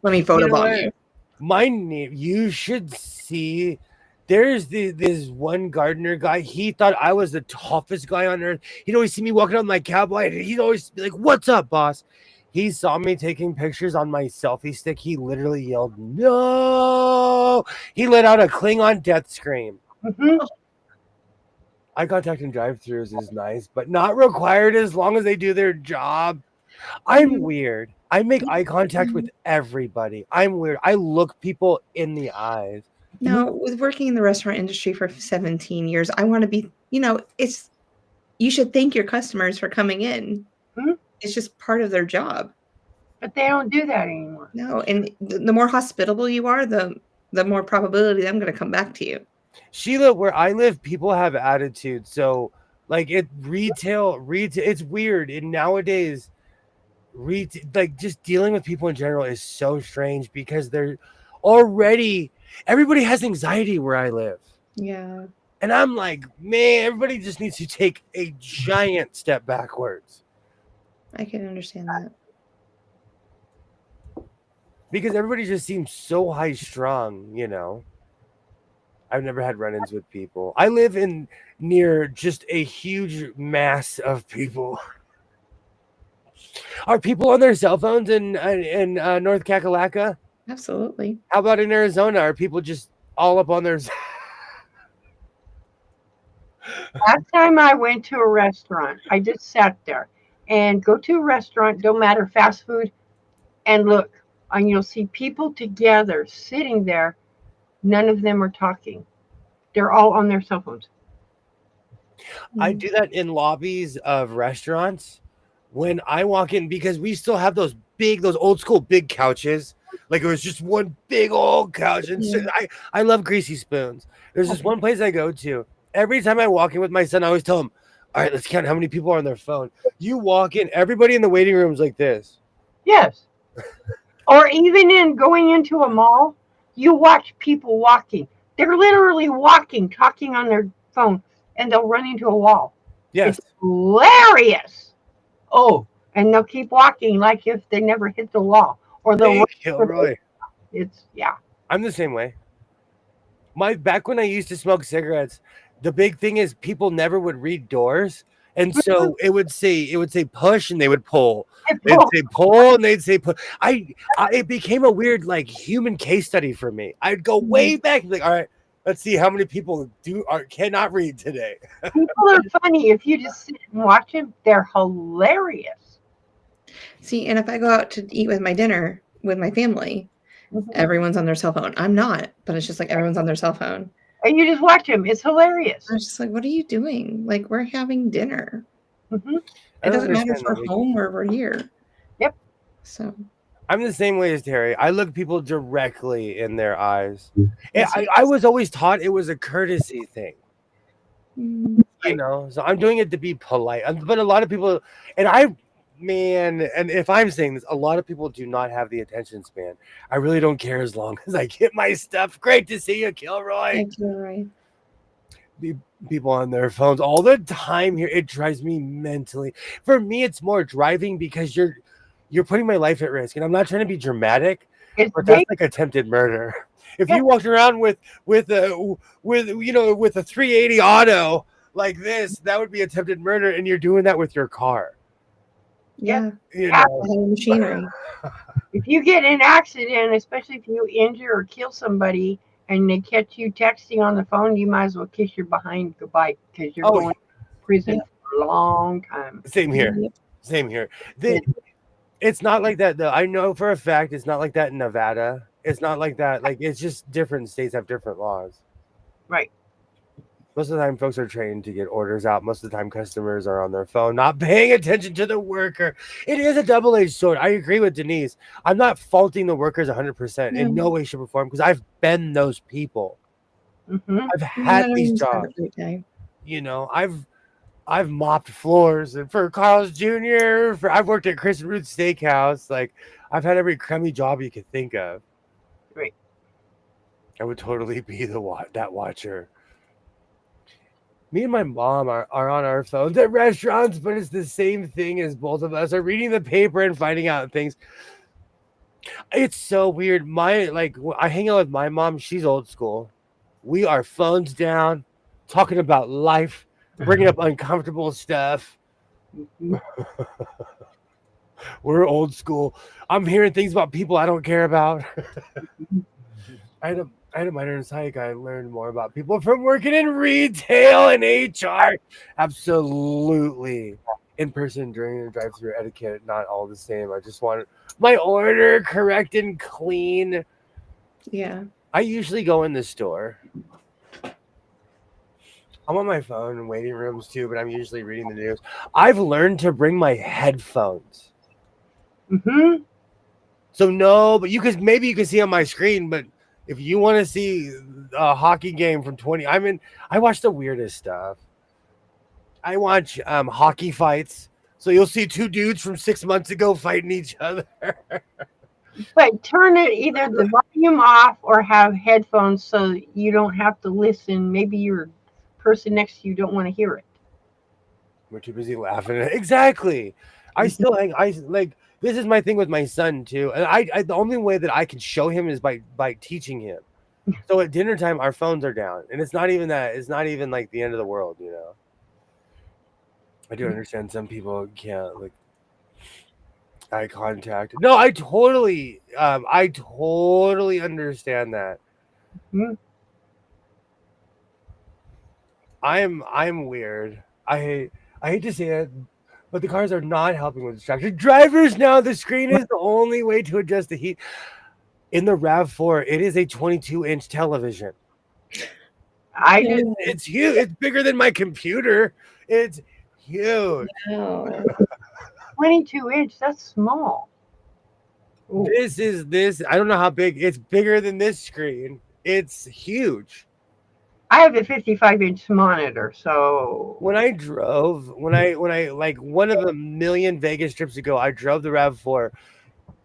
Let me photobomb you. My name, you should see. There's this one gardener guy. He thought I was the toughest guy on earth. He'd always see me walking on my cowboy, and he'd always be like, "What's up, boss?" He saw me taking pictures on my selfie stick. He literally yelled, "No!" He let out a Klingon death scream. Mm-hmm. Eye contact in drive-thrus is nice, but not required as long as they do their job. I'm weird. I make eye contact with everybody. I'm weird. I look people in the eyes. No, with working in the restaurant industry for 17 years, I want to be, you should thank your customers for coming in. Mm-hmm. It's just part of their job. But they don't do that anymore. No, and the more hospitable you are, the more probability I'm going to come back to you. Sheila, where I live, people have attitude. So, like, retail, it's weird. And nowadays, like, just dealing with people in general is so strange because they're already, everybody has anxiety where I live. Yeah. And I'm like, man, everybody just needs to take a giant step backwards. I can understand that. Because everybody just seems so high strung, I've never had run-ins with people. I live near just a huge mass of people. Are people on their cell phones in North Kakalaka? Absolutely. How about in Arizona? Are people just all up on their... Last time I went to a restaurant, I just sat there and go to a restaurant, don't matter, fast food, and look, and you'll see people together sitting there. None of them are talking. They're all on their cell phones. I do that in lobbies of restaurants when I walk in because we still have those old school big couches. Like it was just one big old couch. And so I love greasy spoons. There's this one place I go to. Every time I walk in with my son, I always tell him, all right, let's count how many people are on their phone. You walk in, everybody in the waiting room is like this. Yes. Or even going into a mall, you watch people walking. They're literally walking, talking on their phone, and they'll run into a wall. Yes. It's hilarious. Oh, and they'll keep walking like if they never hit the wall. Or they'll Kilroy. Yeah. I'm the same way. Back when I used to smoke cigarettes, the big thing is people never would read doors. And so it would say push and they would pull. They'd say pull and they'd say push. It became a weird like human case study for me. I'd go way back and be like, all right, let's see how many people cannot read today. People are funny. If you just sit and watch them, they're hilarious. See, and if I go out to eat with my dinner with my family, everyone's on their cell phone. I'm not, but it's just like everyone's on their cell phone. And you just watch them. It's hilarious. I was just like, what are you doing? Like, we're having dinner. Mm-hmm. It doesn't matter if we're home or we're here. Yep. So I'm the same way as Terry. I look people directly in their eyes. I was always taught it was a courtesy thing. You know, so I'm doing it to be polite. But a lot of people, and if I'm saying this, a lot of people do not have the attention span. I really don't care as long as I get my stuff. Great to see you, Kilroy. Thank you, Roy. People on their phones all the time here. It drives me mentally. For me, it's more driving because you're putting my life at risk, and I'm not trying to be dramatic, but that's like attempted murder. If you walked around with a 380 auto like this, that would be attempted murder, and you're doing that with your car. Yeah, you know. Machinery. If you get in an accident, especially if you injure or kill somebody, and they catch you texting on the phone, you might as well kiss your behind goodbye because you're going to prison for a long time. Same here. Same here. It's not like that though. I know for a fact it's not like that in Nevada. It's not like that. Like, it's just different states have different laws. Right. Most of the time, folks are trained to get orders out. Most of the time, customers are on their phone, not paying attention to the worker. It is a double-edged sword. I agree with Denise. I'm not faulting the workers 100% in no way, shape, or form because I've been those people. Mm-hmm. I've had these jobs. You know, I've mopped floors, and for Carl's Jr., I've worked at Chris and Ruth's Steakhouse. Like, I've had every crummy job you could think of. Right. I would totally be that watcher. Me and my mom are on our phones at restaurants, but it's the same thing as both of us are reading the paper and finding out things. It's so weird. I hang out with my mom. She's old school. We are phones down, talking about life, bringing up uncomfortable stuff. We're old school. I'm hearing things about people I don't care about. I had a minor in psych. I learned more about people from working in retail and HR. Absolutely. In person during the drive-through etiquette, not all the same. I just wanted my order correct and clean. Yeah. I usually go in the store. I'm on my phone in waiting rooms too, but I'm usually reading the news. I've learned to bring my headphones. Mm-hmm. So no, but maybe you can see on my screen, but if you want to see a hockey game from I watch the weirdest stuff. I watch hockey fights. So you'll see two dudes from 6 months ago fighting each other. But turn it either the volume off or have headphones so you don't have to listen. Maybe your person next to you don't want to hear it. We're too busy laughing at it. Exactly. This is my thing with my son too. And I the only way that I can show him is by teaching him. So at dinner time, our phones are down. And it's not even that. It's not even like the end of the world, you know. I do understand some people can't like eye contact. No, I totally understand that. Mm-hmm. I'm weird. I hate to say it, but the cars are not helping with distraction. Drivers now, the screen is the only way to adjust the heat. In the RAV4, it is a 22-inch television. It's huge. It's bigger than my computer. It's huge. Wow. 22-inch, that's small. Ooh. This. I don't know how big. It's bigger than this screen. It's huge. I have a 55-inch monitor, so when I like one of a million Vegas trips ago, I drove the RAV4.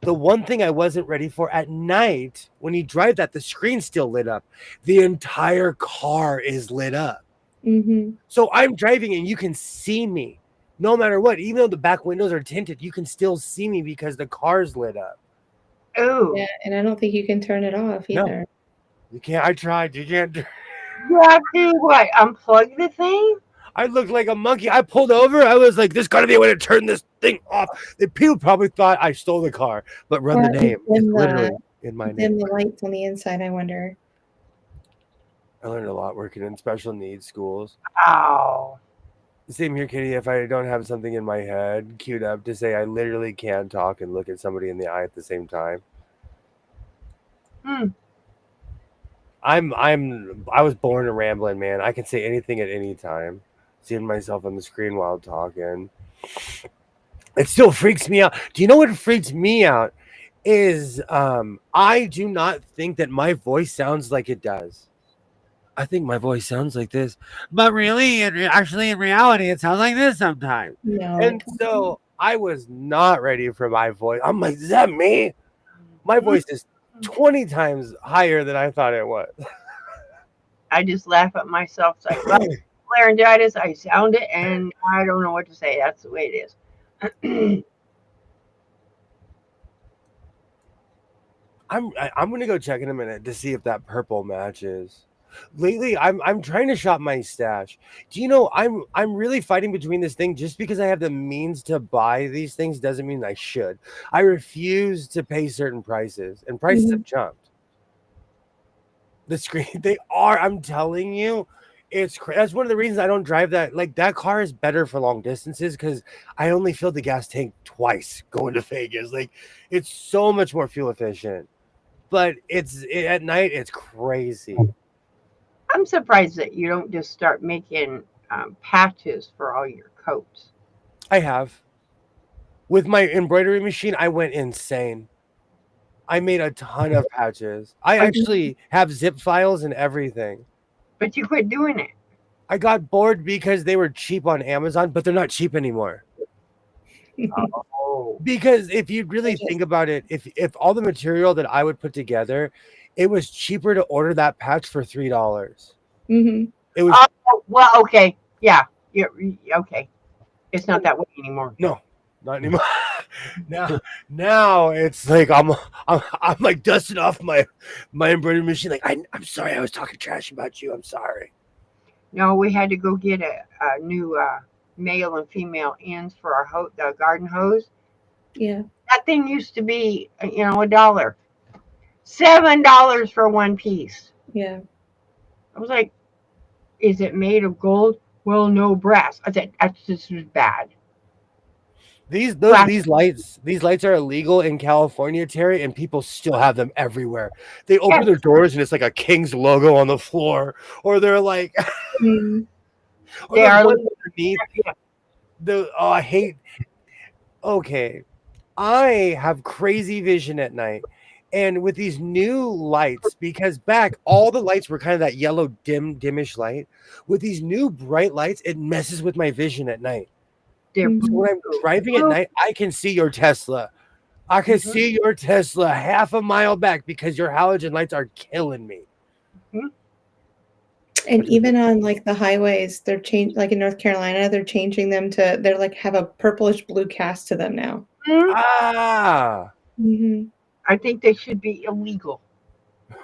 The one thing I wasn't ready for at night, when you drive that, the screen's still lit up. The entire car is lit up. Mm-hmm. So I'm driving and you can see me no matter what. Even though the back windows are tinted, you can still see me because the car's lit up. Oh. Yeah, and I don't think you can turn it off either. No, you can't. I tried. You can't. You have to what? Unplug the thing? I looked like a monkey. I pulled over. I was like, "There's got to be a way to turn this thing off." The people probably thought I stole the car, but run the name. It's literally in my name. The lights on the inside. I wonder. I learned a lot working in special needs schools. Ow. Same here, Kitty. If I don't have something in my head queued up to say, I literally can't talk and look at somebody in the eye at the same time. Hmm. I was born a rambling man. I can say anything at any time. Seeing myself on the screen while talking. It still freaks me out. Do you know what freaks me out? Is I do not think that my voice sounds like it does. I think my voice sounds like this, but really, actually, in reality, it sounds like this sometimes. No, And it so I was not ready for my voice. I'm like, is that me? My voice is 20 times higher than I thought it was. I just laugh at myself. It's like, well, laryngitis. I sound it, and I don't know what to say. That's the way it is. I'm gonna go check in a minute to see if that purple matches. Lately, I'm trying to shop my stash. Do you know I'm really fighting between this thing just because I have the means to buy these things doesn't mean I should. I refuse to pay certain prices, and prices have Mhm. jumped. The screen they are. I'm telling you, that's one of the reasons I don't drive that. Like that car is better for long distances because I only filled the gas tank twice going to Vegas. Like it's so much more fuel efficient. But at night, it's crazy. I'm surprised that you don't just start making patches for all your coats. I have. With my embroidery machine, I went insane. I made a ton of patches. I But actually have zip files and everything. but you quit doing it. I got bored because they were cheap on Amazon, but they're not cheap anymore. Oh, Because if you I really just think about it, if all the material that I would put together, it was cheaper to order that patch for $3. mhm. It was oh well, okay, yeah, okay. It's not that way anymore. no, not anymore. now, now it's like I'm like dusting off my embroidery machine. Like I'm sorry, I was talking trash about you. I'm sorry. No, we had to go get a new male and female ends for our the garden hose. Yeah. That thing used to be, $1, $7 for one piece. Yeah. I was like, is it made of gold? Well, no brass. I said, that's just as bad. Plastic. These lights are illegal in California, Terry, and people still have them everywhere. They open Yes, their doors and it's like a King's logo on the floor, or they're like, Mm. or they those are. ones underneath the. Oh, I hate. Okay, I have crazy vision at night. And with these new lights, because back all the lights were kind of that yellow dimish light. With these new bright lights, it messes with my vision at night. They're So Mhm. when I'm driving at night, I can see your Tesla. I can Mhm, see your Tesla half a mile back because your halogen lights are killing me. mhm. And even on like the highways, like in North Carolina, they're changing them to they're like have a purplish blue cast to them now. Mhm. Ah, Mhm. I think they should be illegal. I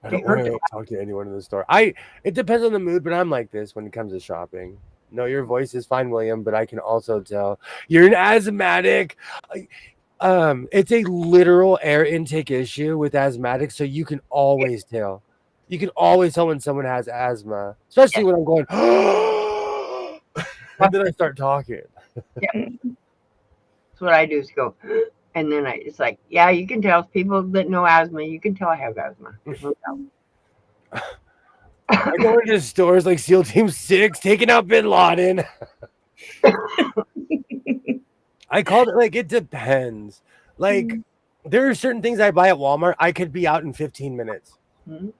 They don't want hurt the. to talk to anyone in the store. It depends on the mood, but I'm like this when it comes to shopping. No, your voice is fine, William, but I can also tell you're an asthmatic. It's a literal air intake issue with asthmatics, so you can always tell. You can always tell when someone has asthma, especially Yes, when I'm going, and then I start talking. yes. Mm. That's what I do is go, and then it's like, yeah, you can tell people that know asthma. You can tell I have asthma. There's no I doubt. go into stores like SEAL Team 6, taking out Bin Laden. I called it like it depends. Like Mm. there are certain things I buy at Walmart, I could be out in 15 minutes. Mhm.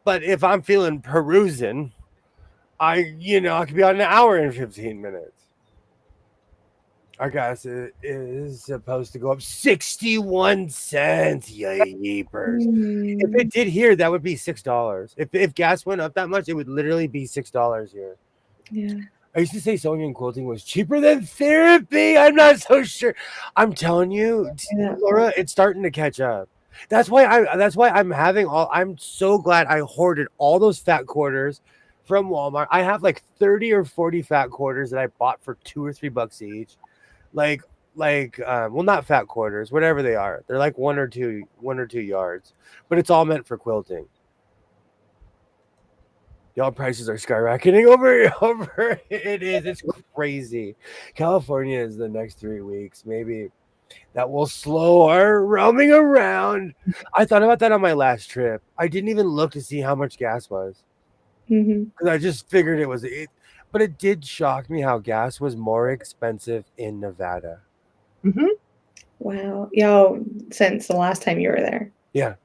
But if I'm feeling perusing, I could be out in an hour and 15 minutes. Our gas is supposed to go up 61 cents. Yeepers. If Mm. it did here, that would be $6. If gas went up that much, it would literally be $6 here. Yeah. I used to say sewing and quilting was cheaper than therapy. I'm not so sure. I'm telling you, Yeah. Laura, it's starting to catch up. That's why I'm having all I'm so glad I hoarded all those fat quarters from Walmart. I have like 30 or 40 fat quarters that I bought for $2 or $3 each. Like well, not fat quarters, whatever they are. They're like one or two yards. But it's all meant for quilting. Y'all prices are skyrocketing over it is. It's crazy. California is the next 3 weeks, maybe. That will slow our roaming around. I thought about that on my last trip. I didn't even look to see how much gas was Hmm. because I just figured it was it. But it did shock me how gas was more expensive in Nevada. Hmm. Wow. Yo, since the last time you were there. Yeah.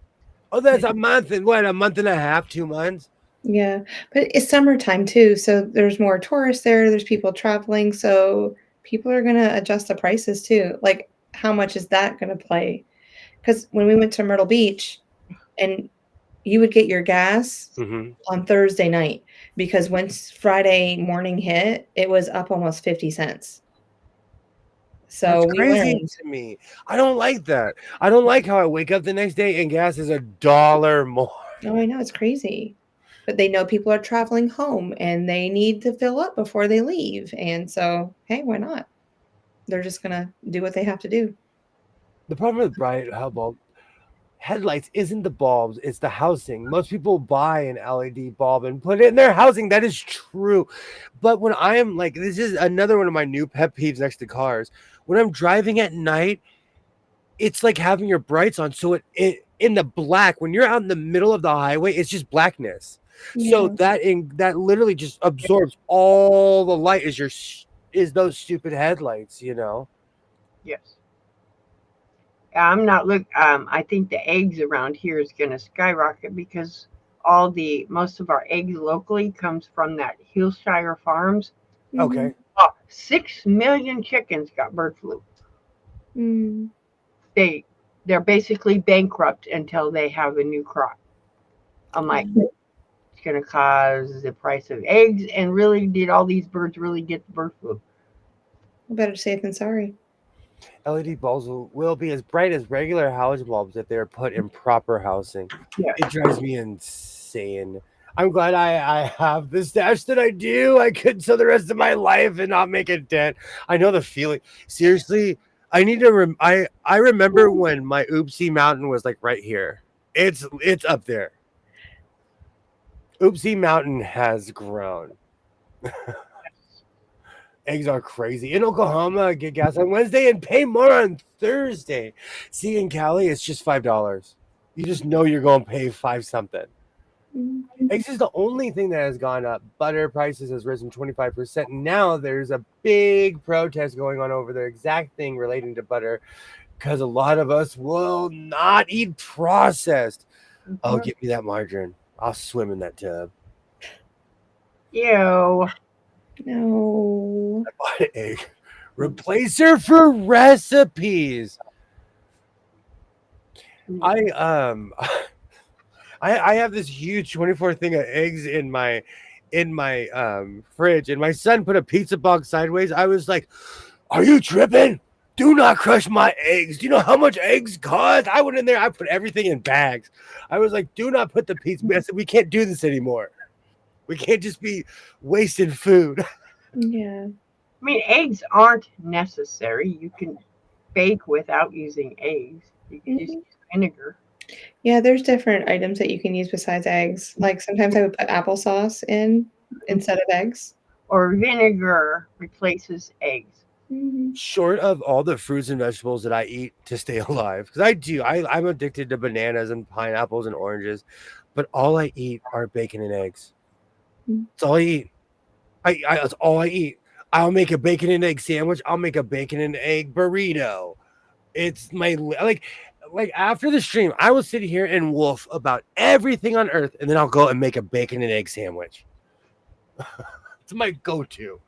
Oh, that's a month and what? A month and a half, 2 months. Yeah. But it's summertime too, so there's more tourists there, there's people traveling, so people are gonna adjust the prices too. Like, how much is that gonna play? Because when we went to Myrtle Beach and you would get your gas Hmm. on Thursday night because once Friday morning hit, it was up almost 50 cents. That's So we crazy learned. to me. I don't like that. I don't like how I wake up the next day and gas is $1 more. Oh, I know, it's crazy. But they know people are traveling home and they need to fill up before they leave. And so, hey, why not? They're just gonna do what they have to do. The problem with bright bulb headlights isn't the bulbs, it's the housing. Most people buy an LED bulb and put it in their housing. That is true. But when I am like, this is another one of my new pet peeves next to cars. When I'm driving at night, it's like having your brights on. So it in the black, when you're out in the middle of the highway, it's just blackness. So Yeah. that literally just absorbs all the light is those stupid headlights, you know? Yes. I'm not look. I think the eggs around here is going to skyrocket because most of our eggs locally comes from that Hillshire Farms. Mhm. Okay. Oh, 6 million chickens got bird flu. Mm. They they're basically bankrupt until they have a new crop. I'm like, Yeah. it's going to cause the price of eggs. And really, did all these birds really get the bird flu? Better safe than sorry. LED bulbs will be as bright as regular halogen bulbs if they are put in proper housing. Yes. It drives me insane. I'm glad I have the stash that I do. I could sell the rest of my life and not make a dent. I know the feeling. Seriously, I need to. I remember when my Oopsie Mountain was like right here. It's up there. Oopsie Mountain has grown. Eggs are crazy. In Oklahoma, I get gas on Wednesday and pay more on Thursday. See, in Cali, it's just $5. You just know you're going to pay five something. Mm. Eggs is the only thing that has gone up. Butter prices has risen 25%. Now there's a big protest going on over the exact thing relating to butter because a lot of us will not eat processed. Oh, Mhm. give me that margarine. I'll swim in that tub. Ew. No. I bought an egg replacer for recipes. I I have this huge 24 thing of eggs in my fridge, and my son put a pizza box sideways. I was like, "Are you tripping? Do not crush my eggs. Do you know how much eggs cost?" I went in there, I put everything in bags. I was like, "Do not put the pizza." I said, "We can't do this anymore. We can't just be wasting food." Yeah. I mean, eggs aren't necessary. You can bake without using eggs. You can just Mhm. use vinegar Yeah, there's different items that you can use besides eggs. Like sometimes I would put applesauce in instead of eggs. or vinegar replaces eggs. Hmm. Short of all the fruits and vegetables that I eat to stay alive, because I do, I'm addicted to bananas and pineapples and oranges, but all I eat are bacon and eggs. That's all I eat. That's all I eat. I'll make a bacon and egg sandwich. I'll make a bacon and egg burrito. It's like after the stream, I will sit here and wolf about everything on earth, and then I'll go and make a bacon and egg sandwich. It's my go-to.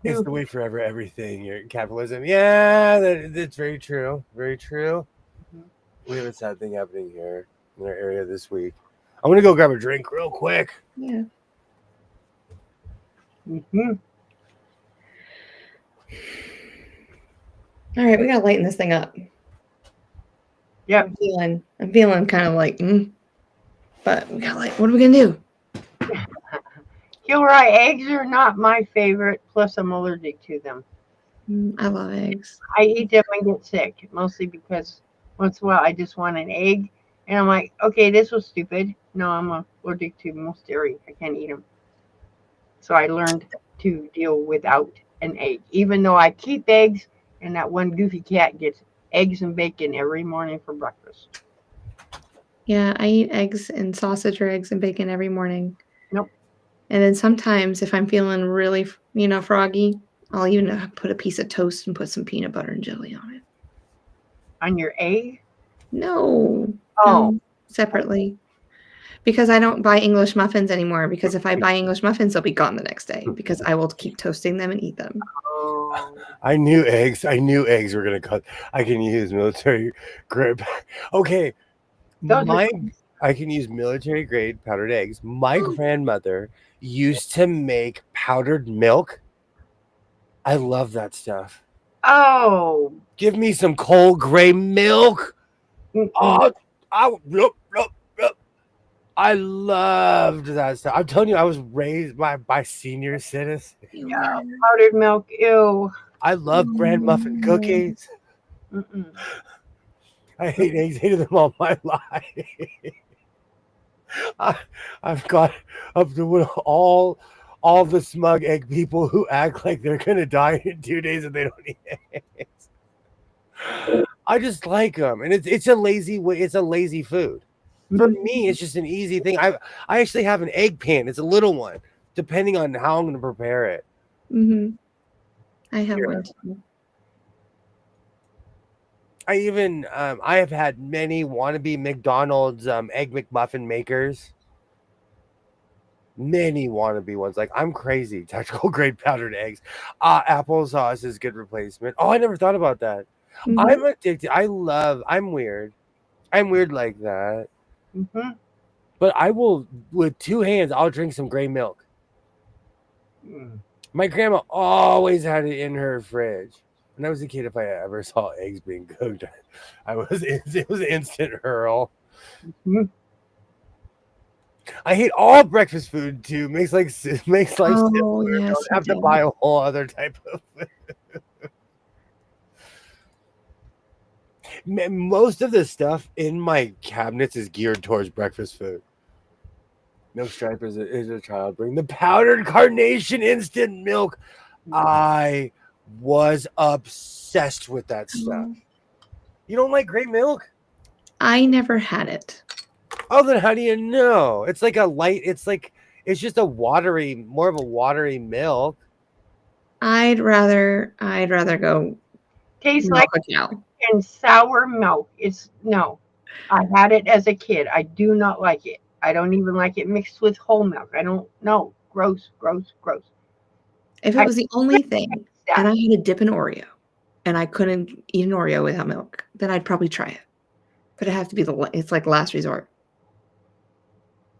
It's You, the way forever everything. Your capitalism. Yeah, that's very true. Very true. We have a sad thing happening here in our area this week. I'm gonna go grab a drink real quick. Yeah. mm-hmm. All right, we gotta lighten this thing up. Yep. I'm feeling kind of like, but we got like, what are we gonna do? Kilroy eggs are not my favorite. Plus, I'm allergic to them. I love eggs. I eat them and get sick, mostly because once in a while I just want an egg, and I'm like, okay, this was stupid. No, I'm allergic to most dairy. I can't eat them. So I learned to deal without. an egg, even though I keep eggs, and that one goofy cat gets eggs and bacon every morning for breakfast. Yeah, I eat eggs and sausage or eggs and bacon every morning. Nope. And then sometimes if I'm feeling really, froggy, I'll even put a piece of toast and put some peanut butter and jelly on it. On your egg? No, Oh. no, separately. Because I don't buy English muffins anymore, because if I buy English muffins, they'll be gone the next day because I will keep toasting them and eat them. Oh. I knew eggs were gonna cut. I can use military grade. Okay, I can use military grade powdered eggs. My grandmother used to make powdered milk. I love that stuff. Oh. Give me some cold gray milk. Oh, I loved that stuff. I'm telling you, I was raised by senior citizens. Yeah, powdered milk. Ew. I love bran muffin cookies. Mm-mm. I hate eggs. Hated them all my life. I've got up to all the smug egg people who act like they're gonna die in 2 days if they don't eat eggs. I just like them, and it's a lazy way. It's a lazy food. For me, it's just an easy thing. I actually have an egg pan. It's a little one, depending on how I'm going to prepare it. Mm-hmm. I have one too. I even I have had many wannabe McDonald's egg McMuffin makers. Many wannabe ones. Like, I'm crazy. Tactical grade powdered eggs. Applesauce is good replacement. Oh, I never thought about that. Mhm. I'm addicted. I'm weird. I'm weird like that. Mm-hmm. But I will, with 2 hands, I'll drink some gray milk. Mm. My grandma always had it in her fridge. When I was a kid, if I ever saw eggs being cooked, it was instant hurl. Mm-hmm. I hate all breakfast food too. Makes life Oh, simpler. yes, Don't you have to do. buy a whole other type of food. Most of the stuff in my cabinets is geared towards breakfast food. Milk Stripe is a child bring. The powdered carnation instant milk. I was obsessed with that stuff. Oh. You don't like gray milk? I never had it. Oh, then how do you know? It's like it's just a watery, more of a watery milk. I'd rather go Tastes milk like a cow. and sour milk. No. I had it as a kid. I do not like it. I don't even like it mixed with whole milk. I don't know. Gross, gross, gross. If it I was the only thing, that. and I had to dip an Oreo, and I couldn't eat an Oreo without milk, then I'd probably try it. But it has to be it's like last resort.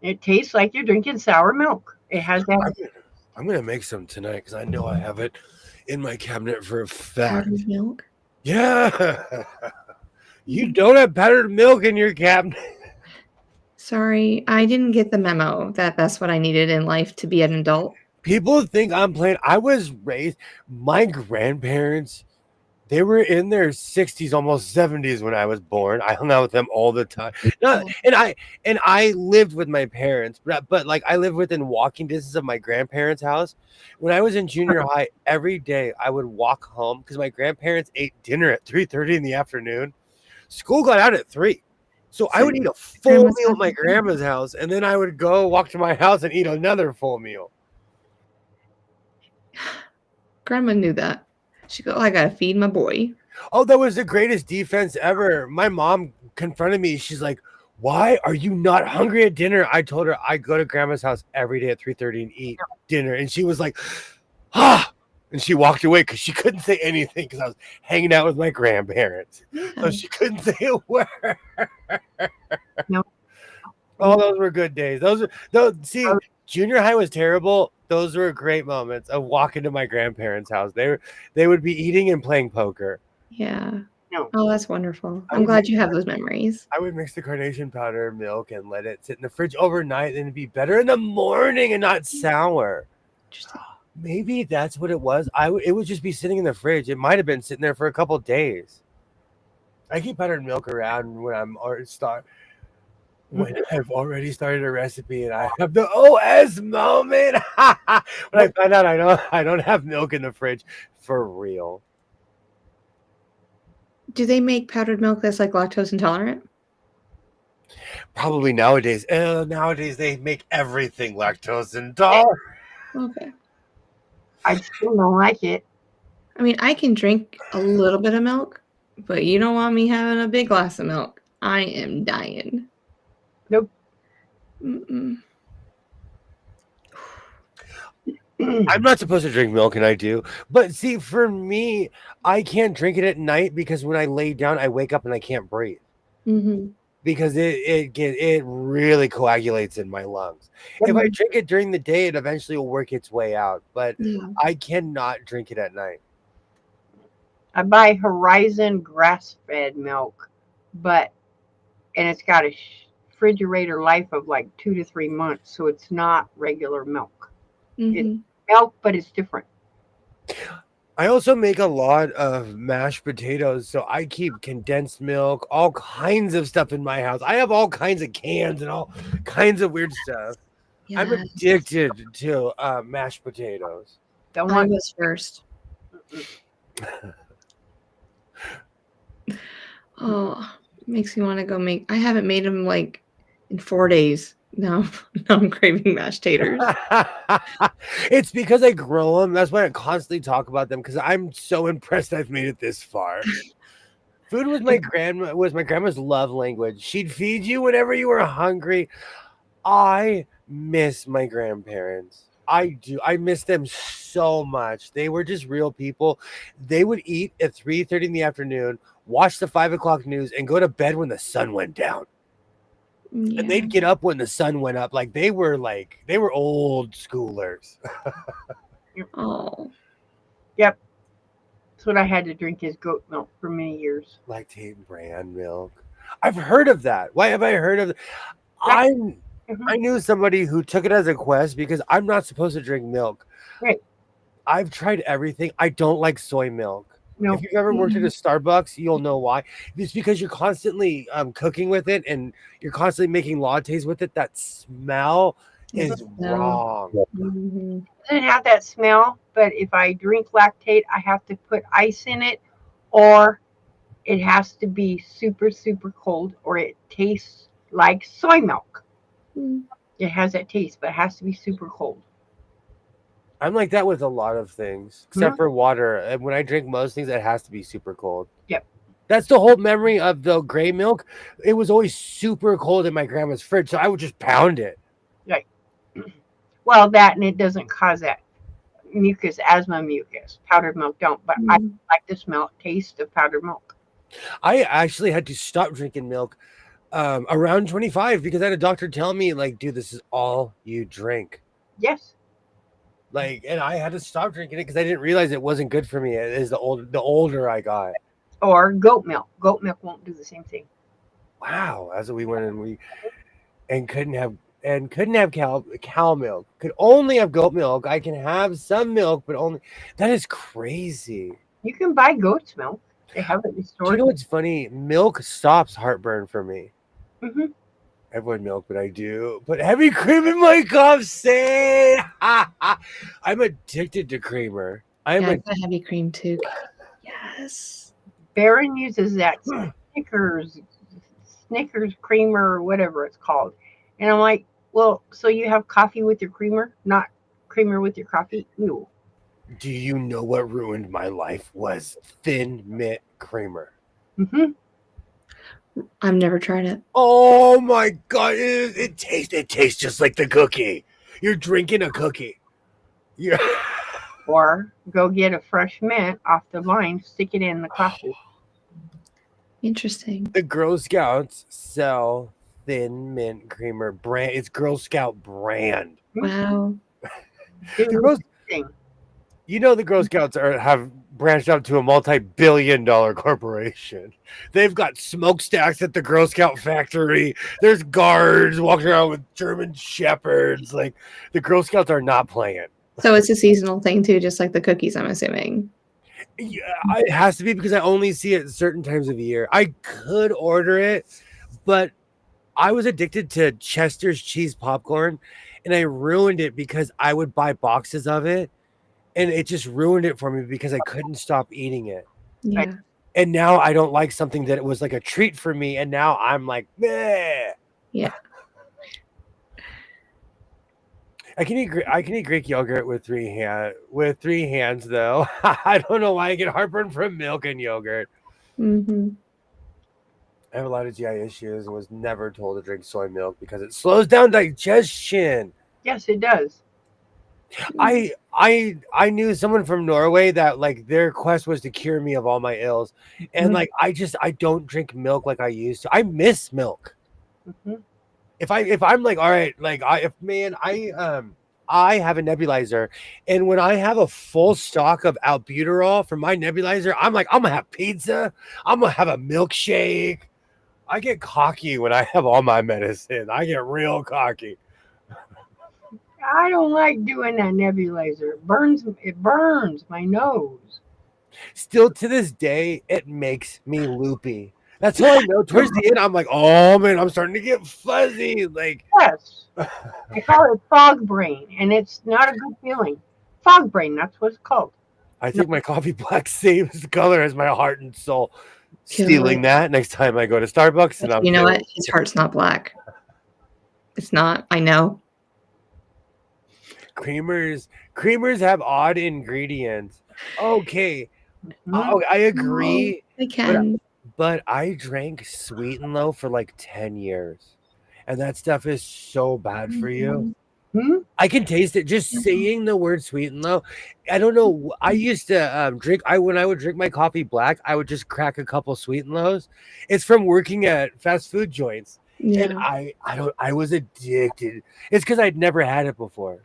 It tastes like you're drinking sour milk. It has that. I'm gonna make some tonight because I know I have it in my cabinet for a fact. Powdered milk? Yeah. You don't have powdered milk in your cabinet. Sorry, I didn't get the memo that that's what I needed in life to be an adult. People think I'm playing. I was raised. My grandparents, they were in their 60s, almost 70s when I was born. I hung out with them all the time. And I lived with my parents, but like I lived within walking distance of my grandparents' house. When I was in junior high, every day I would walk home because my grandparents ate dinner at 3:30 in the afternoon. School got out at 3. So I would eat a full meal at my grandma's house, and then I would go walk to my house and eat another full meal. Grandma knew that. She go, I gotta feed my boy. Oh, that was the greatest defense ever. My mom confronted me. She's like, "Why are you not hungry at dinner?" I told her I go to grandma's house every day at 3:30 and eat dinner, and she was like, "Ah." And she walked away because she couldn't say anything because I was hanging out with my grandparents. So she couldn't say a word. No. Oh, those were good days. See, junior high was terrible. Those were great moments of walking to my grandparents' house. They would be eating and playing poker. Yeah. No. Oh, that's wonderful. I'm glad you have those memories. I would mix the carnation powder milk and let it sit in the fridge overnight, and it'd be better in the morning and not sour. Interesting. Maybe that's what it was. It would just be sitting in the fridge. It might have been sitting there for a couple days. I keep powdered milk around when I'm when I've already started a recipe and I have the OS moment. When I find out I don't have milk in the fridge for real. Do they make powdered milk that's like lactose intolerant? Probably nowadays. Nowadays they make everything lactose intolerant. Okay. I still don't like it. I mean, I can drink a little bit of milk, but you don't want me having a big glass of milk. I am dying. Nope. Mm-mm. I'm not supposed to drink milk, and I do. But see, for me, I can't drink it at night because when I lay down, I wake up and I can't breathe Mm-hmm. because it really coagulates in my lungs. If I drink it during the day, it eventually will work its way out. But Yeah. I cannot drink it at night. I buy Horizon grass-fed milk, and it's got a refrigerator life of like 2 to 3 months, so it's not regular milk. Mm-hmm. It's milk, but it's different. I also make a lot of mashed potatoes, so I keep condensed milk, all kinds of stuff in my house. I have all kinds of cans and all kinds of weird stuff. Yes. I'm addicted to mashed potatoes. Don't I want was first. Oh, makes me want to go make. I haven't made them like in 4 days. Now I'm craving mashed taters. It's because I grow them. That's why I constantly talk about them because I'm so impressed I've made it this far. Food was my grandma's love language. She'd feed you whenever you were hungry. I miss my grandparents. I do. I miss them so much. They were just real people. They would eat at 3:30 in the afternoon, watch the 5 o'clock news, and go to bed when the sun went down. Yeah. And they'd get up when the sun went up. They were old schoolers. Oh. Yep. That's what I had to drink is goat milk for many years. Lactate bran milk. I've heard of that. Why have I heard of it? I knew somebody who took it as a quest because I'm not supposed to drink milk. Right. I've tried everything. I don't like soy milk. No. If you've ever worked at a Starbucks, you'll know why. It's because you're constantly cooking with it and you're constantly making lattes with it. That smell is wrong. Mm-hmm. It doesn't have that smell, but if I drink lactate, I have to put ice in it, or it has to be super, super cold, or it tastes like soy milk. Mm. It has that taste, but it has to be super cold. I'm like that with a lot of things, except for water. And when I drink most things, it has to be super cold. Yep. That's the whole memory of the gray milk. It was always super cold in my grandma's fridge, so I would just pound it. Right. Well, that and it doesn't cause that mucus, asthma mucus. Powdered milk don't, but I like the smell, taste of powdered milk. I actually had to stop drinking milk around 25 because I had a doctor tell me, like, dude, this is all you drink. Yes. And I had to stop drinking it because I didn't realize it wasn't good for me as the older I got. Or goat milk. Goat milk won't do the same thing. Wow, that's what we went and couldn't have cow milk. Could only have goat milk. I can have some milk, but only that is crazy. You can buy goat's milk. They have it restored. Do you know what's funny? Milk stops heartburn for me. Mm-hmm. I avoid milk, but I do. Put heavy cream in my coffee. I'm addicted to creamer. I'm a heavy cream too. Yes. Baron uses that Snickers creamer or whatever it's called. And I'm like, well, so you have coffee with your creamer, not creamer with your coffee? No. Do you know what ruined my life was Thin Mint creamer? Mm-hmm. I've never tried it. Oh my god, it tastes just like the cookie. You're drinking a cookie. Yeah. Or go get a fresh mint off the vine, stick it in the coffee. Interesting. The Girl Scouts sell Thin Mint creamer brand. It's Girl Scout brand. Wow. You know the Girl Scouts have branched out to a multi-billion-dollar corporation. They've got smokestacks at the Girl Scout factory. There's guards walking around with German shepherds. Like, the Girl Scouts are not playing. So it's a seasonal thing too, just like the cookies, I'm assuming. Yeah, it has to be because I only see it certain times of the year. I could order it, but I was addicted to Chester's cheese popcorn, and I ruined it because I would buy boxes of it, and it just ruined it for me because I couldn't stop eating it. Yeah. And now I don't like something that it was like a treat for me, and now I'm like, meh. Yeah. I can eat Greek yogurt with three hands though. I don't know why I get heartburn from milk and yogurt. Mm-hmm. I have a lot of GI issues and was never told to drink soy milk because it slows down digestion. Yes, it does. I knew someone from Norway that like their quest was to cure me of all my ills, and like I don't drink milk like I used to. I miss milk. Mhm. If I'm like all right, like I have a nebulizer, and when I have a full stock of albuterol from my nebulizer, I'm like I'm gonna have pizza. I'm gonna have a milkshake. I get cocky when I have all my medicine. I get real cocky. I don't like doing that nebulizer. It burns my nose. Still to this day, it makes me loopy. That's how I know. Towards the end, I'm like, oh man, I'm starting to get fuzzy. Like, Yes. I call it fog brain, and it's not a good feeling. Fog brain, that's what it's called. I think my coffee black same color as my heart and soul. Stealing that next time I go to Starbucks, and You know what? His heart's not black. It's not. I know. Creamers have odd ingredients. Okay, I agree. They can. But I drank Sweet and Low for like 10 years. And that stuff is so bad for you. Hmm? I can taste it just saying the word Sweet and Low. I don't know. I used to drink. When I would drink my coffee black, I would just crack a couple Sweet and Lows. It's from working at fast food joints, and I was addicted. It's because I'd never had it before,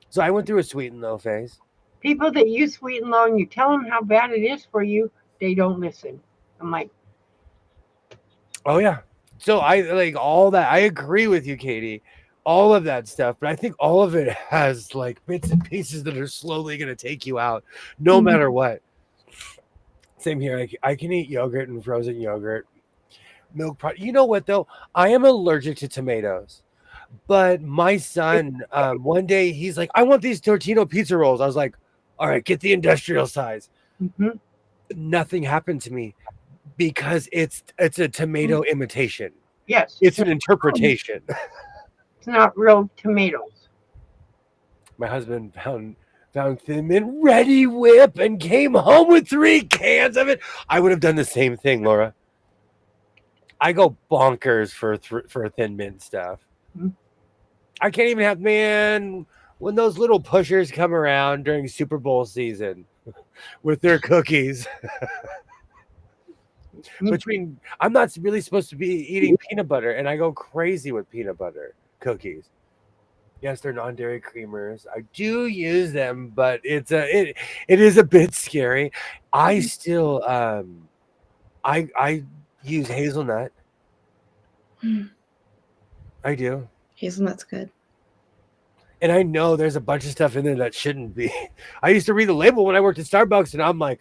so I went through a Sweet and Low phase. People that use Sweet and Low, and you tell them how bad it is for you, they don't listen. I'm like, oh yeah. So I like all that. I agree with you, Katie. All of that stuff, but I think all of it has like bits and pieces that are slowly going to take you out, no matter what. Same here. I can eat yogurt and frozen yogurt, milk product. You know what though? I am allergic to tomatoes. But my son, one day he's like, I want these Tortino pizza rolls. I was like, all right, get the industrial size. mm-hmm. Nothing happened to me because it's a tomato imitation. Yes. It's an interpretation. It's not real tomatoes. My husband found Thin Mint Ready Whip and came home with 3 cans of it. I would have done the same thing, Laura. I go bonkers for Thin Mint stuff. Mm-hmm. I can't even have, man, when those little pushers come around during Super Bowl season with their cookies. I'm not really supposed to be eating peanut butter, and I go crazy with peanut butter cookies. Yes, they're non-dairy creamers. I do use them, but it is a bit scary. I still I use hazelnut. I do. Hazelnut's good. And I know there's a bunch of stuff in there that shouldn't be. I used to read the label when I worked at Starbucks, and I'm like,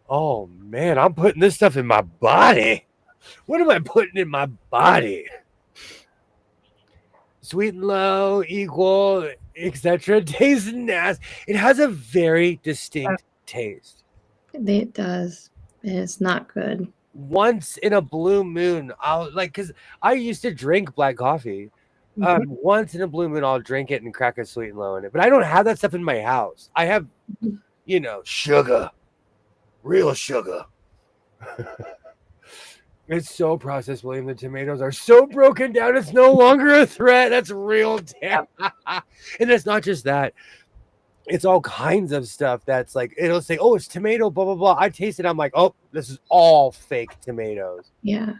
oh man, I'm putting this stuff in my body. What am I putting in my body? Sweet and Low, Equal, etc. Tastes nasty. It has a very distinct taste. It does. It's not good. Once in a blue moon, I'll like, because I used to drink black coffee. Once in a blue moon, I'll drink it and crack a Sweet and Low in it. But I don't have that stuff in my house. I have, sugar, real sugar. It's so processed, William. The tomatoes are so broken down. It's no longer a threat. That's real. And it's not just that. It's all kinds of stuff that's like, it'll say, oh, it's tomato, blah, blah, blah. I taste it. I'm like, oh, this is all fake tomatoes. Yeah.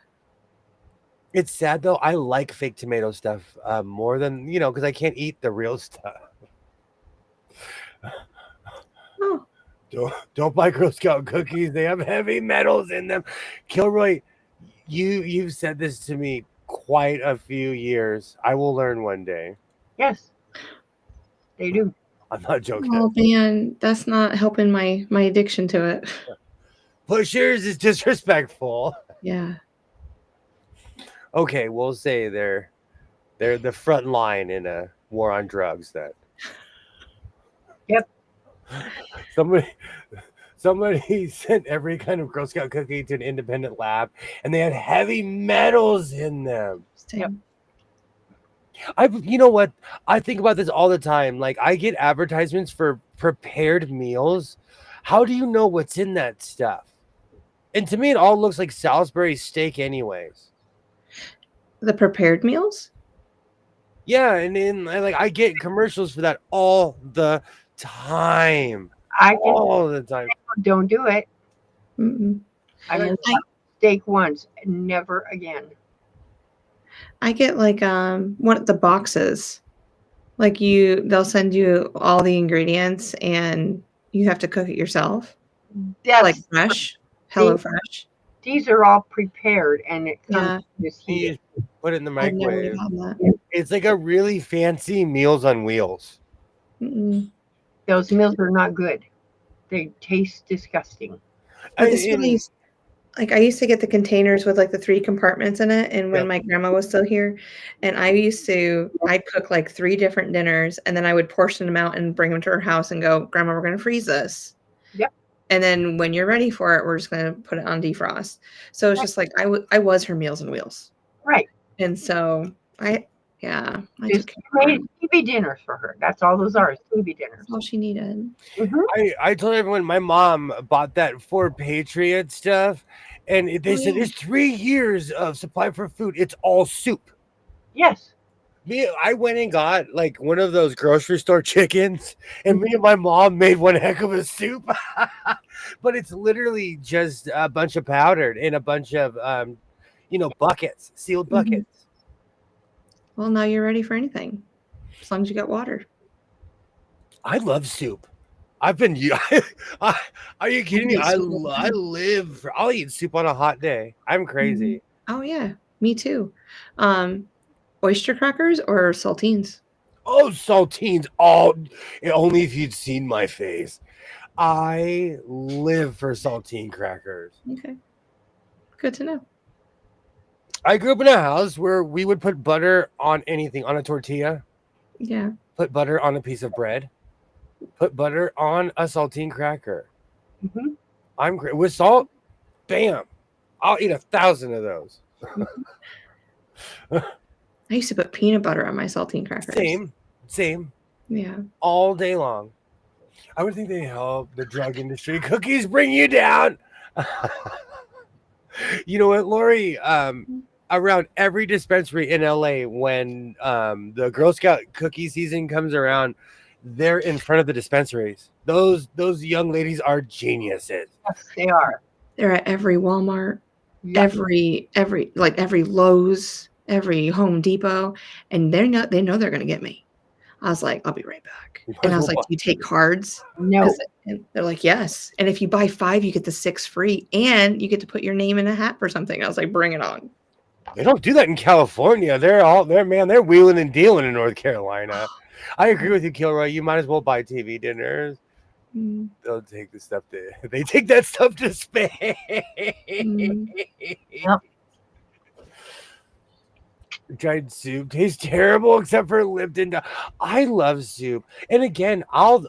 It's sad, though. I like fake tomato stuff more than, because I can't eat the real stuff. Oh. Don't buy Girl Scout cookies. They have heavy metals in them. Kilroy, you've said this to me quite a few years. I will learn one day. Yes, they do. I'm not joking. Oh man, that's not helping my addiction to it. Pushers is disrespectful. Yeah. Okay, we'll say they're the front line in a war on drugs. That Yep. somebody somebody sent every kind of Girl Scout cookie to an independent lab, and they had heavy metals in them. Same. You know what? I think about this all the time. Like I get advertisements for prepared meals. How do you know what's in that stuff? And to me, it all looks like Salisbury steak, anyways. The prepared meals? Yeah, and then I get commercials for that all the time. I can All the time. don't do it. Mm-mm. I made steak once, never again. I get like one of the boxes. Like they'll send you all the ingredients and you have to cook it yourself. That's Like fresh, Hello Fresh. These are all prepared, and it comes just You heated. just put it in the I've never microwave. had that. It's like a really fancy Meals on Wheels. Mm-mm. Those meals are not good. They taste disgusting. But this really, like I used to get the containers with like the 3 compartments in it, and when my grandma was still here, and I'd cook like 3 different dinners, and then I would portion them out and bring them to her house and go, Grandma, we're going to freeze this. Yep. And then when you're ready for it, we're just going to put it on defrost. So it's just like I was her Meals on Wheels. Right. And so I just made TV dinners for her. That's all those are, is TV dinners. That's all she needed. Mm-hmm. I told everyone my mom bought that for Patriot stuff, and they said it's 3 years of supply for food. It's all soup. Yes. I went and got like one of those grocery store chickens, and me and my mom made one heck of a soup. But it's literally just a bunch of powdered in a bunch of buckets, sealed buckets. Well, now you're ready for anything, as long as you got water. I love soup. Are you kidding me? I'll eat soup on a hot day. I'm crazy. Oh yeah, me too. Oyster crackers or saltines? Oh, saltines. Only if you'd seen my face. I live for saltine crackers. Okay. Good to know. I grew up in a house where we would put butter on anything, on a tortilla. Yeah. Put butter on a piece of bread. Put butter on a saltine cracker. Mm-hmm. I'm great with salt. Bam! I'll eat 1,000 of those. I used to put peanut butter on my saltine crackers. Same. Yeah. All day long. I would think they help the drug industry. Cookies bring you down. You know what, Lori? Around every dispensary in LA, when the Girl Scout cookie season comes around, they're in front of the dispensaries. Those young ladies are geniuses. Yes, they are. They're at every Walmart, every Lowe's, every Home Depot, and they know they're gonna get me. I was like, I'll be right back. And I was like, do you take cards? No. And they're like, yes. And if you buy 5, you get the 6 free, and you get to put your name in a hat for something. I was like, bring it on. They don't do that in California. They're wheeling and dealing in North Carolina. I agree with you, Kilroy. You might as well buy TV dinners. They'll take the stuff they take that stuff to Spain. Yep. Dried soup tastes terrible except for Lipton. I love soup, and again, I'll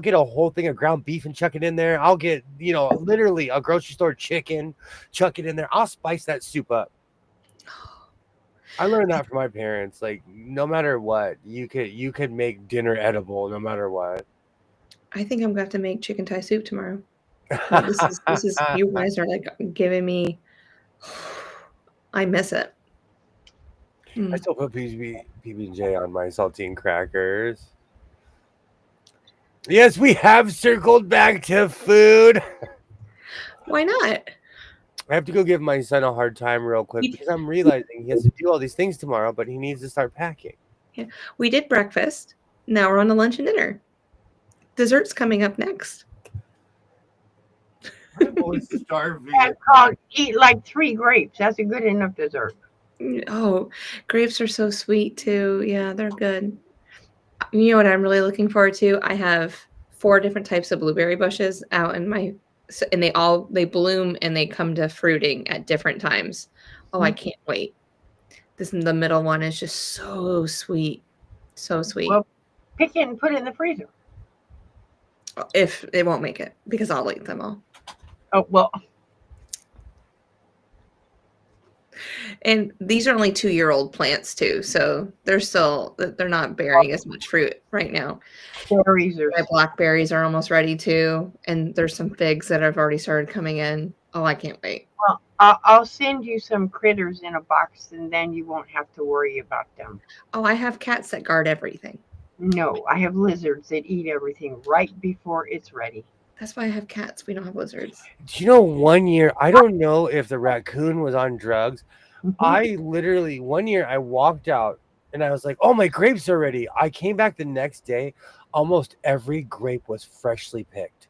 get a whole thing of ground beef and chuck it in there. I'll get literally a grocery store chicken, chuck it in there. I'll spice that soup up. I learned that from my parents. Like, no matter what, you could make dinner edible no matter what. I think I'm gonna have to make chicken Thai soup tomorrow. This is you guys are like giving me. I miss it. I still put PB&J on my saltine crackers. Yes, we have circled back to food. Why not? I have to go give my son a hard time real quick because I'm realizing he has to do all these things tomorrow, but he needs to start packing. Yeah, we did breakfast. Now we're on to lunch and dinner. Dessert's coming up next. I'm always starving. That's called eat like 3 grapes. That's a good enough dessert. Oh, grapes are so sweet too. Yeah, they're good. You know what I'm really looking forward to? I have 4 different types of blueberry bushes out in my, and they bloom and they come to fruiting at different times Oh, I can't wait. The middle one is just so sweet. So sweet. Well, pick it and put it in the freezer. If it won't make it, because I'll eat them all. Oh, well. And these are only 2-year-old plants too, so they're not bearing as much fruit right now. Berries are. My blackberries are almost ready too, and there's some figs that have already started coming in. Oh, I can't wait. Well, I'll send you some critters in a box, and then you won't have to worry about them. Oh, I have cats that guard everything. No, I have lizards that eat everything right before it's ready. That's why I have cats. We don't have lizards. Do you know, one year, I don't know if the raccoon was on drugs. Mhm. I literally, one year I walked out and I was like, oh, my grapes are ready. I came back the next day. Almost every grape was freshly picked.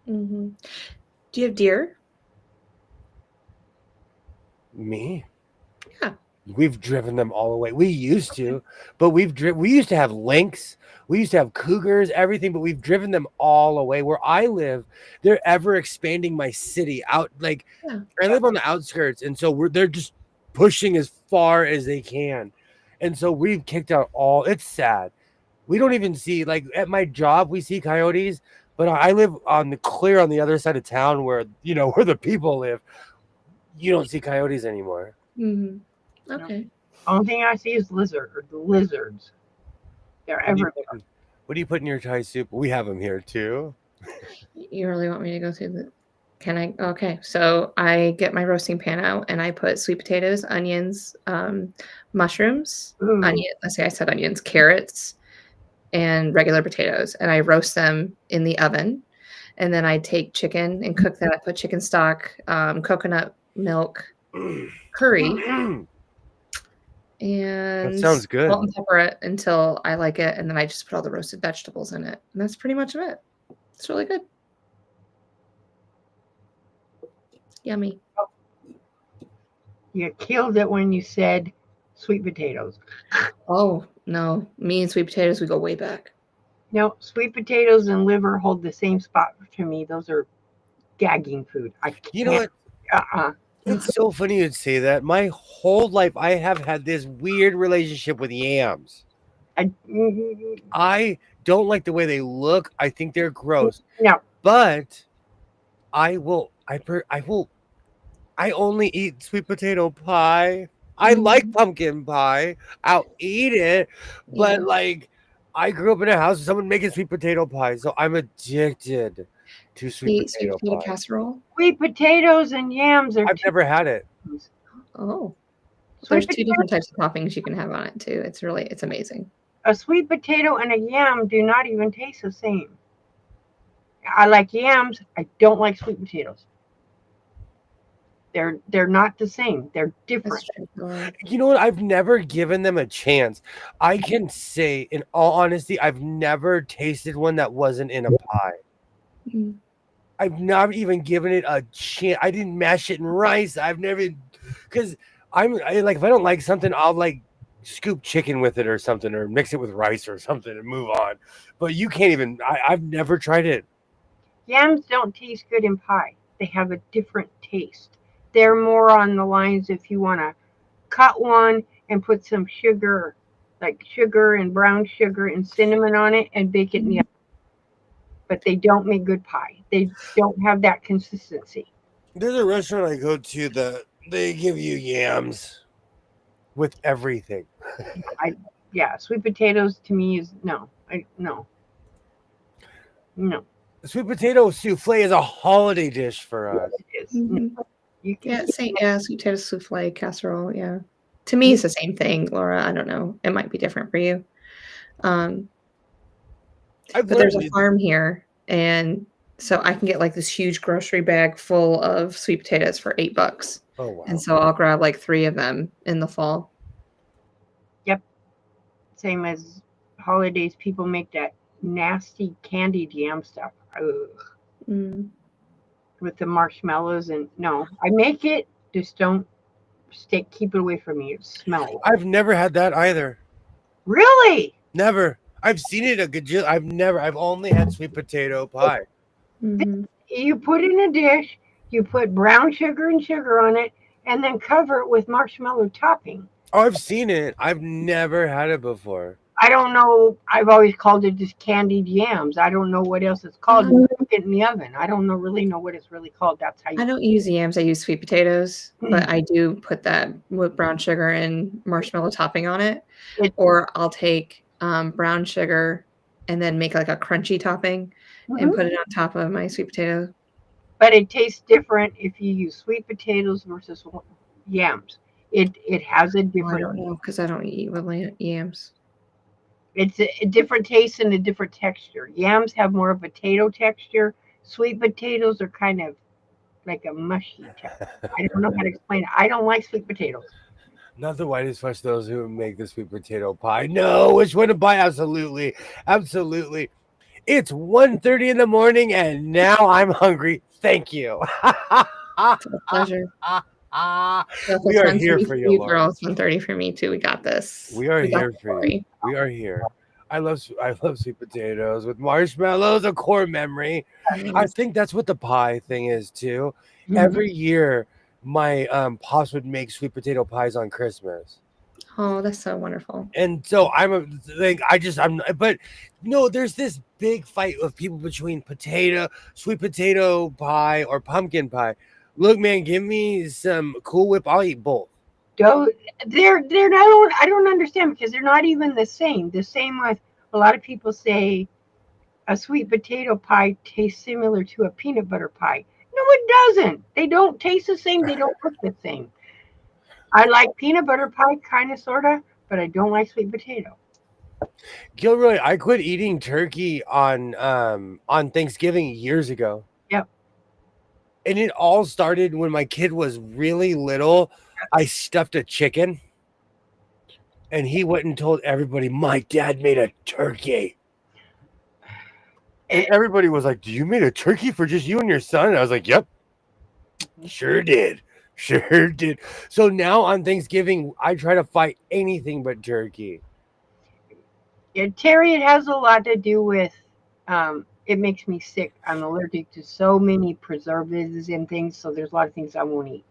Mm-hmm. Do you have deer? Me? Yeah. We've driven them all away. We used to, but we used to have lynx. We used to have cougars, everything, but we've driven them all away. Where I live, they're ever expanding my city out. Like, Yeah. I live on the outskirts, and so they're just pushing as far as they can. And so we've kicked out all. It's sad. We don't even see, like, at my job, we see coyotes, but I live on the other side of town where, where the people live. You don't see coyotes anymore. Mm-hmm. Okay. Only thing I see is lizards. They're everywhere. What do you put in your Thai soup? We have them here too. You really want me to go through the? Can I? Okay. So I get my roasting pan out and I put sweet potatoes, onions, mushrooms, I said onions, carrots, and regular potatoes, and I roast them in the oven. And then I take chicken and cook that. I put chicken stock, coconut milk, curry. And that sounds good. Salt and pepper it until I like it, and then I just put all the roasted vegetables in it, and that's pretty much it. It's really good. Yummy. You killed it when you said sweet potatoes. Oh no, me and sweet potatoes, we go way back. No, sweet potatoes and liver hold the same spot to me. Those are gagging food. I can't. You know what? It's so funny you'd say that. My whole life, I have had this weird relationship with yams. I don't like the way they look. I think they're gross. No, but I only eat sweet potato pie. I like pumpkin pie. I'll eat it, but like, I grew up in a house with someone making sweet potato pie, so I'm addicted to sweet potato pie. Casserole. Sweet potatoes and yams are. I've never had it. Oh, there's 2 different types of toppings you can have on it too. It's amazing. A sweet potato and a yam do not even taste the same. I like yams. I don't like sweet potatoes. They're not the same. They're different. You know what? I've never given them a chance. I can say, in all honesty, I've never tasted one that wasn't in a pie. Mm-hmm. I've not even given it a chance. I didn't mash it in rice. I've never, because I like, if I don't like something, I'll like scoop chicken with it or something, or mix it with rice or something and move on. But you can't even. I've never tried it. Yams don't taste good in pie. They have a different taste. They're more on the lines if you want to cut one and put some sugar, like sugar and brown sugar and cinnamon on it, and bake it in the oven. But they don't make good pie. They don't have that consistency. There's a restaurant I go to that they give you yams with everything. Sweet potatoes to me is no. Sweet potato souffle is a holiday dish for us. It is. Mm-hmm. Sweet potato souffle casserole. Yeah, to me it's the same thing, Laura. I don't know. It might be different for you. But there's a farm here, and so I can get like this huge grocery bag full of sweet potatoes for $8. Oh wow! And so I'll grab like 3 of them in the fall. Yep. Same as holidays, people make that nasty candied yam stuff. With the marshmallows and no, I make it. Just don't keep it away from me. It smells. I've never had that either. Really? Never. I've seen it a good. I've only had sweet potato pie. Mm-hmm. You put in a dish. You put brown sugar and sugar on it, and then cover it with marshmallow topping. Oh, I've seen it. I've never had it before. I don't know. I've always called it just candied yams. I don't know what else it's called. You cook it in the oven. I don't really know what it's really called. That's how I you. don't use yams. I use sweet potatoes, but I do put that with brown sugar and marshmallow topping on it. It, Or I'll take brown sugar and then make like a crunchy topping and Mhm. put it on top of my sweet potato. But it tastes different if you use sweet potatoes versus yams. It has a Oh, I different. don't know because I don't eat with yams. It's a different taste and a different texture. Yams have more of a potato texture. Sweet potatoes are kind of like a mushy texture. I don't know how to explain it. I don't like sweet potatoes. Not the whitest flesh, those who make the sweet potato pie. No, which one to buy? Absolutely. Absolutely. It's 1:30 in the morning and now I'm hungry. Thank you. It's a pleasure. So if We it's are 1:30 here for for you, you, Lauren. girl, it's 1:30 for me too. We got this. We are We got here this, for you. Lori. We are here. I love sweet potatoes with marshmallows, a core memory. I think that's what the pie thing is too. Mhm. Every year my pops would make sweet potato pies on Christmas. Oh, that's so wonderful. And so I'm a like I just I'm but no, there's this big fight of people between sweet potato pie or pumpkin pie. Look, man, give me some Cool Whip. I'll eat both. Don't, they're not. I don't understand because they're not even the same. The same with a lot of people say a sweet potato pie tastes similar to a peanut butter pie. No, it doesn't. They don't taste the same. They don't look the same. I like peanut butter pie, kind of, sort of, but I don't like sweet potato. Gilroy, I quit eating turkey on Thanksgiving years ago. Yep. And it all started when my kid was really little. I stuffed a chicken and he went and told everybody my dad made a turkey. And everybody was like, "Do you made a turkey for just you and your son?" And I was like, "Yep, sure did. Sure did." So now on Thanksgiving, I try to fight anything but turkey. Yeah, Terry, it has a lot to do with. It makes me sick. I'm allergic to so many preservatives and things, so there's a lot of things I won't eat,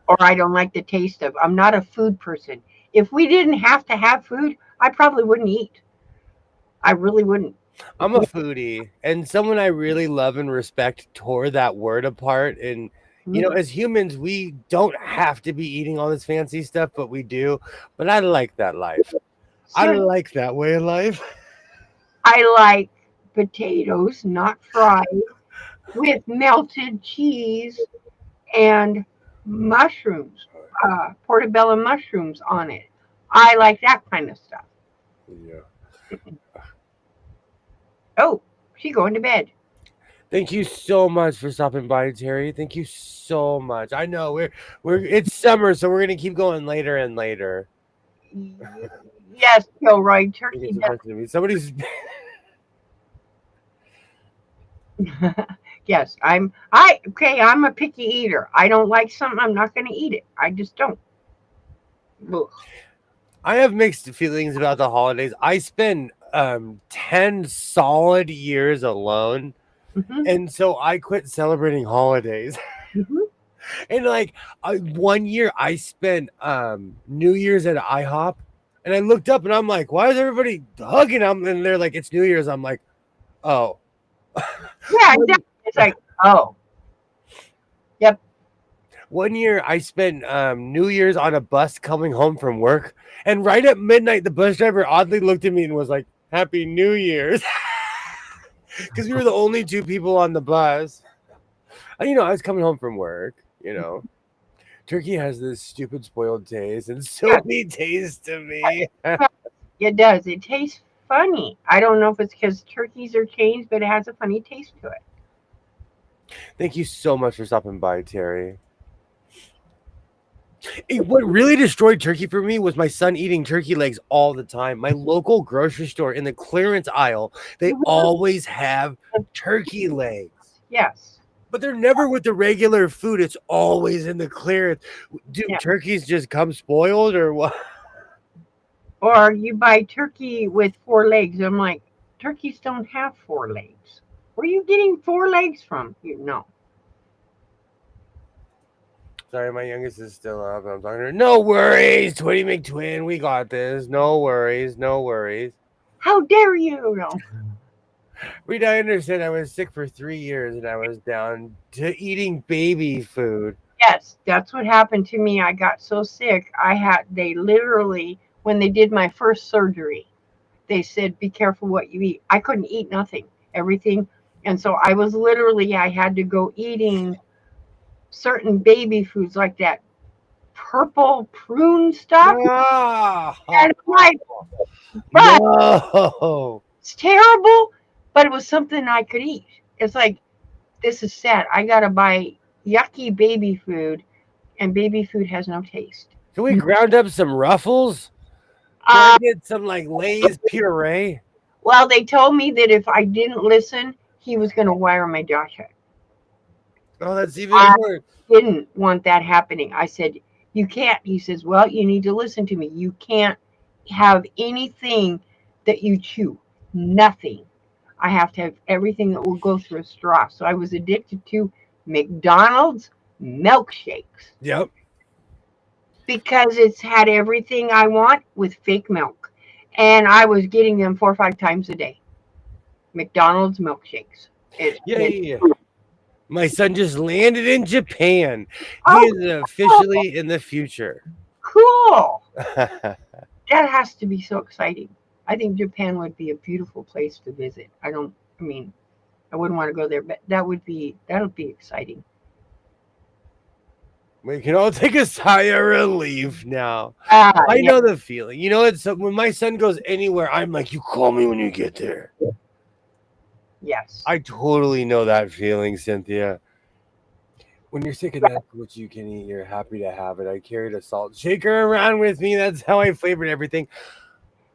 or I don't like the taste of. I'm not a food person. If we didn't have to have food, I probably wouldn't eat. I really wouldn't. I'm a foodie, and someone I really love and respect tore that word apart. And as humans, we don't have to be eating all this fancy stuff, but we do. But I like that life. I So like that way of life. I like potatoes, not fried, with melted cheese and mushrooms, portobello mushrooms on it. I like that kind of stuff. Yeah. Oh, she going to bed. Thank you so much for stopping by, Terry. Thank you so much. I know we're it's summer, so we're gonna keep going later and later. Yes, Kilroy, You turkey get so close to me. Somebody's does. Yes, okay, I'm a picky eater. I don't like something, I'm not gonna eat it. I just don't. Ugh. I have mixed feelings about the holidays. I spend 10 solid years alone, Mhm, and so I quit celebrating holidays. mhm. And like one year I spent New Year's at IHOP, and I looked up and I'm like, why is everybody hugging them? And they're like, it's New Year's. I'm like, oh. Yeah, one, exactly. It's like, oh, yep. one year I spent New Year's on a bus coming home from work, and right at midnight the bus driver oddly looked at me and was like, Happy New Year's. Because we were the only two people on the bus. And, I was coming home from work. Turkey has this stupid spoiled taste and Yeah, soapy taste to me. it does. It tastes funny. I don't know if it's because turkeys are changed, but it has a funny taste to it. Thank you so much for stopping by, Terry. What really destroyed turkey for me was my son eating turkey legs all the time. My local grocery store in the clearance aisle, they always have turkey legs. Yes. But they're never with the regular food. It's always in the clearance. Do Yeah. turkeys just come spoiled or what? Or you buy turkey with 4 legs. I'm like, turkeys don't have 4 legs. Where are you getting 4 legs from? You know. Sorry, my youngest is still up. I'm talking to her. No worries, Twitty McTwin. We got this. No worries. No worries. How dare you? No. Reed, I understand I was sick for 3 years and I was down to eating baby food. Yes, that's what happened to me. I got so sick. They literally, when they did my first surgery, they said, be careful what you eat. I couldn't eat nothing, everything. And so I had to go eating certain baby foods like that purple prune stuff. Ah, And I'm like, but no. it's terrible, but it was something I could eat. It's like, this is sad. I got to buy yucky baby food, and baby food has no taste. Can we ground up some Ruffles? Can I get some like Lay's puree? Well, they told me that if I didn't listen, he was going to wire my jaw shut. Oh, that's even I worse. didn't want that happening. I said, you can't. He says, well, you need to listen to me. You can't have anything that you chew. Nothing. I have to have everything that will go through a straw. So I was addicted to McDonald's milkshakes. Yep. Because it's had everything I want with fake milk. And I was getting them 4 or 5 times a day. McDonald's milkshakes. Yeah. My son just landed in Japan. He Oh, is officially in the future. cool. That has to be so exciting. I think Japan would be a beautiful place to visit. I wouldn't want to go there, but that'll be exciting. We can all take a sigh of relief now. I know the feeling. You know, it's when my son goes anywhere, I'm like, you call me when you get there. Yes. I totally know that feeling, Cynthia. When you're sick enough what you can eat, you're happy to have it. I carried a salt shaker around with me. That's how I flavored everything.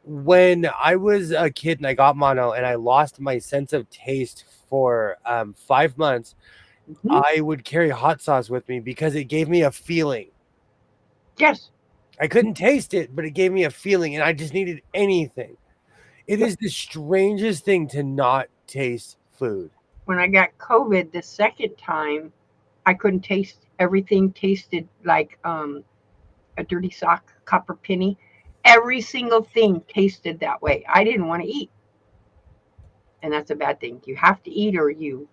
When I was a kid and I got mono and I lost my sense of taste for 5 months, I would carry hot sauce with me because it gave me a feeling. Yes. I couldn't taste it, but it gave me a feeling, and I just needed anything. It is the strangest thing to not taste food. When I got COVID the second time, I couldn't taste. Everything tasted like a dirty sock, copper penny. Every single thing tasted that way. I didn't want to eat. And that's a bad thing. You have to eat or you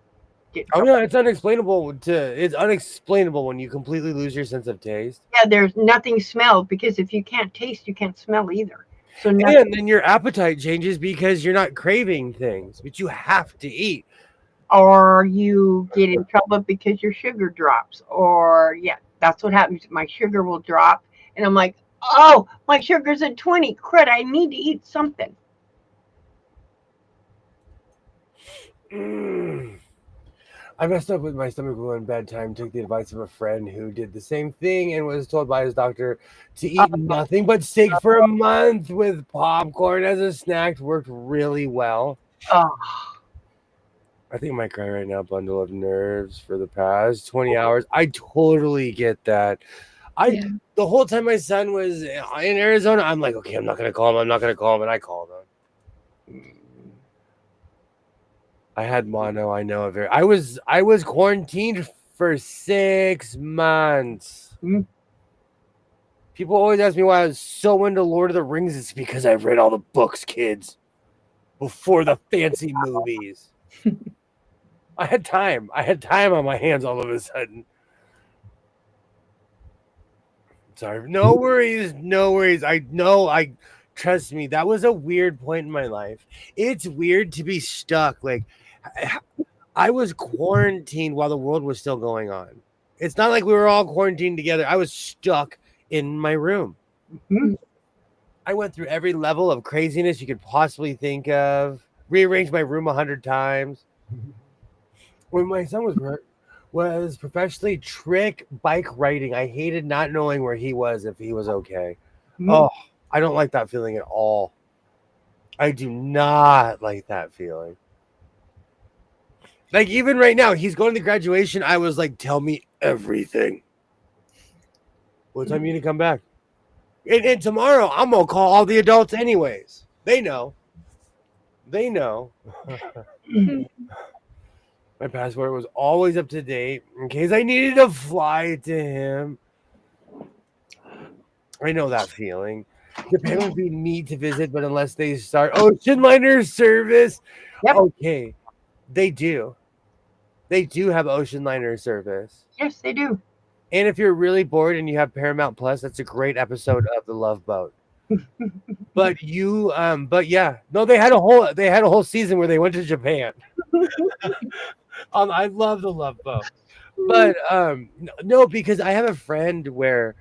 get trouble. Oh, no, it's unexplainable. It's unexplainable when you completely lose your sense of taste. Yeah, there's nothing smelled because if you can't taste, you can't smell either. So and then your appetite changes because you're not craving things, but you have to eat. Or you get in trouble because your sugar drops. Or, that's what happens. My sugar will drop. And I'm like, oh, my sugar's at 20. Crud, I need to eat something. I messed up with my stomach one bad time, took the advice of a friend who did the same thing and was told by his doctor to eat nothing but steak for a month with popcorn as a snack. Worked really well. Oh. I think I might cry right now, bundle of nerves for the past 20 hours. I totally get that. The whole time my son was in Arizona, I'm like, okay, I'm not going to call him. And I called him. I had mono. I know it very. I was quarantined for 6 months. People always ask me why I was so into Lord of the Rings. It's because I read all the books, kids, before the fancy movies. I had time. On my hands all of a sudden. Sorry. No worries. I know. Trust me. That was a weird point in my life. It's weird to be stuck. Like, I was quarantined while the world was still going on. It's not like we were all quarantined together. I was stuck in my room. I went through every level of craziness you could possibly think of. Rearranged my room 100 times. When my son was professionally trick bike riding, I hated not knowing where he was, if he was okay. Oh, I don't like that feeling at all. I do not like that feeling. Like, even right now, he's going to graduation. I was like, tell me everything. What time are you going to come back? And tomorrow, I'm going to call all the adults anyways. They know. My passport was always up to date in case I needed to fly to him. I know that feeling. Japan would be neat to visit, but unless they start ocean liner service, Yep. okay, they do. They do have ocean liner service. Yes, they do. And if you're really bored and you have Paramount Plus, that's a great episode of The Love Boat. But yeah, no, they had a whole season where they went to Japan. I love The Love Boat, but no, because I have a friend where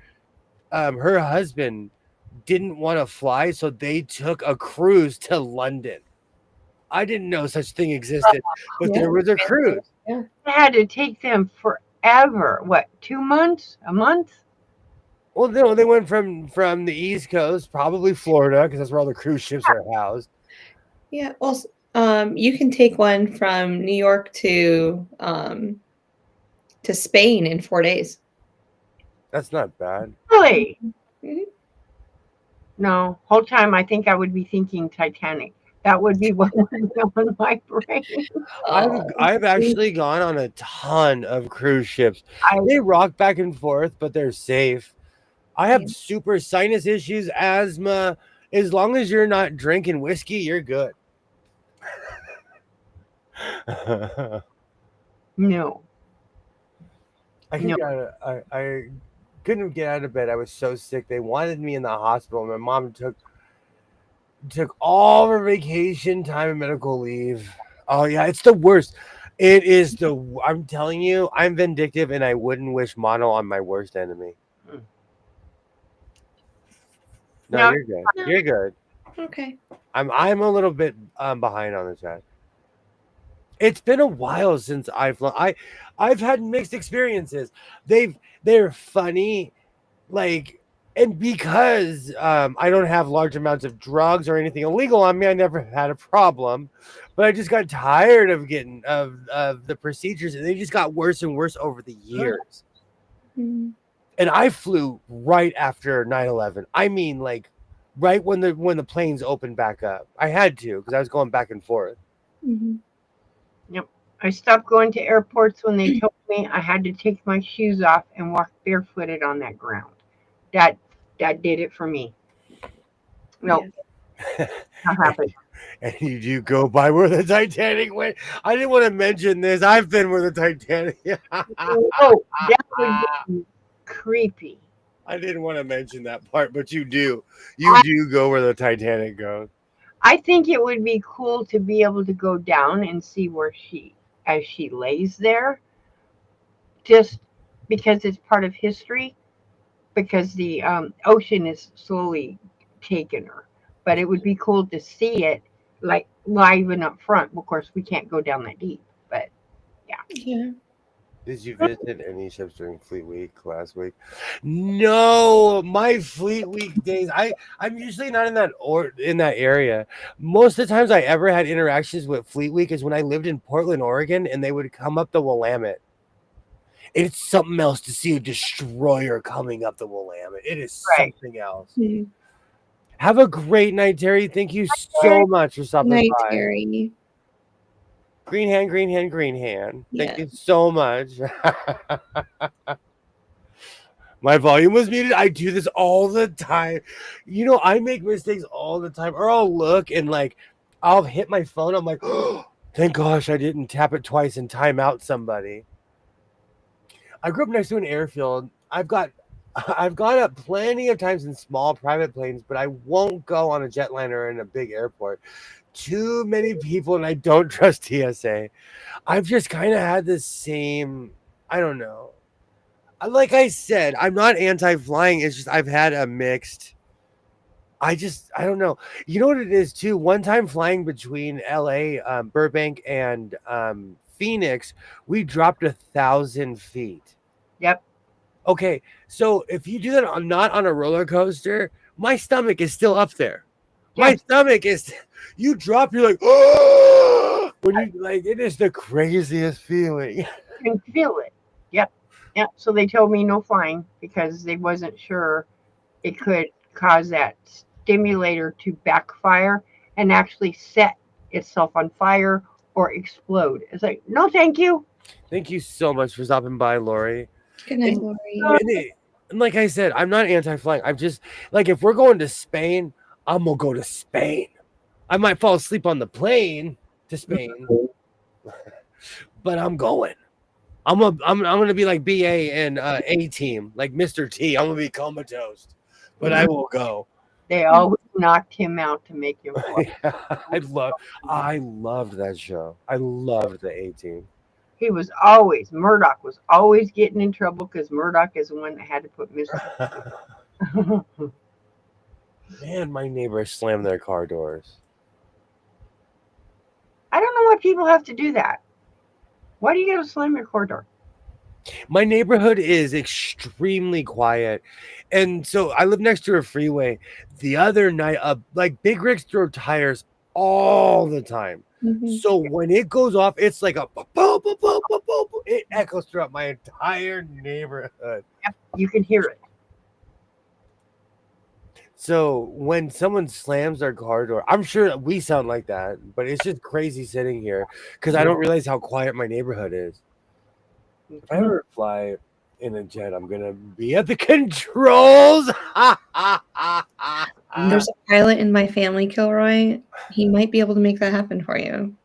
her husband didn't want to fly, so they took a cruise to London. I didn't know such thing existed, but there was a cruise. Yeah. It had to take them forever. What, 2 months? A month? Well, no, they went from the East Coast, probably Florida, because that's where all the cruise ships are housed. Yeah. Well, you can take one from New York to Spain in 4 days. That's not bad. Really? Mhm. No. Whole time I think I would be thinking Titanic. That would be what would go in my brain. I've actually gone on a ton of cruise ships. They rock back and forth, but they're safe. I have super sinus issues, asthma. As long as you're not drinking whiskey, you're good. No. I couldn't get out of bed. I was so sick. They wanted me in the hospital. My mom took all her vacation time and medical leave. Oh yeah, it's the worst. It is I'm telling you, I'm vindictive and I wouldn't wish mono on my worst enemy. No, you're good. You're good. Okay. I'm a little bit behind on the chat. It's been a while since I've had mixed experiences. They're funny, like, and because I don't have large amounts of drugs or anything illegal on me, I never had a problem. But I just got tired of getting of the procedures, and they just got worse and worse over the years. Mhm. And I flew right after 9/11. I mean, like, right when the planes opened back up. I had to because I was going back and forth. Mhm. Yep. I stopped going to airports when they told me I had to take my shoes off and walk barefooted on that ground. That did it for me. No, Yeah. not happened. And you do go by where the Titanic went. I didn't want to mention this. I've been where the Titanic. Oh, that would be creepy. I didn't want to mention that part, but you do. You do go where the Titanic goes. I think it would be cool to be able to go down and see where as she lays there, just because it's part of history, because the ocean is slowly taking her. But it would be cool to see it like live and up front. Of course, we can't go down that deep, but Yeah. Did you visit any ships during Fleet Week last week? No, my Fleet Week days. I'm usually not in that area. Most of the times I ever had interactions with Fleet Week is when I lived in Portland, Oregon, and they would come up the Willamette. It's something else to see a destroyer coming up the Willamette. It is Right. something else. Mhm. Have a great night, Terry. Thank you so much for stopping Night, by. Terry. Green hand, green hand, green hand. Thank Yeah. you so much. My volume was muted. I do this all the time. You know, I make mistakes all the time. Or I'll look and like I'll hit my phone. I'm like, oh, thank gosh I didn't tap it twice and time out somebody. I grew up next to an airfield. I've gone up plenty of times in small private planes, but I won't go on a jetliner in a big airport. Too many people, and I don't trust TSA. I've just kind of had the same, I don't know. Like I said, I'm not anti-flying. It's just I've had a mixed. I don't know. You know what it is too? One time flying between LA, Burbank, and Phoenix, we dropped 1,000 feet. Yep. Okay, so if you do that not on a roller coaster, my stomach is still up there. My Yeah. stomach is. You drop, you're like, oh, when you like, it is the craziest feeling. You can feel it. Yep. Yep. So they told me no flying because they wasn't sure it could cause that stimulator to backfire and actually set itself on fire or or explode. It's like, no, thank you. Thank you so much for stopping by, Lori. Good night, And, Lori. and like I said, I'm not anti-flying. I'm just like, if we're going to Spain, I'm gonna go to Spain. I might fall asleep on the plane to Spain, but I'm going. I'm gonna be like BA and A Team, like Mr. T. I'm gonna be comatose, but I will go. They always knocked him out to make him fly. I loved that show. I loved the A Team. He was Murdoch was always getting in trouble because Murdoch is the one that had to put Mr. Man, my neighbors slammed their car doors. I don't know why people have to do that. Why do you gotta slam your car door? My neighborhood is extremely quiet. And so I live next to a freeway. The other night, like big rigs throw tires all the time. Mhm. So when it goes off, it's like a boom, boom, boom, boom, boom, boom. It echoes throughout my entire neighborhood. Yep, you can hear it. So when someone slams their car door, I'm sure that we sound like that, but it's just crazy sitting here because I don't realize how quiet my neighborhood is. If I ever fly in a jet, I'm gonna be at the controls. There's a pilot in my family, Kilroy. He might be able to make that happen for you.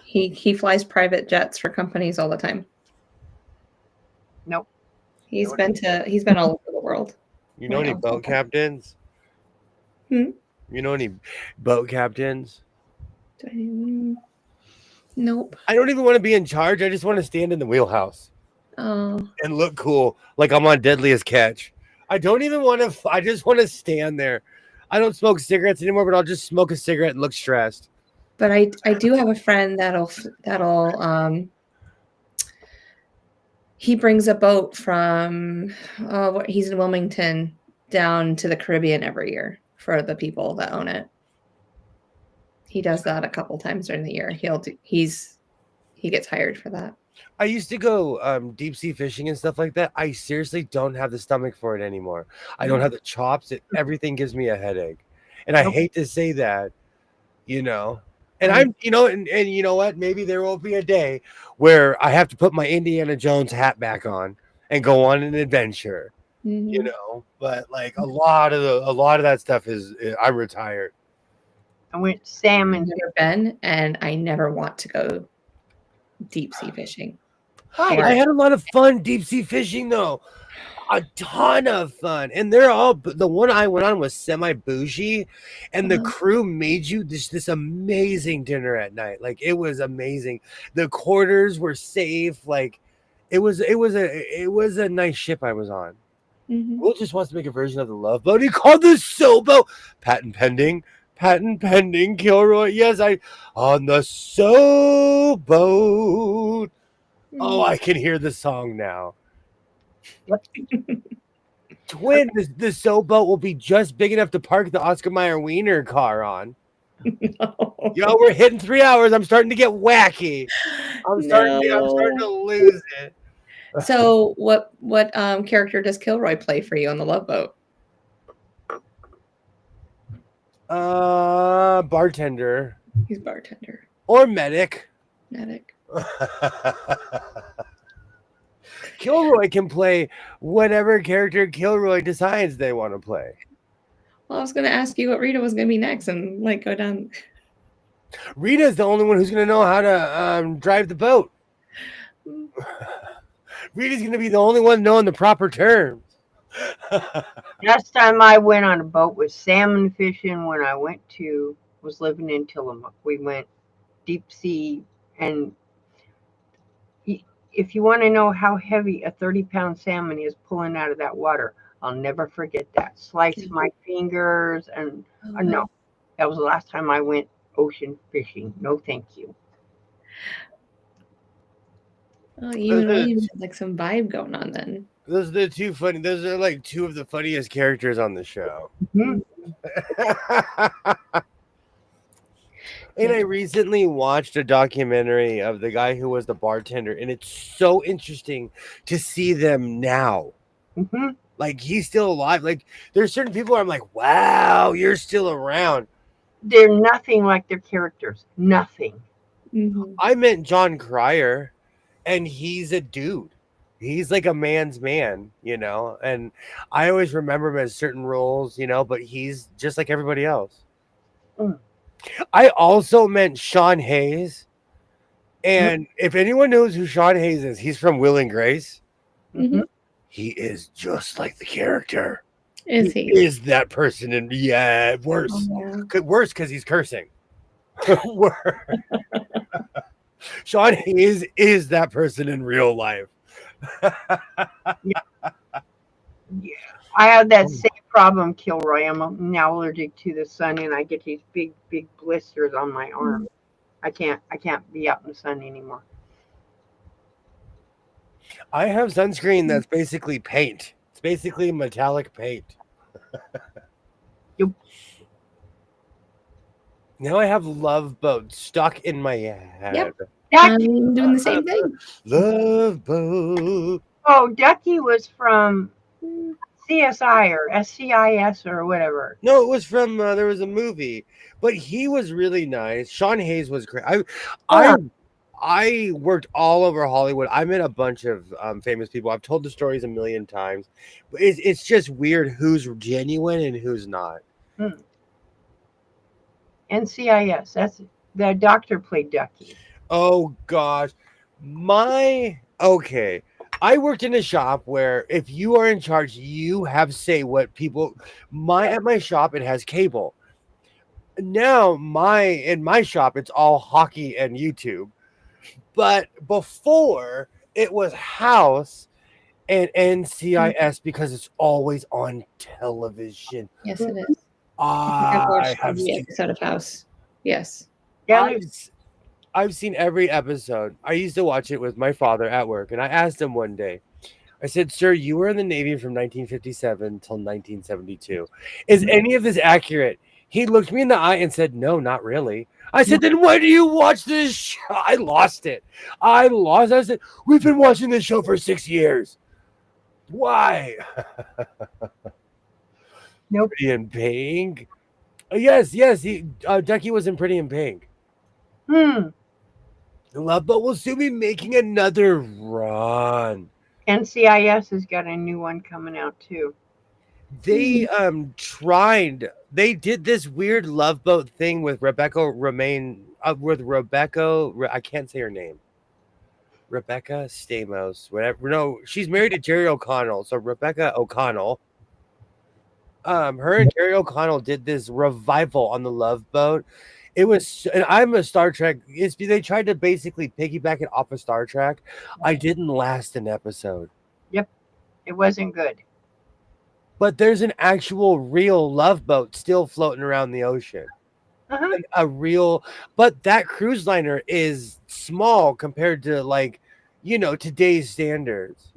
He flies private jets for companies all the time. Nope. He's been all over the world. You know any boat captains? Hmm? You know any boat captains? Nope. I don't even want to be in charge. I just want to stand in the wheelhouse Oh, and look cool, like I'm on Deadliest Catch. I don't even want to. I just want to stand there. I don't smoke cigarettes anymore, but I'll just smoke a cigarette and look stressed. but I do have a friend that'll he brings a boat from he's in Wilmington down to the Caribbean every year for the people that own it. He does that a couple times during the year. He gets hired for that. I used to go deep sea fishing and stuff like that. I seriously don't have the stomach for it anymore. I don't have the chops. Everything gives me a headache, and I hate to say that, you know. And I'm, and you know what? Maybe there will be a day where I have to put my Indiana Jones hat back on and go on an adventure, you know. But like a lot of that stuff is I'm retired. I went salmon. I've never been, and I never want to go deep sea fishing. I had a lot of fun deep sea fishing though. A ton of fun, and they're all the one I went on was semi bougie, and the crew made you this amazing dinner at night. Like it was amazing. The quarters were safe. Like it was a nice ship I was on. Will just wants to make a version of the Love Boat. He called this Sobo. Patent pending, Kilroy. Yes, on the So Boat. Oh, I can hear the song now. Twin, the So Boat will be just big enough to park the Oscar Mayer Wiener car on. No. Yo, we're hitting 3 hours. I'm starting to get wacky. I'm starting to lose it. So what character does Kilroy play for you on the Love Boat? Bartender. He's bartender. Or medic. Kilroy can play whatever character Kilroy decides they want to play. Well, I was going to ask you what Rita was going to be next and like go down. Rita's the only one who's going to know how to drive the boat. Rita's going to be the only one knowing the proper terms. Last time I went on a boat was salmon fishing when I was living in Tillamook. We went deep sea, and if you want to know how heavy a 30-pound salmon is pulling out of that water, I'll never forget that. Sliced my fingers, and no, that was the last time I went ocean fishing. No, thank you. Oh, you and William had like some vibe going on then. Those are like two of the funniest characters on the show. And I recently watched a documentary of the guy who was the bartender, and it's so interesting to see them now. Like he's still alive. Like there's certain people where I'm like, wow, you're still around. They're nothing like their characters. Nothing. I met John Cryer, and he's a dude. He's like a man's man, and I always remember him as certain roles, but he's just like everybody else. Mm. I also met Sean Hayes, and if anyone knows who Sean Hayes is, he's from Will and Grace. Mhm. He is just like the character. Is he? Is that person? And yeah, worse. Worse because he's cursing. Sean Hayes is that person in real life. Yeah. I have that same problem, Kilroy. I'm now allergic to the sun, and I get these big blisters on my arm. I can't be out in the sun anymore. I have sunscreen that's basically paint. It's basically metallic paint. Yep. Now I have Love Boat stuck in my head. Yep. I'm doing the same thing. Love Boat. Oh, Ducky was from CSI or SCIS or whatever. No, it was from there was a movie, but he was really nice. Sean Hayes was great. I worked all over Hollywood. I met a bunch of famous people. I've told the stories a million times, but it's just weird who's genuine and who's not. NCIS. That's the doctor played Ducky. Oh gosh, okay. I worked in a shop where if you are in charge, you have say what people. At my shop, it has cable. Now in my shop, it's all hockey and YouTube. But before it was House and NCIS because it's always on television. Yes, it is. I watched have every seen, episode of House. Yes. Yeah. I've seen every episode. I used to watch it with my father at work, and I asked him one day, I said, "Sir, you were in the Navy from 1957 till 1972. Is any of this accurate?" He looked me in the eye and said, "No, not really." I said, "Then why do you watch this show?" I lost it. I said, "We've been watching this show for 6 years. Why?" Nope. Pretty in Pink. Yes. Ducky was in Pretty in Pink. Love Boat will soon be making another run. NCIS has got a new one coming out too. They they did this weird Love Boat thing with Rebecca I can't say her name. Rebecca Stamos, whatever. No, she's married to Jerry O'Connell. So Rebecca O'Connell. Her and Jerry O'Connell did this revival on the Love Boat. It was, and I'm a Star Trek. They tried to basically piggyback it off of Star Trek. I didn't last an episode. Yep, it wasn't good. But there's an actual real Love Boat still floating around the ocean. But that cruise liner is small compared to today's standards.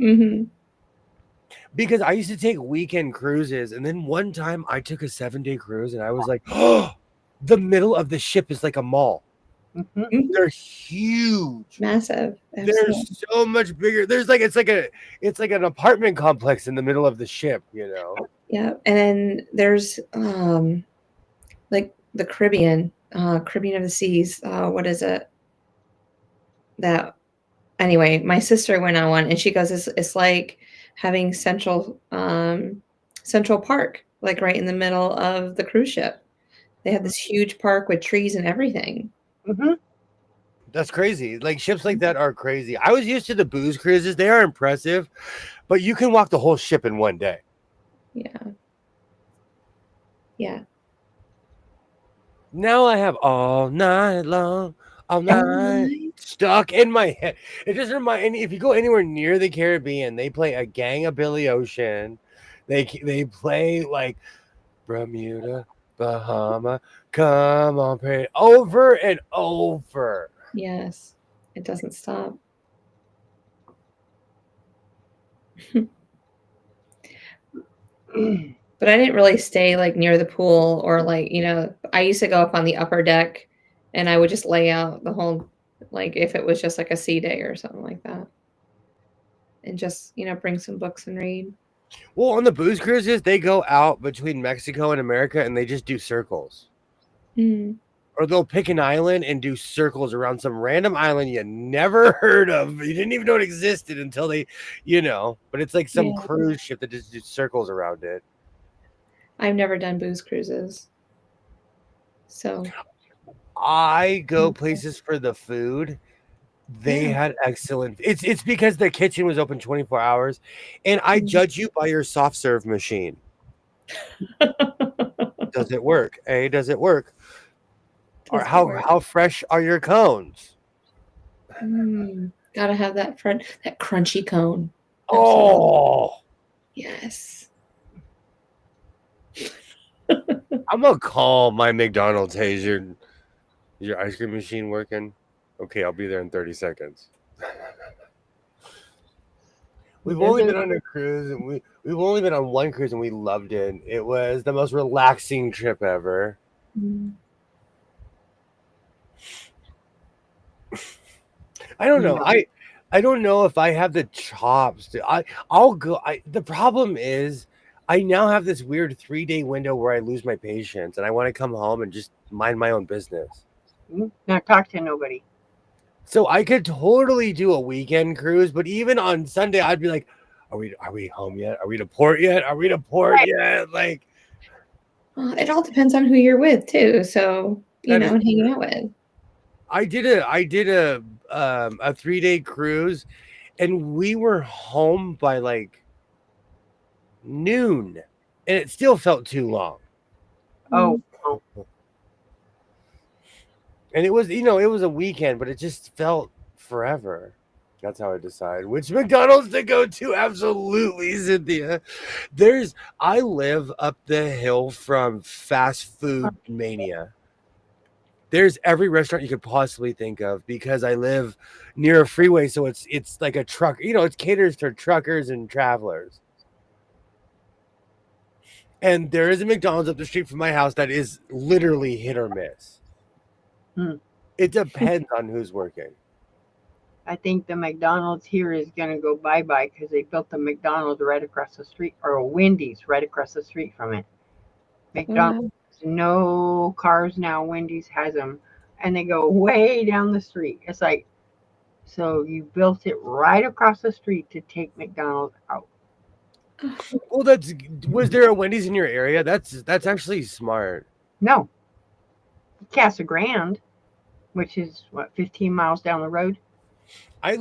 Because I used to take weekend cruises, and then one time I took a 7-day cruise, and I was like, "Oh, the middle of the ship is like a mall. They're huge, massive. They're so much bigger. It's like an apartment complex in the middle of the ship, Yeah, and then there's like the Caribbean of the Seas. What is it? That anyway, my sister went on one, and she goes, "It's like having Central Park, like right in the middle of the cruise ship. They have this huge park with trees and everything." That's crazy. Like ships like that are crazy. I was used to the booze cruises. They are impressive, but you can walk the whole ship in one day. Yeah. Now I have all night long, all night stuck in my head. It just reminds me, if you go anywhere near the Caribbean, they play A Gang of Billy Ocean. They play like Bermuda, Bahama, come on, pray, over and over. Yes, it doesn't stop. But I didn't really stay like near the pool or I used to go up on the upper deck, and I would just lay out the whole, like if it was just like a sea day or something like that, and just bring some books and read. Well, on the booze cruises, they go out between Mexico and America, and they just do circles. or they'll pick an island and do circles around some random island you never heard of. You didn't even know it existed until they, but it's like some Yeah. cruise ship that just do circles around it. I've never done booze cruises. So I go places for the food. They had excellent. It's because the kitchen was open 24 hours, and I judge you by your soft serve machine. Does it work? Does it work? Or how fresh are your cones? Gotta have that crunchy cone. Oh, yes. I'm gonna call my McDonald's. Hey, is your ice cream machine working? Okay, I'll be there in 30 seconds. We've only been on a cruise, and we've only been on one cruise, and we loved it. It was the most relaxing trip ever. I don't know. I don't know if I have the chops. I'll go. The problem is, I now have this weird 3-day window where I lose my patience, and I want to come home and just mind my own business. Not talk to nobody. So I could totally do a weekend cruise, but even on Sunday, I'd be like, "Are we home yet? Are we to port yet? Are we to port yet?" Like, it all depends on who you're with too. So and hanging out with. I did a 3-day cruise, and we were home by like noon, and it still felt too long. Oh. And it was, it was a weekend, but it just felt forever. That's how I decide which McDonald's to go to. Absolutely, Cynthia. I live up the hill from fast food mania. There's every restaurant you could possibly think of because I live near a freeway, so it's like a truck. It caters to truckers and travelers. And there is a McDonald's up the street from my house that is literally hit or miss. It depends on who's working. I think the McDonald's here is going to go bye-bye because they built the McDonald's right across the street, or a Wendy's right across the street from it. McDonald's, no cars now. Wendy's has them, and they go way down the street. It's like, so you built it right across the street to take McDonald's out. Well, was there a Wendy's in your area? That's actually smart. No. Casa Grande, which is 15 miles down the road. I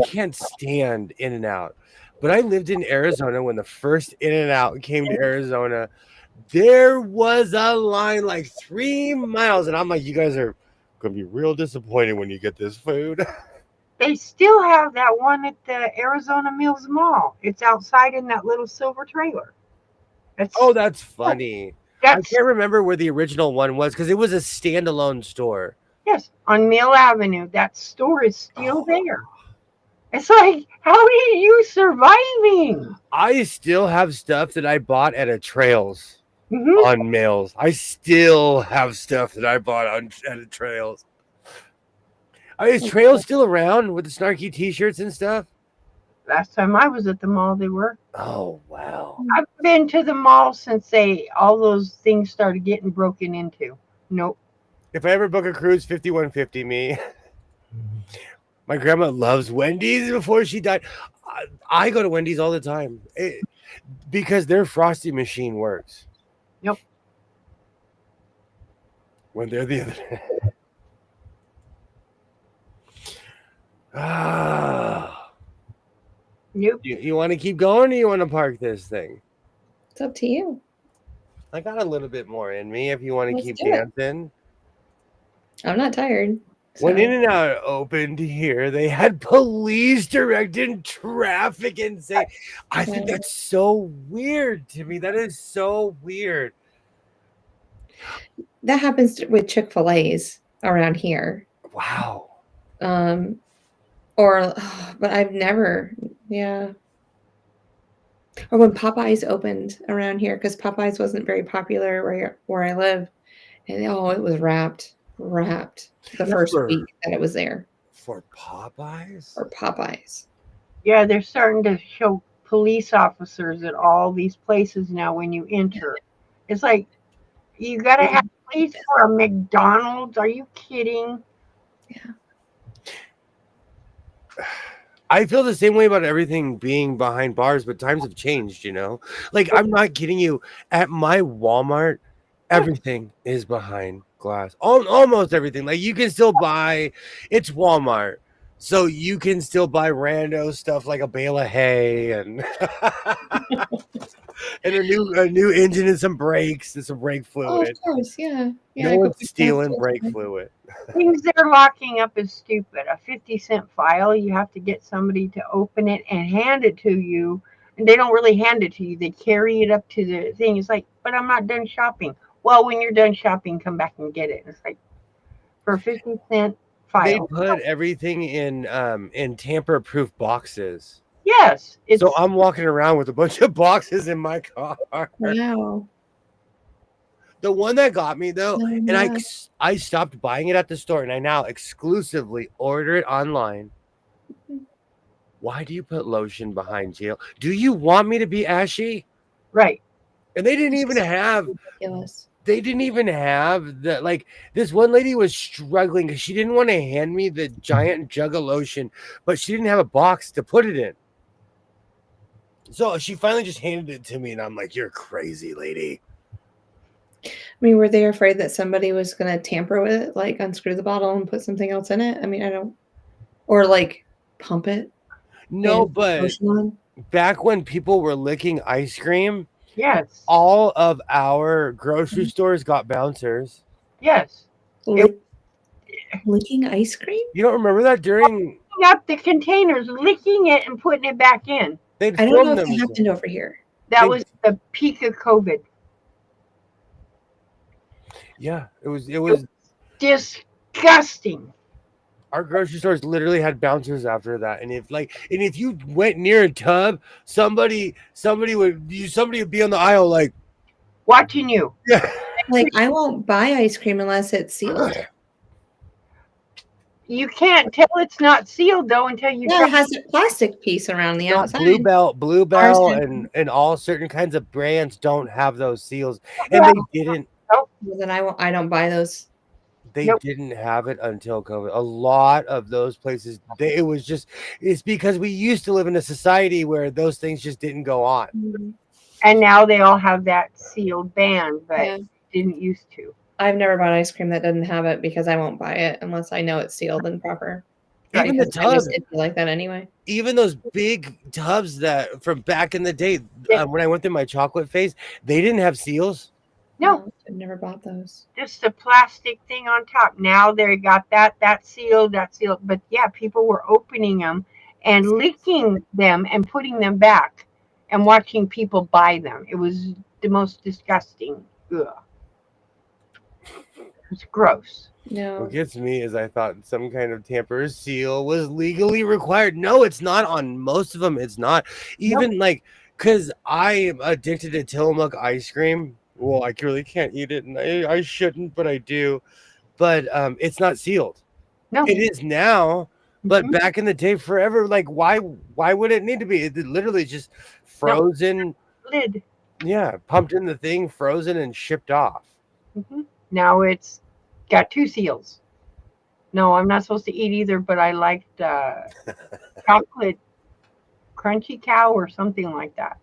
can't stand In-N-Out, but I lived in Arizona when the first In-N-Out came to Arizona. There was a line like 3 miles, and I'm like, you guys are gonna be real disappointed when you get this food. They still have that one at the Arizona Mills Mall. It's outside in that little silver trailer. That's funny. I can't remember where the original one was because it was a standalone store. Yes, on Mill Avenue. That store is still there. It's like, how are you surviving? I still have stuff that I bought at a Trails on Mills. I still have stuff that I bought at a Trails. Is Trails still around with the snarky T-shirts and stuff? Last time I was at the mall, they were. Oh, wow. I've been to the mall since all those things started getting broken into. Nope. If I ever book a cruise, 5150 me. My grandma loves Wendy's before she died. I go to Wendy's all the time because their frosty machine works. Yep. When they're the other. Nope. You want to keep going, or you want to park this thing? It's up to you. I got a little bit more in me if you want to keep dancing. I'm not tired. So. When In-N-Out opened here, they had police directing traffic and saying, I think that's so weird to me. That is so weird. That happens with Chick-fil-A's around here. Wow. But I've never, Or when Popeyes opened around here, because Popeyes wasn't very popular where I live. And it was wrapped the first week that it was there. For Popeyes? For Popeyes. Yeah, they're starting to show police officers at all these places now when you enter. It's like, You gotta have a place for a McDonald's. Are you kidding? Yeah. I feel the same way about everything being behind bars, but times have changed, Like, I'm not kidding you. At my Walmart, everything is behind glass. Almost everything. Like, you can still buy, it's Walmart. So you can still buy rando stuff like a bale of hay and and a new engine and some brakes and some brake Oh, of fluid. course, yeah. No I go one's pick that up stealing all the brake time. fluid. Things they're locking up is stupid. A 50-cent file, you have to get somebody to open it and hand it to you. And they don't really hand it to you. They carry it up to the thing. It's like, but I'm not done shopping. Well, when you're done shopping, come back and get it. It's like for a 50-cent They file. put everything in tamper-proof boxes. Yes, it's So I'm walking around with a bunch of boxes in my car. Wow. The one that got me though, No, and I stopped buying it at the store, and I now exclusively order it online. Why do you put lotion behind jail? Do you want me to be ashy? right. And they didn't It's even so have. ridiculous. They didn't even have the like. This one lady was struggling because she didn't want to hand me the giant jug of lotion, but she didn't have a box to put it in. So she finally just handed it to me, and I'm like, "You're crazy, lady." I mean, were they afraid that somebody was going to tamper with it, like unscrew the bottle and put something else in it? I mean, I don't, or like pump it No, and put but lotion on. back when people were licking ice cream, Yes. all of our grocery stores got bouncers. Yes. Lick, licking ice cream? You don't remember that during Up the containers, licking it and putting it back in. they'd I don't know film if them. that happened over here. That They- was the peak of COVID. Yeah, it was Disgusting. our grocery stores literally had bouncers after that. And if you went near a tub, somebody would be on the aisle like, Watching you. yeah. Like, I won't buy ice cream unless it's sealed. You can't tell it's not sealed though until you Yeah, try. it has a plastic piece around the Not outside. Bluebell Ours and all certain kinds of brands don't have those seals. And they didn't Well, then I don't buy those. Nope. didn't have it until COVID. A lot of those places, it's because we used to live in a society where those things just didn't go on. Mhm. And now they all have that sealed band, but Yeah. didn't used to. I've never bought ice cream that doesn't have it because I won't buy it unless I know it's sealed and proper. Even the Because I'm just tub, iffy like that anyway. even those big tubs that from back in the day, Yeah. when I went through my chocolate phase, they didn't have seals. No, I've never bought those. just a plastic thing on top. Now they got that sealed. But yeah, people were opening them and licking them and putting them back and watching people buy them. It was the most disgusting. Ugh. It's gross. No. What gets me is I thought some kind of tamper seal was legally required. No, it's not on most of them. It's not. Even like, because I am addicted to Tillamook ice cream. Well, I really can't eat it, and I shouldn't, but I do. But it's not sealed. No. It is now, but Mhm. back in the day, forever. Like, why would it need to be? It literally just frozen. Lid. Yeah, pumped in the thing, frozen, and shipped off. Mhm. Now it's got two seals. No, I'm not supposed to eat either, but I liked chocolate crunchy cow or something like that.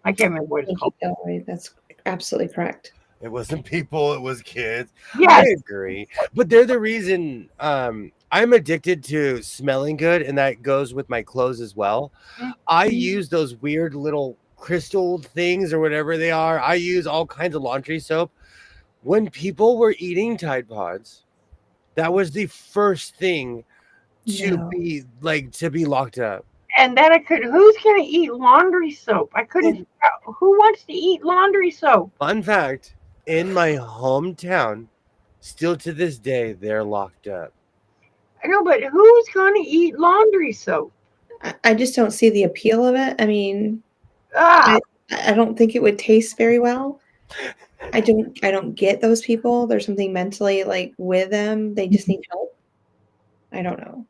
I can't remember what it's Thank called. you, Elroy. That's absolutely correct. It wasn't people, it was kids. Yes. I agree. But they're the reason I'm addicted to smelling good, and that goes with my clothes as well. I use those weird little crystal things or whatever they are. I use all kinds of laundry soap. When people were eating Tide Pods, that was the first thing to No. be locked up. And then who's going to eat laundry soap? I couldn't figure out who wants to eat laundry soap. Fun fact, in my hometown, still to this day, they're locked up. I know, but who's going to eat laundry soap? I just don't see the appeal of it. I mean, Ah, I don't think it would taste very well. I don't get those people. There's something mentally like with them. They just need help. I don't know.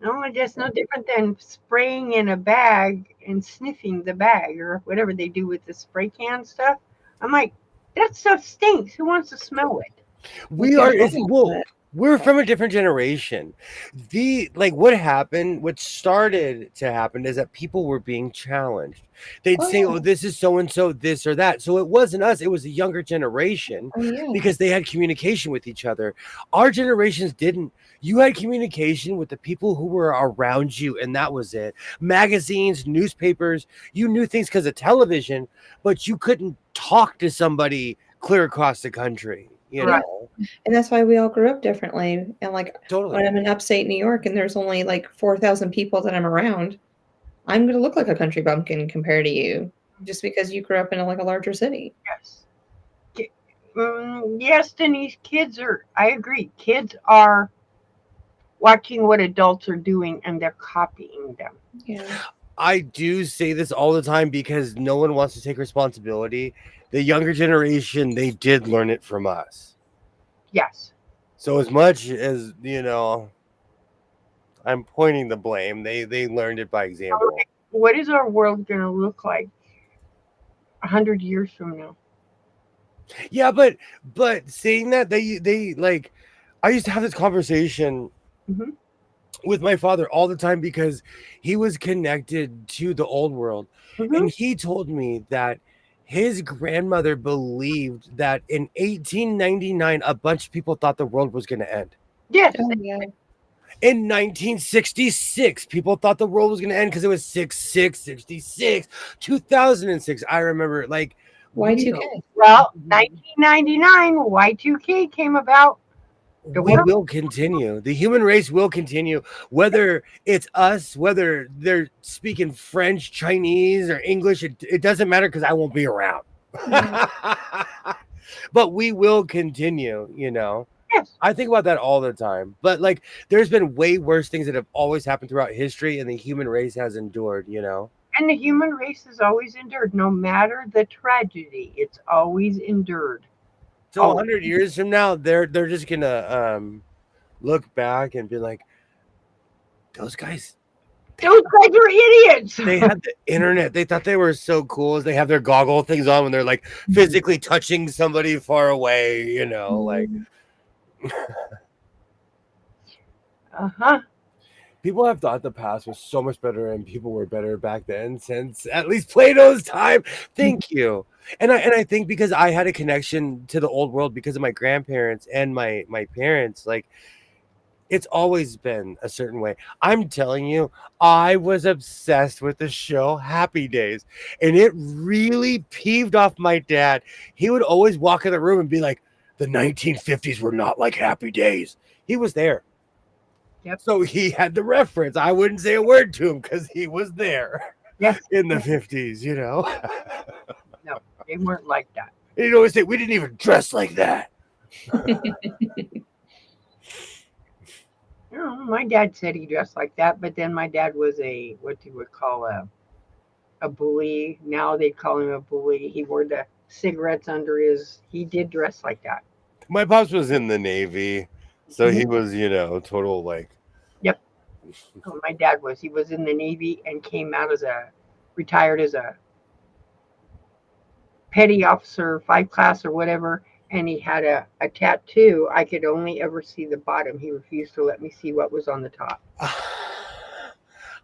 no, it's just no different than spraying in a bag and sniffing the bag or whatever they do with the spray can stuff. I'm like, That stuff stinks. Who wants to smell it? We are we're from a different generation. What happened, what started to happen is that people were being challenged. They'd say, "Oh, this is so and so, this or that." So it wasn't us, it was a younger generation because they had communication with each other. Our generations didn't. You had communication with the people who were around you, and that was it. Magazines, newspapers, you knew things because of television, but you couldn't talk to somebody clear across the country. You know, and that's why we all grew up differently. And like totally. when I'm in upstate New York and there's only like 4,000 people that I'm around, I'm going to look like a country bumpkin compared to you, just because you grew up in a larger city. Yes. Yes, Denise. I agree. Kids are watching what adults are doing and they're copying them. Yeah. I do say this all the time because no one wants to take responsibility. The younger generation, they did learn it from us. Yes. So as much as, I'm pointing the blame, they learned it by example. What is our world going to look like 100 years from now? Yeah, but saying that, they like, I used to have this conversation with my father all the time because he was connected to the old world. And he told me that his grandmother believed that in 1899, a bunch of people thought the world was going to end. Yes. In 1966, people thought the world was going to end because it was 66, 2006. I remember, like, Y2K. Well, 1999, Y2K came about. We will continue. The human race will continue, whether it's us, whether they're speaking French, Chinese, or English. It doesn't matter because I won't be around. But we will continue, Yes. I think about that all the time. But like, there's been way worse things that have always happened throughout history, and the human race has endured, And the human race has always endured, no matter the tragedy. It's always endured. So 100 years from now, they're just gonna look back and be like, those guys are idiots. They had the internet. They thought they were so cool as they have their goggle things on when they're like physically touching somebody far away, like. People have thought the past was so much better and people were better back then since at least Plato's time. Thank you. And I think because I had a connection to the old world because of my grandparents and my parents, like, it's always been a certain way. I'm telling you, I was obsessed with the show Happy Days, and it really peeved off my dad. He would always walk in the room and be like, the 1950s were not like Happy Days. He was there. Yep. So he had the reference. I wouldn't say a word to him because he was there. Yes. In the 50s, No, they weren't like that. He'd always say, we didn't even dress like that. My dad said he dressed like that, but then my dad was what you would call a bully. Now they call him a bully. He wore the cigarettes under he did dress like that. My pops was in the Navy, so he was, total like. Yep. My dad he was in the Navy and came out retired as a petty officer, 5 class or whatever. And he had a tattoo. I could only ever see the bottom. He refused to let me see what was on the top.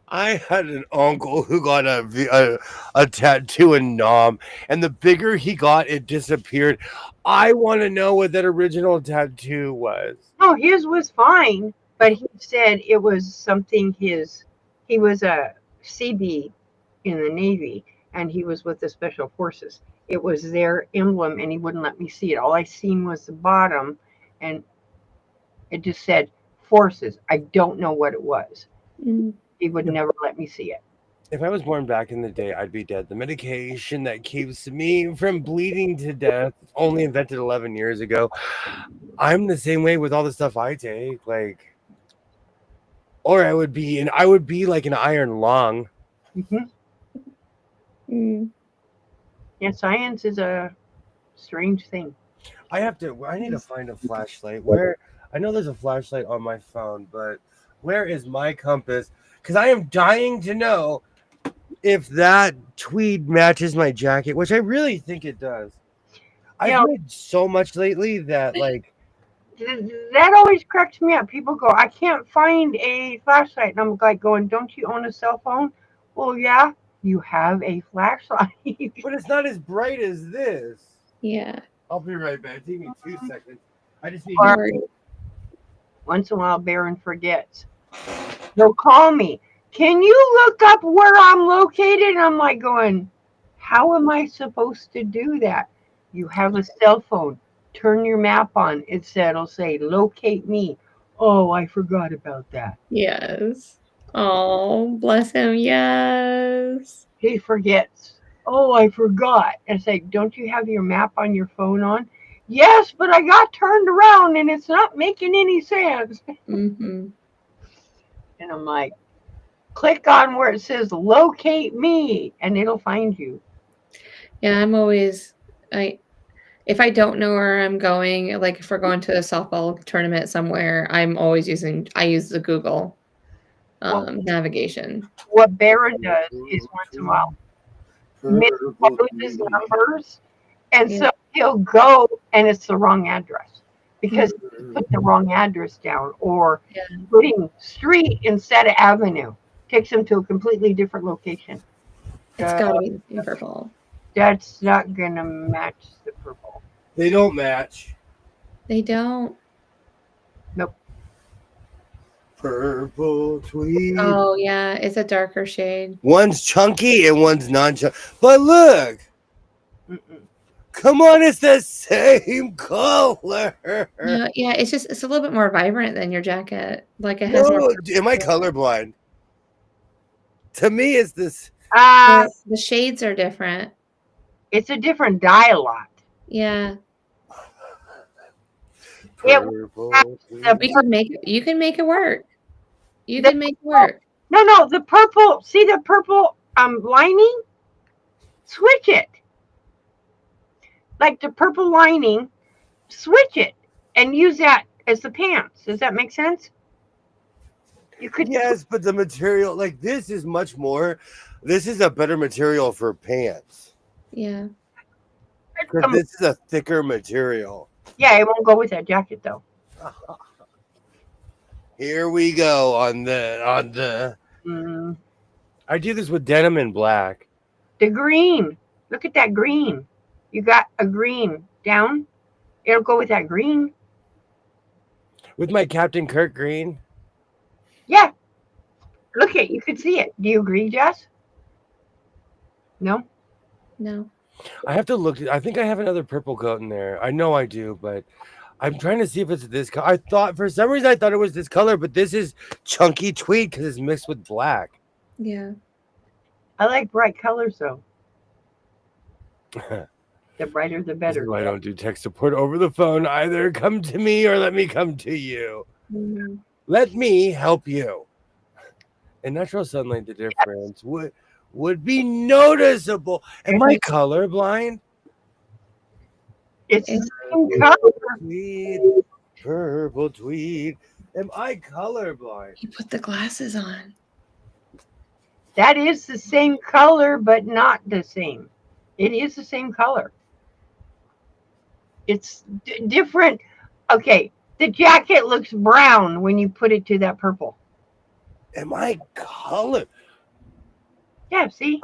I had an uncle who got a tattoo in Nam, and the bigger he got, it disappeared. I want to know what that original tattoo was. No, his was fine, but he said it was something he was a CB in the Navy, and he was with the Special Forces. It was their emblem, and he wouldn't let me see it. All I seen was the bottom, and it just said Forces. I don't know what it was. He would never let me see it. If I was born back in the day, I'd be dead. The medication that keeps me from bleeding to death, only invented 11 years ago. I'm the same way with all the stuff I take, like, or I would be like an iron lung. Yeah, science is a strange thing. I need to find a flashlight. I know there's a flashlight on my phone, but where is my compass? Because I am dying to know if that tweed matches my jacket, which I really think it does. I've made so much lately that like that always cracks me up. People go, I can't find a flashlight. And I'm like going, don't you own a cell phone? Well, yeah, you have a flashlight. but it's not as bright as this. Yeah. I'll be right back. Take me 2 seconds. I just need Or- to Once in a while, Baron forgets. They'll call me. Can you look up where I'm located? And I'm like going, how am I supposed to do that? You have a cell phone. Turn your map on. It'll say, locate me. Oh, I forgot about that. Yes. Oh, bless him. Yes. He forgets. Oh, I forgot. And it's like, don't you have your map on your phone on? Yes, but I got turned around and it's not making any sense. Mm-hmm. And I'm like, click on where it says locate me and it'll find you. Yeah, I'm always if I don't know where I'm going, like if we're going to a softball tournament somewhere, I use the Google navigation. What Baron does is once in a while misquotes numbers, and so he'll go and it's the wrong address because he put the wrong address down, or putting street instead of avenue takes him to a completely different location. It's got to be the same purple. That's not gonna match the purple. They don't match. They don't. Nope. Purple tweed. Oh yeah, it's a darker shade. One's chunky and one's non-chunky. But look, come on, it's the same color. No, yeah, it's a little bit more vibrant than your jacket. Like it has more. Am I colorblind? To me, it's this. The shades are different. It's a different dye a lot. Yeah. Purple You can make it work. You can make it work. No, the purple. See the purple lining? Switch it. Like the purple lining, switch it and use that as the pants. Does that make sense? You could. Yes, but the material, like this, is much more. This is a better material for pants. Yeah. Because this is a thicker material. Yeah, it won't go with that jacket though. Here we go on the. I do this with denim and black. The green. Look at that green. You got a green down. It'll go with that green. With my Captain Kirk green. Yeah. Look at, you could see it. Do you agree, Jess? No? No. I have to look. I think I have another purple coat in there. I know I do, but I'm trying to see if it's this color. I thought, for some reason, I thought it was this color, but this is chunky tweed because it's mixed with black. Yeah. I like bright colors though. The brighter the better. I don't do tech support over the phone either. Come to me or let me come to you. Mm-hmm. Let me help you. In natural sunlight, the difference would be noticeable. Am I colorblind? It's the same color. Tweed, purple tweed. Am I colorblind? You put the glasses on. That is the same color, but not the same. It is the same color. It's different. Okay, the jacket looks brown when you put it to that purple. Am I color? Yeah, see?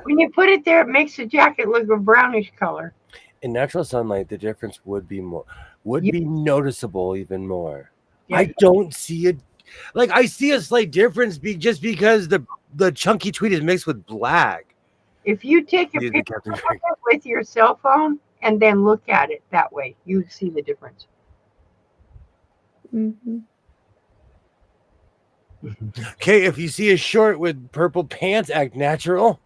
When you put it there, it makes the jacket look a brownish color. In natural sunlight, the difference would be noticeable even more. Yeah. I don't see it. Like, I see a slight difference just because the chunky tweed is mixed with black. If you take a picture of it with your cell phone and then look at it that way, you'd see the difference. Mm-hmm. Okay, if you see a short with purple pants, act natural.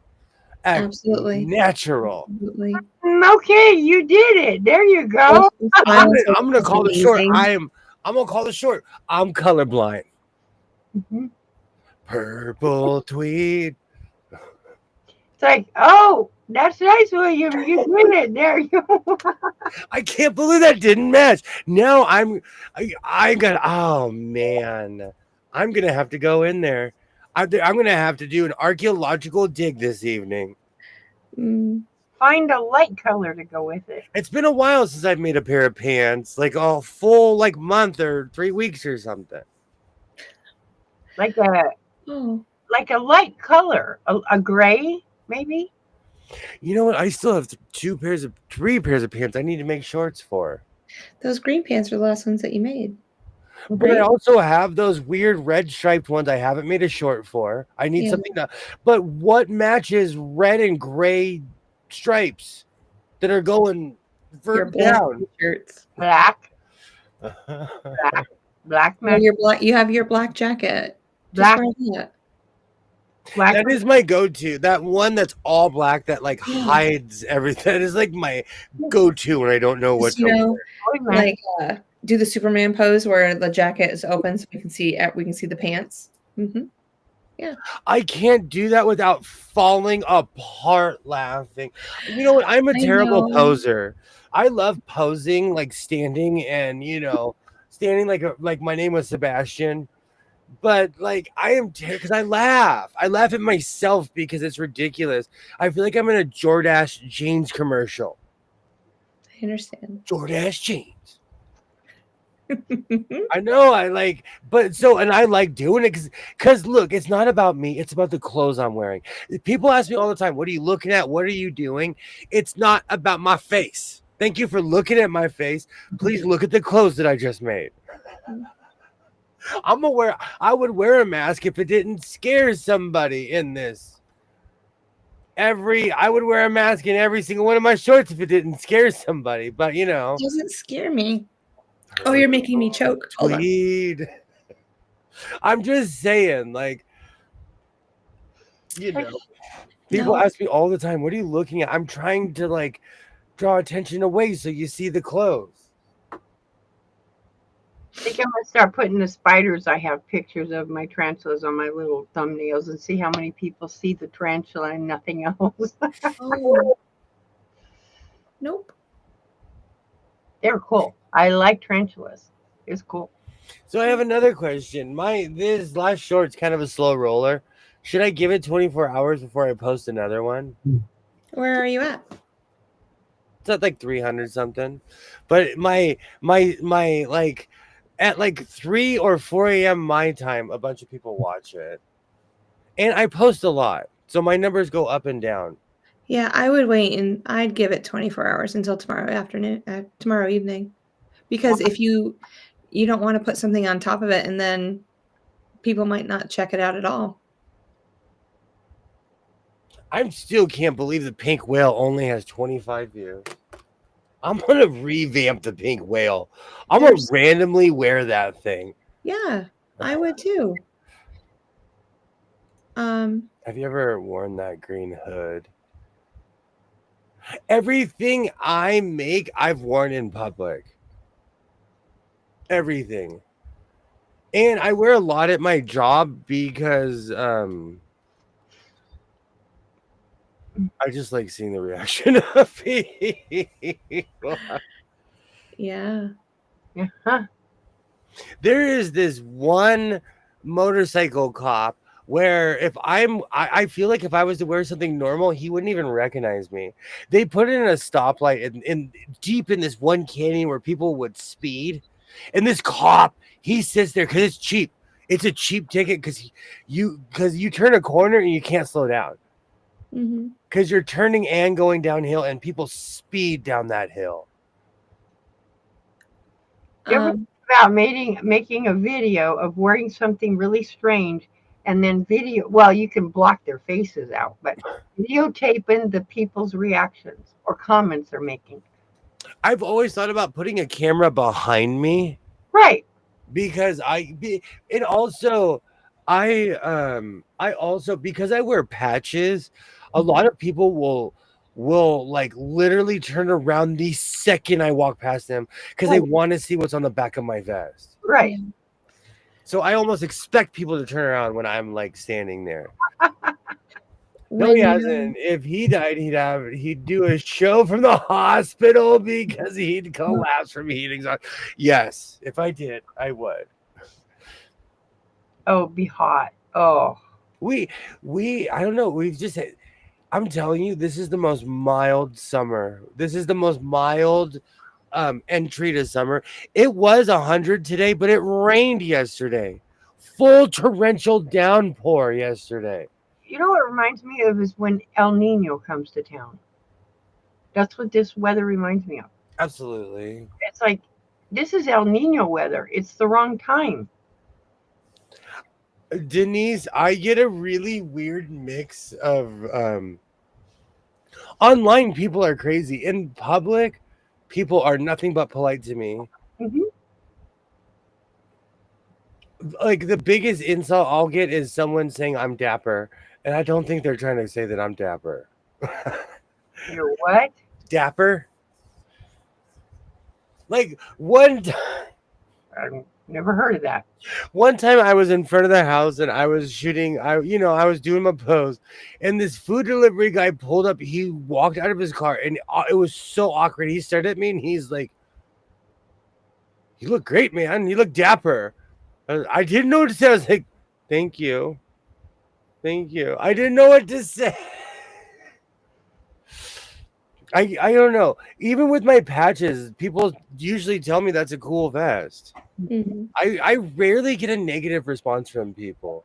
Act Absolutely. natural. Absolutely. Okay, you did it. There you go. I'm gonna call the short. I'm gonna call the short. I'm colorblind. Mm-hmm. Purple tweed. It's like, oh, that's nice, William. You did it. There you go. I can't believe that didn't match. Now I got. Oh man, I'm gonna have to go in there. I'm gonna have to do an archaeological dig this evening. Mm. find a light color to go with it. It's been a while since I've made a pair of pants, like a full like month or 3 weeks or something. Like a light color, a gray maybe. You know what? I still have 3 pairs of pants I need to make shorts for. Those green pants are the last ones that you made. But I also have those weird red striped ones I haven't made a short for. I need something to. But what matches red and gray stripes that are going down? Shirts. Black. Black. Well, you have your black jacket. Black. That is my go-to. That one that's all black that like hides everything. That is like my go-to when I don't know what to wear. Like do the Superman pose where the jacket is open so we can see the pants. Mm-hmm. Yeah. I can't do that without falling apart laughing. You know what? I'm a terrible poser. I love posing, like standing and standing like my name was Sebastian. But like I am because I laugh at myself because it's ridiculous. I feel like I'm in a Jordache jeans commercial. I understand. Jordache jeans. I know and I like doing it because look, it's not about me, it's about the clothes I'm wearing. People ask me all the time, what are you looking at? What are you doing? It's not about my face. Thank you for looking at my face. Please look at the clothes that I just made. I would wear a mask if it didn't scare somebody in this. I would wear a mask in every single one of my shorts if it didn't scare somebody, but It doesn't scare me. Oh, you're making me choke. Bleed. I'm just saying, people ask me all the time, what are you looking at? I'm trying to draw attention away so you see the clothes. I think I'm gonna start putting the spiders I have pictures of my tarantulas on my little thumbnails and see how many people see the tarantula and nothing else. Oh. Nope. They're cool. I like tarantulas. It's cool. So I have another question. This last short's kind of a slow roller. Should I give it 24 hours before I post another one? Where are you at? It's at 300 something. But my at 3 or 4 a.m. my time, a bunch of people watch it. And I post a lot. So my numbers go up and down. Yeah, I would wait and I'd give it 24 hours until tomorrow evening. Because if you don't want to put something on top of it and then people might not check it out at all. I still can't believe the pink whale only has 25 views. I'm going to revamp the pink whale. I'm going to randomly wear that thing. Yeah, I would too. Have you ever worn that green hood? Everything I make, I've worn in public. Everything. And I wear a lot at my job because I just like seeing the reaction of people. Yeah. Yeah. There is this one motorcycle cop where I feel like if I was to wear something normal, he wouldn't even recognize me. They put it in a stoplight in deep in this one canyon where people would speed. And this cop, he sits there because it's cheap. It's a cheap ticket because you turn a corner and you can't slow down. Because you're turning and going downhill and people speed down that hill. About making a video of wearing something really strange and then you can block their faces out, but videotaping the people's reactions or comments they're making. I've always thought about putting a camera behind me. Right. Because because I wear patches, a lot of people will literally turn around the second I walk past them because they want to see what's on the back of my vest. Right. So I almost expect people to turn around when I'm standing there. No, he hasn't. If he died, he'd do a show from the hospital because he'd collapse from heat exhaustion. Yes, if I did, I would. Oh, be hot. Oh. I don't know. We've just I'm telling you, this is the most mild summer. This is the most mild entry to summer. It was 100 today, but it rained yesterday. Full torrential downpour yesterday. You know what it reminds me of is when El Nino comes to town. That's what this weather reminds me of. Absolutely. It's like this is El Nino weather. It's the wrong time. Denise, I get a really weird mix of online people are crazy. In public, people are nothing but polite to me. Hmm. Like the biggest insult I'll get is someone saying I'm dapper, and I don't think they're trying to say that I'm dapper. You're what? Dapper? Like one I've never heard of that. one time I was in front of the house and I was shooting. I was doing my pose, and this food delivery guy pulled up. He walked out of his car, and it was so awkward. He stared at me and he's like, "You look great, man. You look dapper." I didn't know what to say. I was like, "Thank you, thank you." I didn't know what to say. I don't know. Even with my patches, people usually tell me that's a cool vest. Mhm. I rarely get a negative response from people.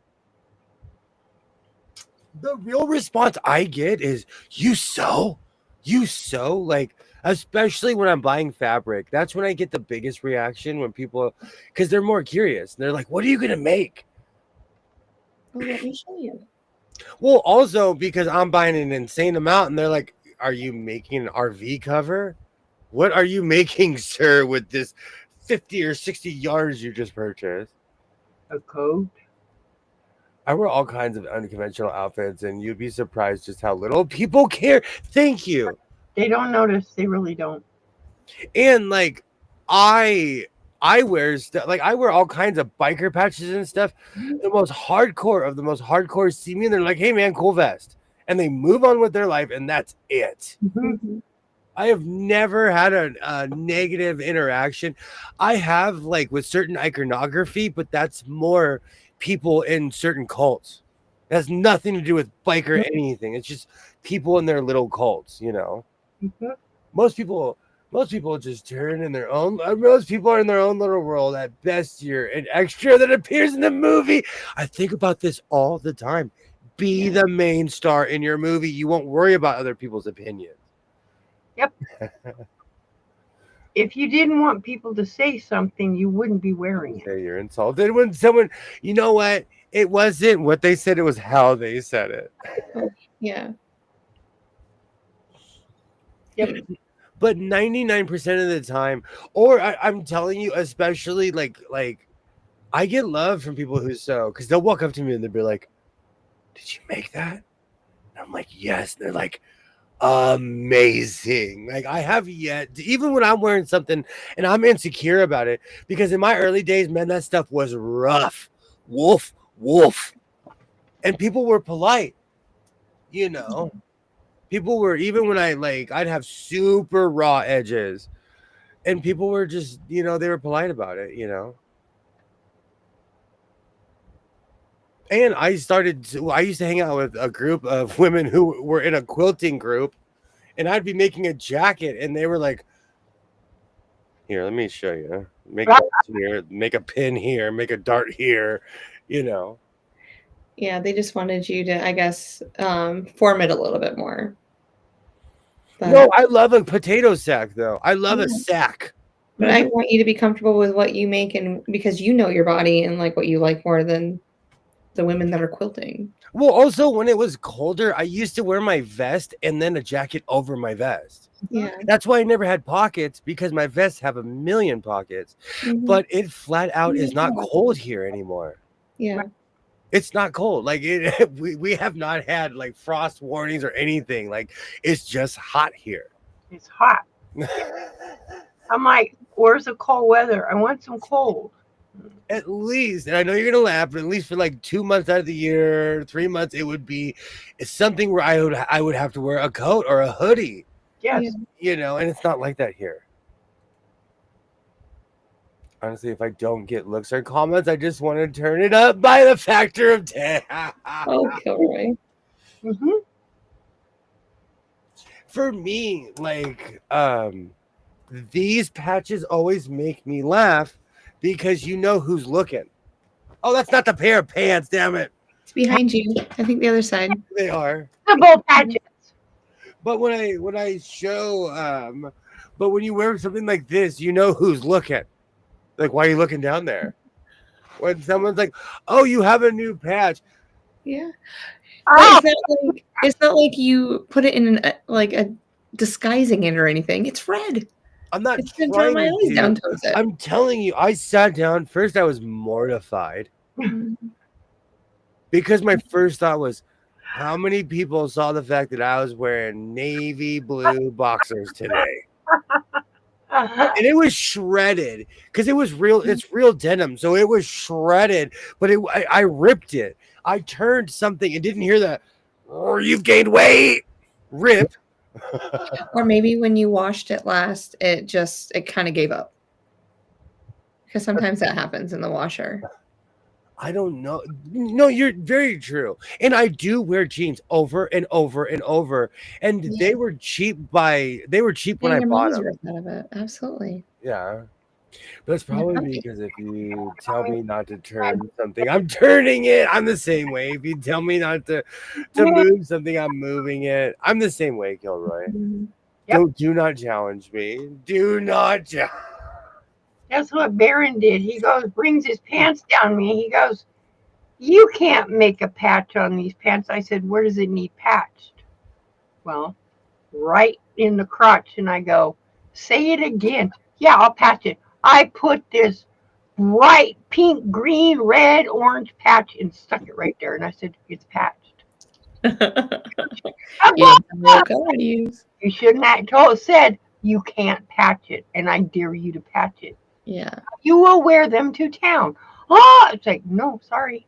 The real response I get is you sew? You sew? Like, especially when I'm buying fabric. That's when I get the biggest reaction when people, because they're more curious. They're like, what are you going to make? Well, let me show you. Well, also because I'm buying an insane amount and they're like, are you making an RV cover? What are you making, sir, with this 50 or 60 yards you just purchased? A coat? I wear all kinds of unconventional outfits, and you'd be surprised just how little people care. Thank you. They don't notice. They really don't. And like, I wear stuff like I wear all kinds of biker patches and stuff. The most hardcore of the most hardcore see me, and they're like, "Hey, man, cool vest," and they move on with their life, and that's it. Mhm. I have never had a negative interaction. I have like with certain iconography, but that's more people in certain cults. It has nothing to do with biker anything. It's just people in their little cults, you know. Mhm. Most people just turn in their own. Most people are in their own little world. At best, you're an extra that appears in the movie. I think about this all the time. Be the main star in your movie. You won't worry about other people's opinions. Yep. If you didn't want people to say something, you wouldn't be wearing it. Say you're insulted when someone, you know what? It wasn't what they said. It was how they said it. Yeah. Yep. But 99% of the time, or I'm telling you, especially like I get love from people who sew because they'll walk up to me and they'll be like, "Did you make that?" And I'm like, "Yes." And they're like, amazing. Like I have yet, even when I'm wearing something and I'm insecure about it, because in my early days, man, that stuff was rough. Woof, woof. And people were polite, you know. People were, even when I'd have super raw edges, and people were just, you know, they were polite about it, you know. And I used to hang out with a group of women who were in a quilting group, and I'd be making a jacket, and they were like, "Here, let me show you. Make a here, make a pin here, make a dart here," you know. Yeah, they just wanted you to, I guess, form it a little bit more. No, I love a potato sack, though. I love a sack. But I want you to be comfortable with what you make, and because you know your body and like what you like more than the women that are quilting. Well, also when it was colder, I used to wear my vest and then a jacket over my vest. Yeah. That's why I never had pockets, because my vests have a million pockets. Mhm. But it flat out is not cold here anymore. Yeah. It's not cold. Like we have not had like frost warnings or anything. Like it's just hot here. It's hot. I'm like, where's the cold weather? I want some cold. At least, and I know you're gonna laugh, but at least for like 2 months out of the year, 3 months, it's something where I would have to wear a coat or a hoodie. Yes. You know, and it's not like that here. Honestly, if I don't get looks or comments, I just want to turn it up by the factor of 10. Oh, Kilroy. Mm-hmm. for me, like these patches always make me laugh because you know who's looking. Oh, that's not the pair of pants, damn it. It's behind you. I think the other side. They are. The both patches. But when I show but when you wear something like this, you know who's looking. Like, why are you looking down there? When someone's like, "Oh, you have a new patch." Yeah. Oh, But it's not like you put it in like a disguising it or anything. It's red. I'm not It's been drawing trying my eyes to. down towards it. I'm telling you, I sat down. First, I was mortified Mhm. because my first thought was, how many people saw the fact that I was wearing navy blue boxers today? And it was shredded because it was real. It's real denim, so it was shredded. But I ripped it. I turned something and didn't hear that. Oh, you've gained weight. Rip. Or maybe when you washed it last, it kind of gave up. Because sometimes that happens in the washer. I don't know. No, you're very true. And I do wear jeans over and over and over. And Yeah. they were cheap when I Your bought money's them. worth out of it. Absolutely. Yeah. But it's probably Okay. because if you tell me not to turn something, I'm turning it. I'm the same way. If you tell me not to move something, I'm moving it. I'm the same way, Kilroy. Mhm. Yep. Do not challenge me. Do not challenge. That's what Baron did. He goes, brings his pants down me. He goes, "You can't make a patch on these pants." I said, "Where does it need patched?" Well, right in the crotch. And I go, "Say it again." "Yeah, I'll patch it." I put this bright pink, green, red, orange patch and stuck it right there. And I said, "It's patched." You don't know what color to use. You shouldn't have said you can't patch it, and I dare you to patch it. Yeah. You will wear them to town. Oh, it's like, no, sorry.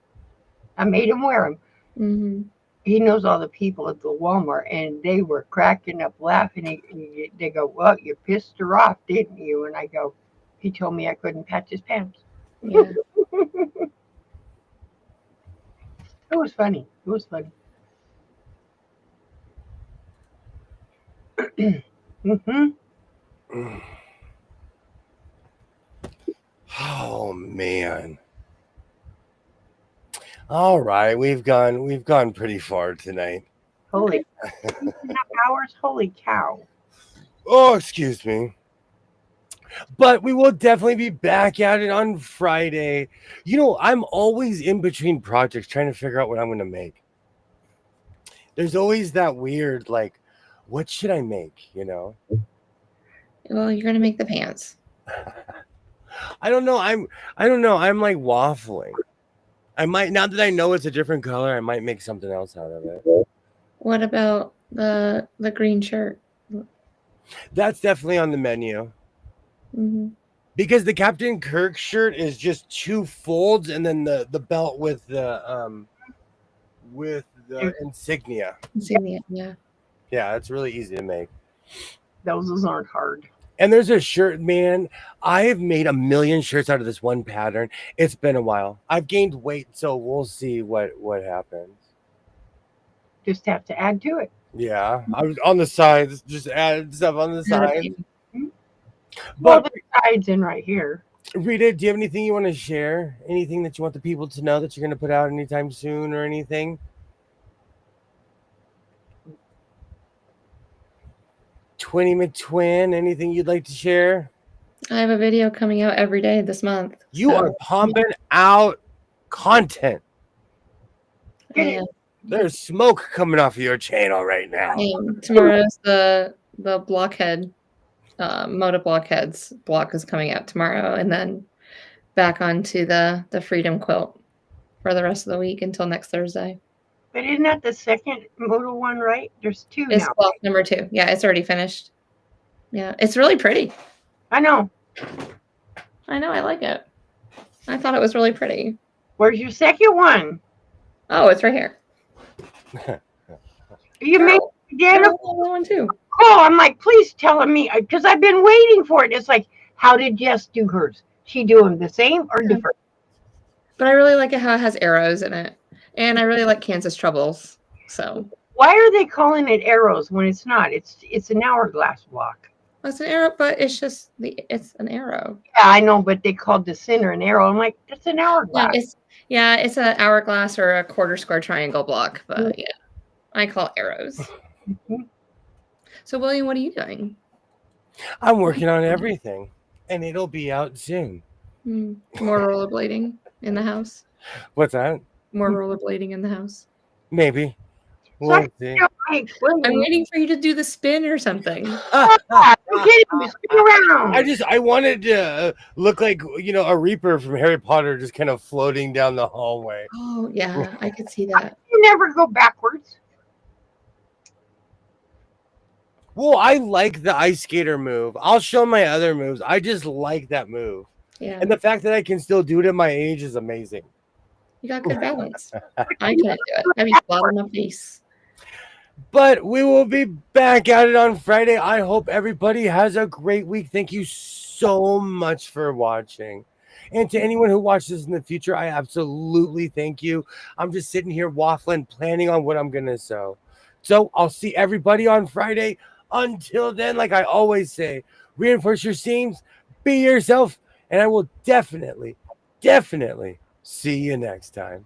I made him wear them. Hmm. He knows all the people at the Walmart, and they were cracking up laughing. They go, "Well, you pissed her off, didn't you?" And I go, "He told me I couldn't patch his pants." Yeah. It was funny. It was funny. Mm-hmm. Oh man. All right, we've gone pretty far tonight. Holy 2.5 hours. Holy cow. Oh, excuse me. But we will definitely be back at it on Friday. You know, I'm always in between projects trying to figure out what I'm going to make. There's always that weird, like, what should I make? You know? Well, you're gonna make the pants. I don't know. I don't know. I'm like waffling. I might, now that I know it's a different color, I might make something else out of it. What about the green shirt? That's definitely on the menu. Hmm. Because the Captain Kirk shirt is just 2 folds and then the belt with the insignia. Insignia, yeah. Yeah, it's really easy to make. Those aren't hard. And there's a shirt, man. I have made a million shirts out of this one pattern. It's been a while. I've gained weight, so we'll see what happens. Just have to add to it. Yeah, I was on the sides, just add stuff on the sides. Well, But the sides in right here. Rita, do you have anything you want to share? Anything that you want the people to know that you're going to put out anytime soon or anything? Twinny McTwin, anything you'd like to share? I have a video coming out every day this month. You are pumping out content. Yeah. There's smoke coming off of your channel right now. Tomorrow's the blockhead, Moda Blockheads block is coming out tomorrow, and then back onto the Freedom Quilt for the rest of the week until next Thursday. But isn't that the second modal one, right? There's 2 It's now. block number 2. Yeah, it's already finished. Yeah, it's really pretty. I know. I know, I like it. I thought it was really pretty. Where's your second one? Oh, it's right here. You made Yeah, it one too. cool. I'm like, please tell me, because I've been waiting for it. It's like, how did Jess do hers? She do them the same or different? But I really like it how it has arrows in it. And I really like Kansas Troubles. So Why are they calling it arrows when it's not? It's an hourglass block. Well, it's an arrow, but it's just it's an arrow. Yeah, I know, but they called the center an arrow. I'm like, it's an No, hourglass. it's an hourglass or a quarter square triangle block, but yeah, I call it arrows. Mhm. So, William, what are you doing? I'm working on everything, and it'll be out soon. More rollerblading in the house. What's that? More rollerblading in the house. Maybe. So I We'll see. Hey, William, I'm waiting for you to do the spin or something. I'm kidding you. Spin around. I wanted to look like a Reaper from Harry Potter, just kind of floating down the hallway. Oh yeah, I could see that. You never go backwards. Well, I like the ice skater move. I'll show my other moves. I just like that move. Yeah, And the fact that I can still do it at my age is amazing. you got good balance. I can't do it. I'd be flat on my face. But we will be back at it on Friday. I hope everybody has a great week. Thank you so much for watching. And to anyone who watches in the future, I absolutely thank you. I'm just sitting here waffling, planning on what I'm going to sew. So I'll see everybody on Friday. Until then, like I always say, reinforce your seams, be yourself, and I will definitely see you next time.